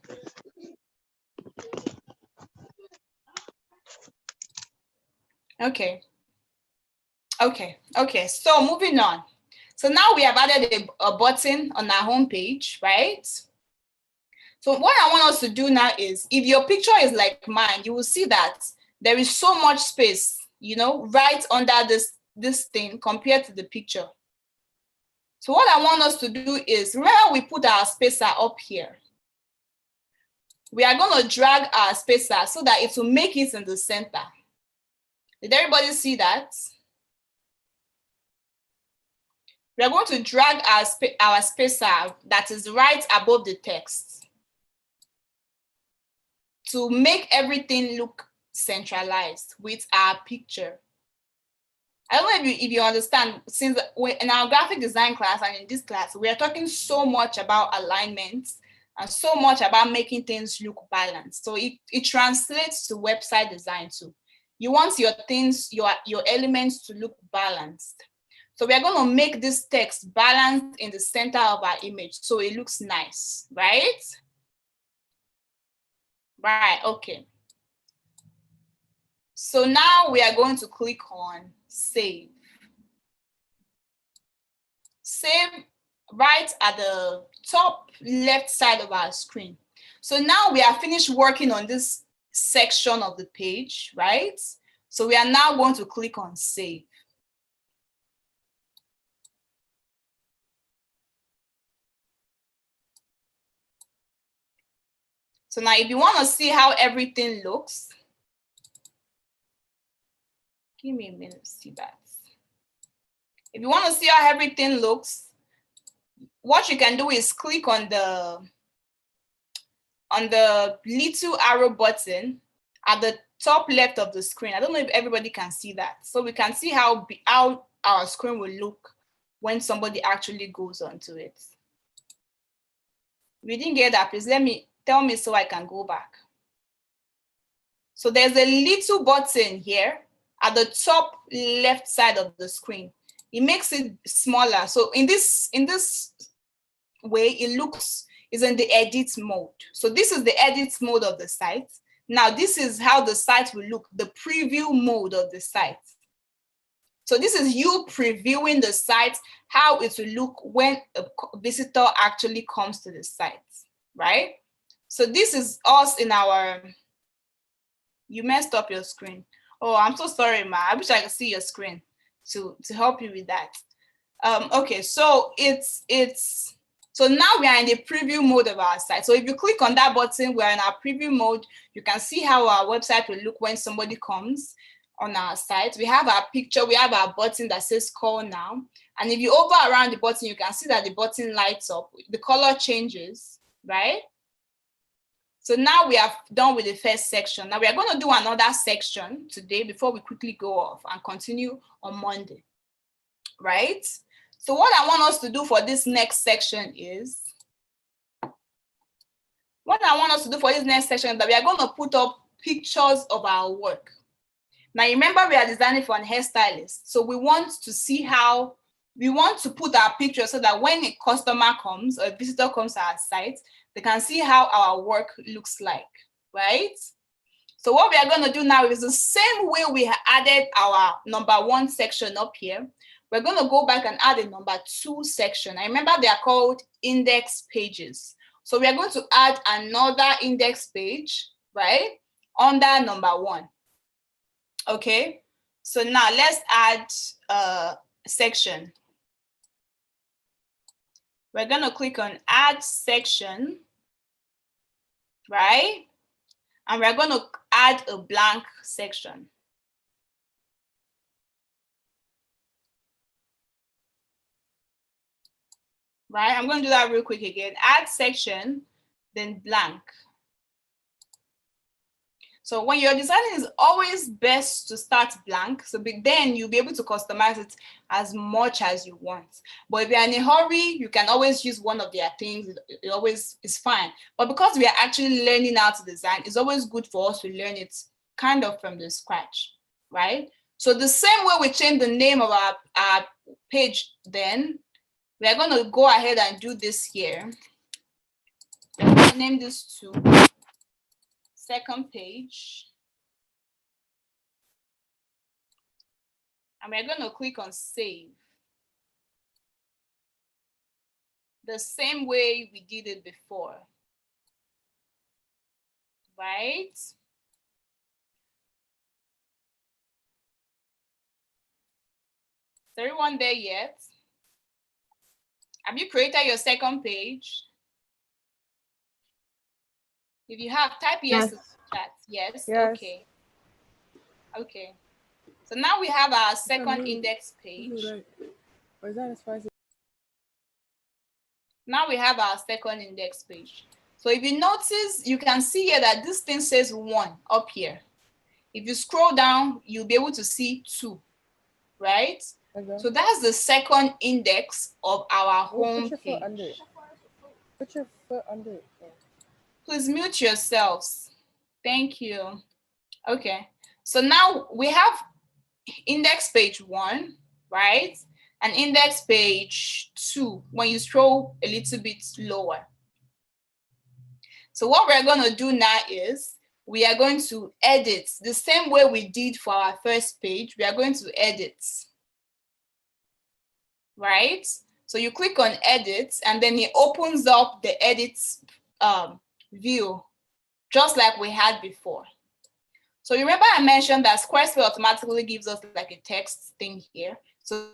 Okay. Okay. So moving on. So now we have added a button on our home page, right? So what I want us to do now is, if your picture is like mine, you will see that there is so much space, you know, right under this thing compared to the picture. So what I want us to do is, remember we put our spacer up here. We are going to drag our spacer so that it will make it in the center. Did everybody see that? We are going to drag our spacer that is right above the text to make everything look centralized with our picture. I don't know if you understand, since in our graphic design class and in this class, we are talking so much about alignment and so much about making things look balanced. So it translates to website design too. You want your things, your elements to look balanced. So we are going to make this text balanced in the center of our image so it looks nice, right? Right, okay. So now we are going to click on save. Save right at the top left side of our screen. So now we are finished working on this section of the page, right? So we are now going to click on save. So now if you want to see how everything looks, give me a minute to see that. If you want to see how everything looks, what you can do is click on the little arrow button at the top left of the screen. I don't know if everybody can see that. So we can see how our screen will look when somebody actually goes onto it. If you didn't get that, please tell me so I can go back. So there's a little button here at the top left side of the screen. It makes it smaller. So in this way, is in the edit mode. So this is the edit mode of the site. Now this is how the site will look, the preview mode of the site. So this is you previewing the site, how it will look when a visitor actually comes to the site, right? So this is us in our, you messed up your screen. Oh, I'm so sorry, Ma. I wish I could see your screen to help you with that. Okay, so so now we are in the preview mode of our site. So if you click on that button, we're in our preview mode. You can see how our website will look when somebody comes on our site. We have our picture, we have our button that says call now. And if you hover around the button, you can see that the button lights up, the color changes, right? So now we are done with the first section. Now we are going to do another section today before we quickly go off and continue on Monday, right? So what I want us to do for this next section is, that we are going to put up pictures of our work. Now remember, we are designing for an hairstylist. So we want to see how, we want to put our picture so that when a customer comes or a visitor comes to our site, they can see how our work looks like, right? So what we are going to do now is the same way we added our number 1 section up here. We're going to go back and add a number 2 section. I remember they are called index pages. So we are going to add another index page, right, under number 1. Okay, so now let's add a section. We're going to click on add section, right? And we're going to add a blank section. Right, I'm going to do that real quick again. Add section, then blank. So when you're designing, it's always best to start blank. So then you'll be able to customize it as much as you want. But if you're in a hurry, you can always use one of their things. It always is fine. But because we are actually learning how to design, it's always good for us to learn it kind of from the scratch, right? So the same way we change the name of our page, then we are going to go ahead and do this here. I'm going to name this to second page. And we're going to click on save. The same way we did it before, right? Is everyone there yet? Have you created your second page? If you have, type yes to the chat. Yes? Yes. Okay. Okay. So now we have our second index page. Or is that as far as Now we have our second index page. So if you notice, you can see here that this thing says 1 up here. If you scroll down, you'll be able to see 2, right? Okay. So that's the second index of our home Put your foot under page. it. Put your foot under it. Please mute yourselves. Thank you. Okay. So now we have index page 1, right? And index page 2 when you scroll a little bit lower. So what we're going to do now is we are going to edit the same way we did for our first page. We are going to edit, right? So you click on edit and then it opens up the edit view, just like we had before. So you remember I mentioned that Squarespace automatically gives us like a text thing here. So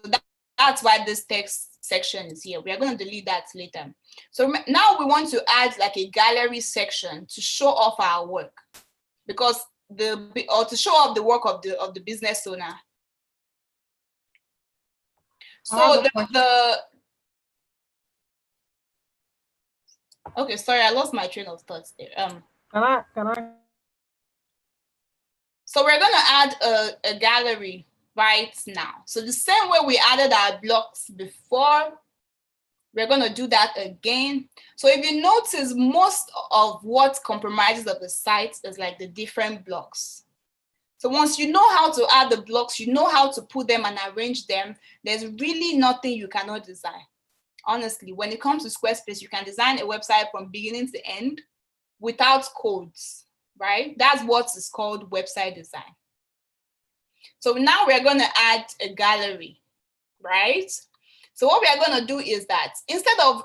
that's why this text section is here. We are going to delete that later. So now we want to add like a gallery section to show off our work, because to show off the work of the business owner. So okay, sorry, I lost my train of thoughts there. Can I? So we're going to add a gallery right now. So the same way we added our blocks before, we're going to do that again. So if you notice, most of what compromises of the site is like the different blocks. So once you know how to add the blocks, you know how to put them and arrange them, there's really nothing you cannot design. Honestly, when it comes to Squarespace, you can design a website from beginning to end without codes, right? That's what is called website design. So now we're going to add a gallery, right? So what we are going to do is that instead of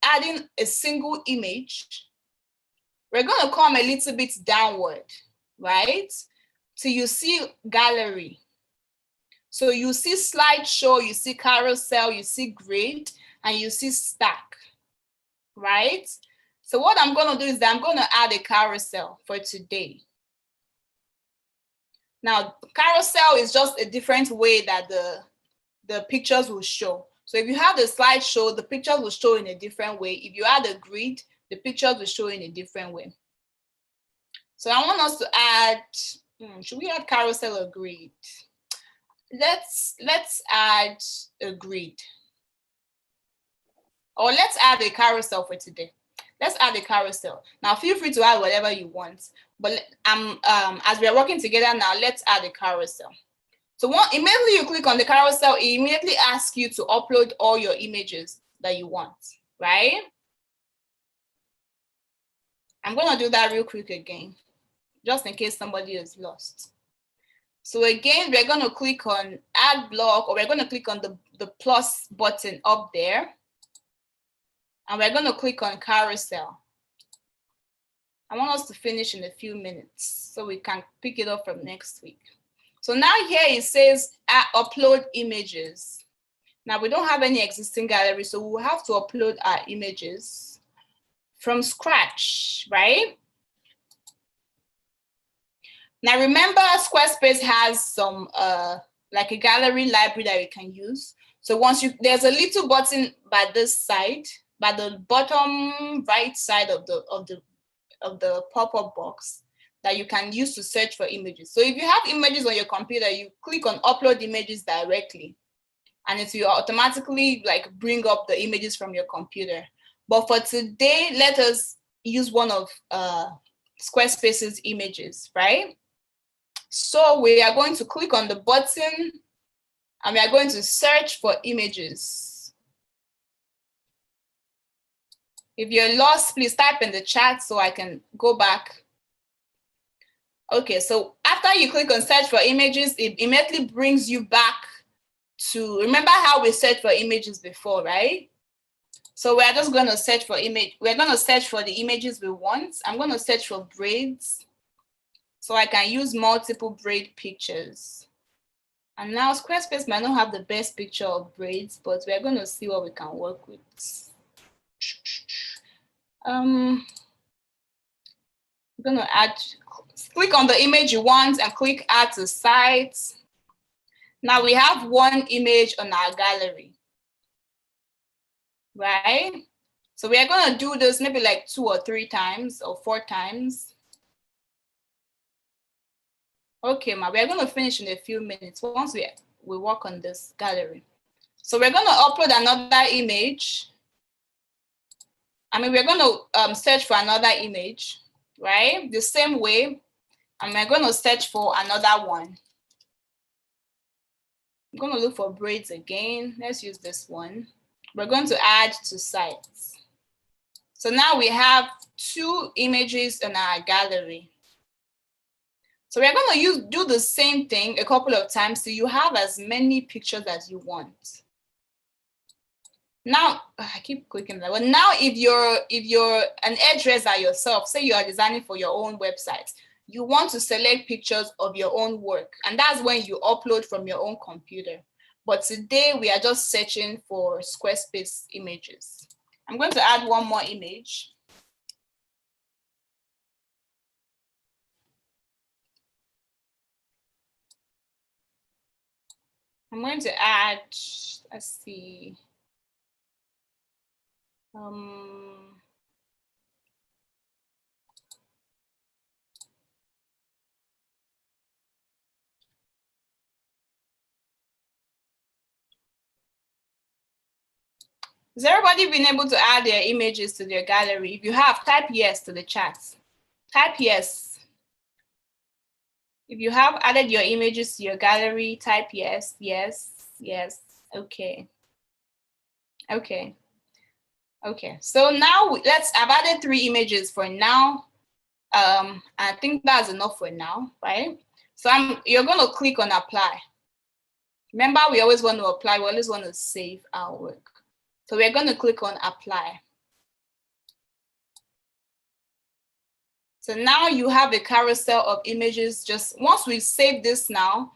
adding a single image, we're going to come a little bit downward, right? So you see gallery. So you see slideshow, you see carousel, you see grid, and you see stack, right? So what I'm going to do is that I'm going to add a carousel for today. Now, carousel is just a different way that the pictures will show. So if you have the slideshow, the pictures will show in a different way. If you add a grid, the pictures will show in a different way. So I want us to add, should we add carousel or grid? Let's add a grid. Or let's add a carousel for today. Let's add a carousel. Now feel free to add whatever you want. But as we are working together now, let's add a carousel. So immediately you click on the carousel, it immediately asks you to upload all your images that you want, right? I'm going to do that real quick again, just in case somebody is lost. So again, we're going to click on add block, or we're going to click on the plus button up there. And we're going to click on carousel. I want us to finish in a few minutes so we can pick it up from next week. So now here it says upload images. Now we don't have any existing gallery, so we'll have to upload our images from scratch, right? Now remember, Squarespace has some like a gallery library that you can use. So there's a little button by this side, by the bottom right side of the pop-up box that you can use to search for images. So if you have images on your computer, you click on upload images directly, and it will automatically like bring up the images from your computer. But for today, let us use one of Squarespace's images, right? So we are going to click on the button and we are going to search for images. If you're lost, please type in the chat so I can go back. Okay, so after you click on search for images, it immediately brings you back to, remember how we searched for images before, right? So we're just going to search for image. We're going to search for the images we want. I'm going to search for braids. So I can use multiple braid pictures. And now Squarespace might not have the best picture of braids, but we're going to see what we can work with. I'm going to add, click on the image you want and click add to site. Now we have one image on our gallery, right? So we are going to do this maybe like 2 or 3 times or 4 times. Okay, ma, we're going to finish in a few minutes once we work on this gallery. So we're going to upload another image. I mean, we're going to search for another image, right? The same way, and we're going to search for another one. I'm going to look for braids again. Let's use this one. We're going to add to sites. So now we have 2 images in our gallery. So we're going to do the same thing a couple of times so you have as many pictures as you want. Now, I keep clicking that. But now if you're an hairdresser yourself, say you are designing for your own website, you want to select pictures of your own work. And that's when you upload from your own computer. But today we are just searching for Squarespace images. I'm going to add one more image. I'm going to add, let's see. Has everybody been able to add their images to their gallery? If you have, type yes to the chat. Type yes. If you have added your images to your gallery, type yes, yes, yes. Okay. Okay. Okay. So now I've added 3 images for now. I think that's enough for now, right? So you're going to click on apply. Remember, we always want to apply. We always want to save our work. So we're going to click on apply. So now you have a carousel of images. Just once we save this now,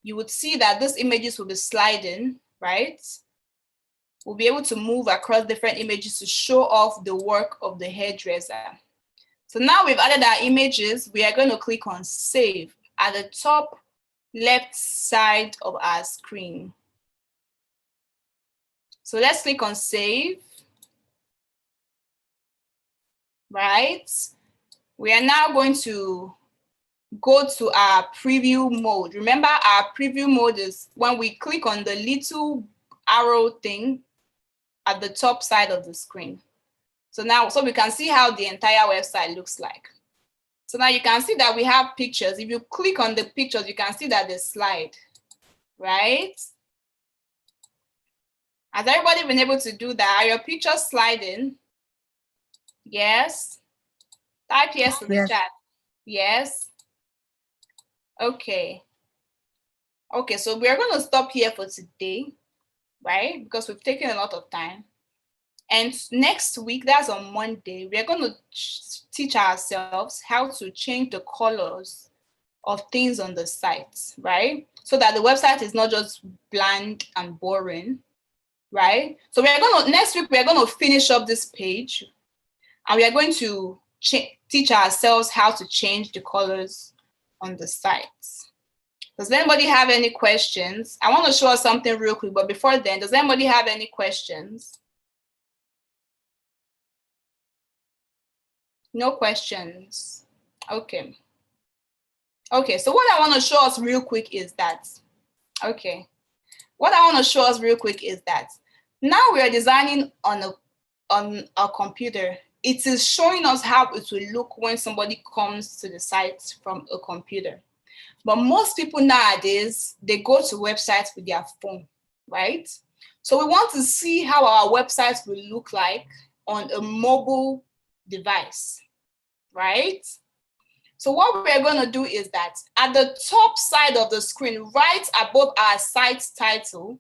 you would see that these images will be sliding, right? We'll be able to move across different images to show off the work of the hairdresser. So now we've added our images. We are going to click on save at the top left side of our screen. So let's click on save, right? We are now going to go to our preview mode. Remember, our preview mode is when we click on the little arrow thing at the top side of the screen. So we can see how the entire website looks like. So now you can see that we have pictures. If you click on the pictures, you can see that they slide, right? Has everybody been able to do that? Are your pictures sliding? Yes. Type yes to the chat. Yes. Okay. Okay, so we're going to stop here for today, right? Because we've taken a lot of time. And next week, that's on Monday, we're going to teach ourselves how to change the colors of things on the site, right? So that the website is not just bland and boring, right? So next week, we're going to finish up this page and we are going to teach ourselves how to change the colors on the site. Does anybody have any questions? I want to show us something real quick, but before then, does anybody have any questions? No questions. Okay. Okay, so what I want to show us real quick is that, now we are designing on a computer. It is showing us how it will look when somebody comes to the site from a computer. But most people nowadays, they go to websites with their phone, right? So we want to see how our websites will look like on a mobile device, right? So what we're going to do is that at the top side of the screen, right above our site title,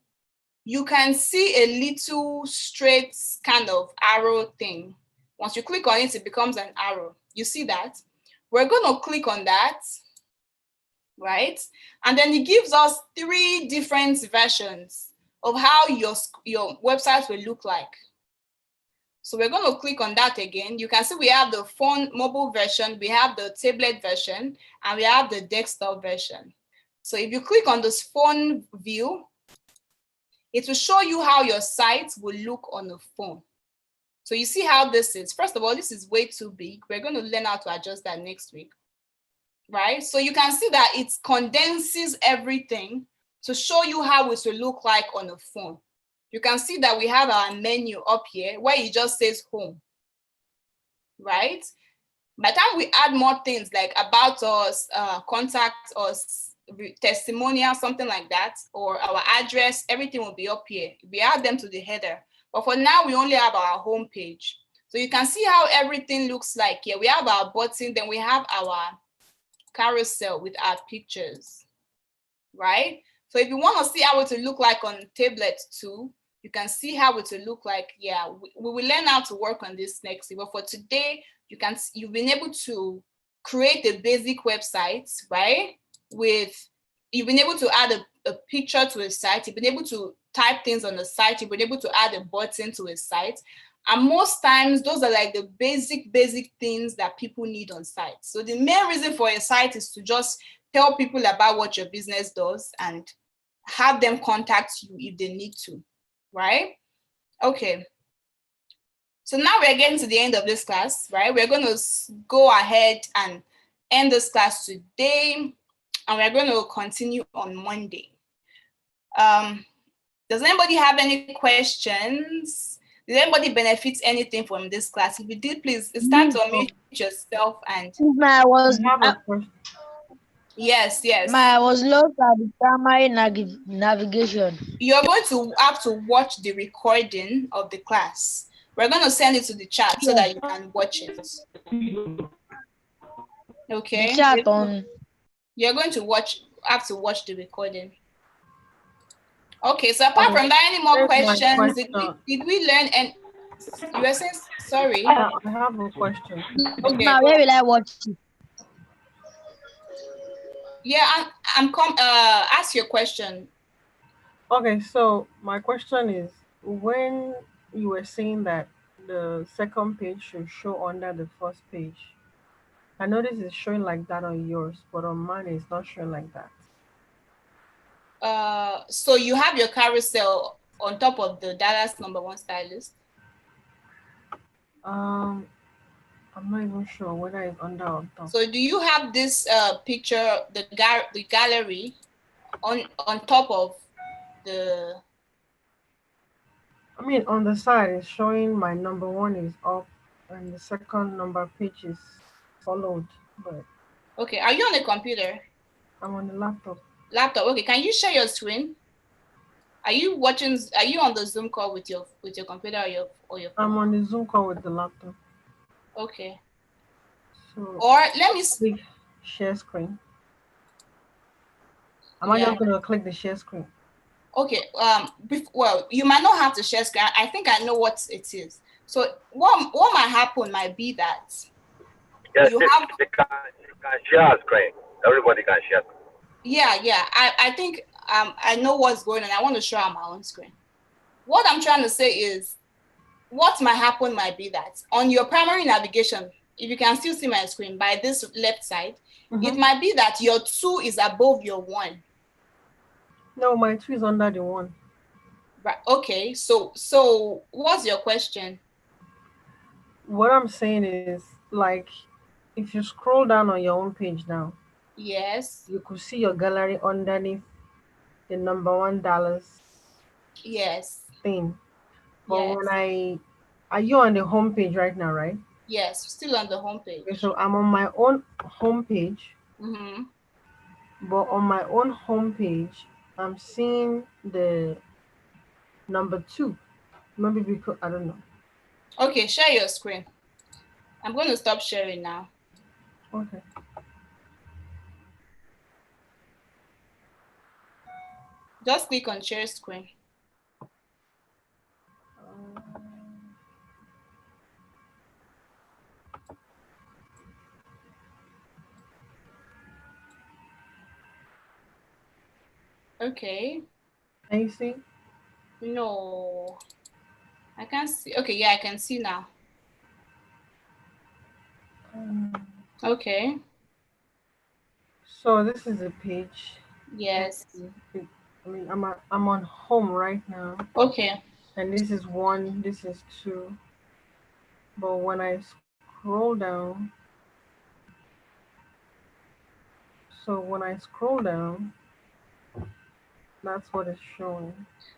you can see a little straight kind of arrow thing. Once you click on it, it becomes an arrow. You see that? We're going to click on that, right? And then it gives us 3 different versions of how your website will look like. So we're going to click on that again. You can see we have the phone mobile version, we have the tablet version, and we have the desktop version. So if you click on this phone view, it will show you how your site will look on the phone. So you see how this is. First of all, this is way too big. We're going to learn how to adjust that next week, right? So you can see that it condenses everything to show you how it will look like on a phone. You can see that we have our menu up here where it just says home, right? By the time we add more things like about us, contact us, testimonial, something like that, or our address, everything will be up here. We add them to the header. But for now, we only have our home page. So you can see how everything looks like here. We have our button, then we have our carousel with our pictures, right? So if you want to see how it will look like on tablet too, you can see how it will look like. Yeah, we will learn how to work on this next week. But for today, you've been able to create a basic website, right? You've been able to add a picture to a site. You've been able to type things on the site. You've been able to add a button to a site. And most times, those are like the basic things that people need on sites. So the main reason for a site is to just tell people about what your business does and have them contact you if they need to, right? Okay. So now we're getting to the end of this class, right? We're going to go ahead and end this class today, and we're going to continue on Monday. Does anybody have any questions? Did anybody benefit anything from this class? If you did, please start to unmute yourself and. Yes. I was lost at the primary navigation. You're going to have to watch the recording of the class. We're going to send it to the chat so that you can watch it. Okay. The chat on. You're going to have to watch the recording. Okay, so apart from that, any more questions? Did we learn? And you were saying, sorry. I have a question. Okay. Now, where will I watch it? Yeah, ask your question. Okay, so my question is, when you were saying that the second page should show under the first page, I noticed it's showing like that on yours, but on mine it's not showing like that. So you have your carousel on top of the Dallas #1 stylist? I'm not even sure whether it's under or top. So do you have this picture, the gallery on top of the? I mean, on the side it's showing my #1 is up and the second number page is followed, but. Okay, are you on the computer? I'm on the laptop. Laptop. Okay, can you share your screen? Are you on the Zoom call with your computer or your phone? I'm on the Zoom call with the laptop. Okay. So or let me click share screen. Am I just gonna click the share screen? Okay. Well, you might not have to share screen. I think I know what it is. So what might happen might be that you can share screen. Everybody can share. Yeah. I think I know what's going on. I want to show on my own screen. What I'm trying to say is, what might happen might be that on your primary navigation, if you can still see my screen by this left side, it might be that your 2 is above your 1. No, my 2 is under the 1. Right. Okay. So what's your question? What I'm saying is, like, if you scroll down on your own page now, yes, you could see your gallery underneath the #1 Dallas thing. But when are you on the home page right now, right? Yes, still on the home page. Okay, so I'm on my own home page. But on my own home page, I'm seeing the #2. Maybe because I don't know. Okay, share your screen. I'm going to stop sharing now. Okay. Just click on share screen. Okay. Can you see? No, I can't see. Okay, yeah, I can see now. Okay. So this is a page. Yes. I mean, I'm on home right now. Okay. And this is 1, this is 2. But when I scroll down, that's what it's showing.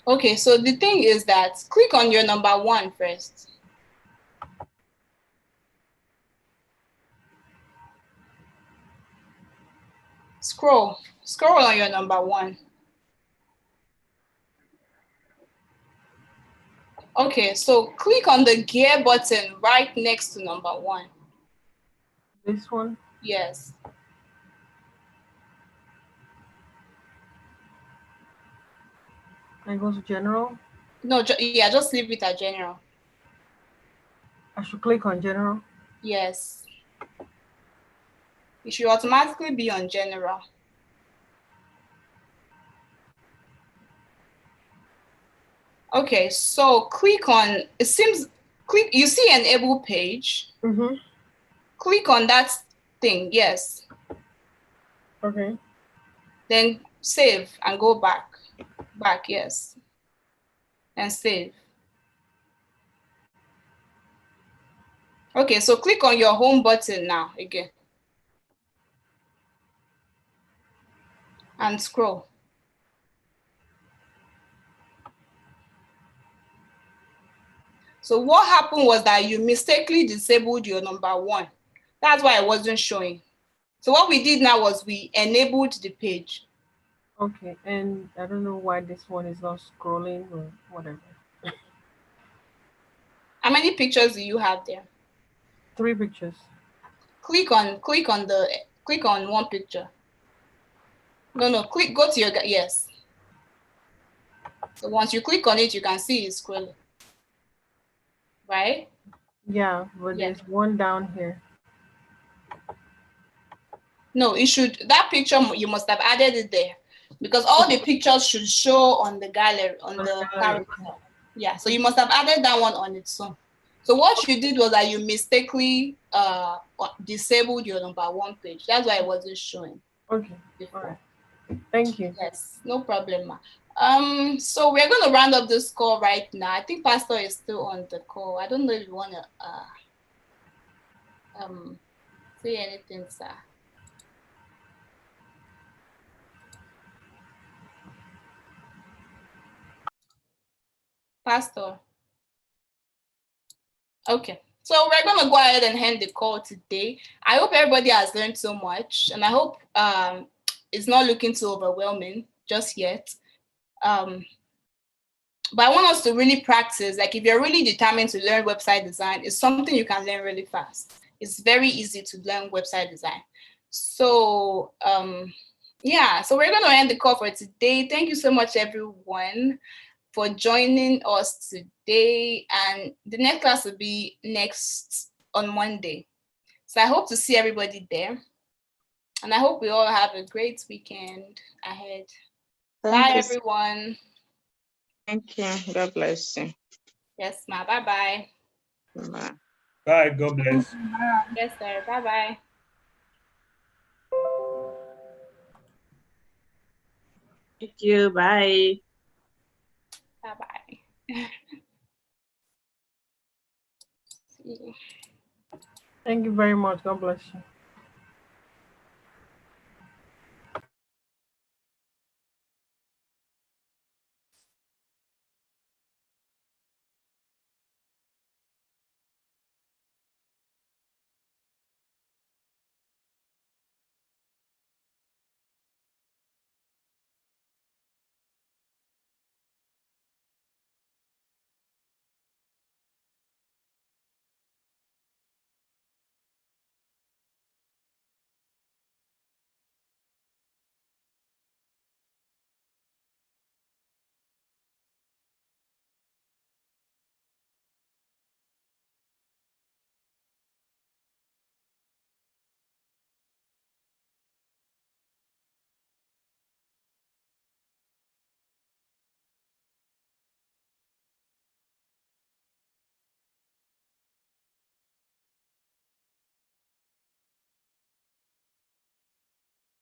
Okay, so the thing is that click on your number 1 first. Scroll on your number 1. Okay, so click on the gear button right next to number 1. This one? Yes. I go to general? No, yeah, just leave it at general. I should click on general? Yes. It should automatically be on general. Okay, so click on, you see enable page. Mm-hmm. Click on that thing, yes. Okay. Then save and go back, yes. And save. Okay, so click on your home button now again. And scroll. So what happened was that you mistakenly disabled your number 1. That's why it wasn't showing. So what we did now was we enabled the page. Okay, and I don't know why this one is not scrolling or whatever. How many pictures do you have there? 3 pictures. Click on 1 picture. No, go to your, yes. So once you click on it, you can see it's scrolling. Right? Yeah, but there's one down here. No, that picture, you must have added it there because all the pictures should show on the gallery, on the carousel. Yeah, so you must have added that one on its own. So what you did was that you mistakenly disabled your number 1 page. That's why it wasn't showing. Okay, all right. Thank you. Yes, no problem, ma. So we're going to round up this call right now. I think Pastor is still on the call. I don't know if you want to say anything, sir. Pastor. Okay, so we're going to go ahead and end the call today. I hope everybody has learned so much, and I hope it's not looking too overwhelming just yet. But I want us to really practice. Like if you're really determined to learn website design, it's something you can learn really fast. It's very easy to learn website design. So yeah, so we're going to end the call for today. Thank you so much, everyone, for joining us today. And the next class will be next on Monday. So I hope to see everybody there. And I hope we all have a great weekend ahead. Bye, everyone. Thank you. God bless you. Yes, ma. Bye-bye. Bye. Bye. God bless. Yes, sir. Bye-bye. Thank you. Bye. Bye-bye. Thank you very much. God bless you.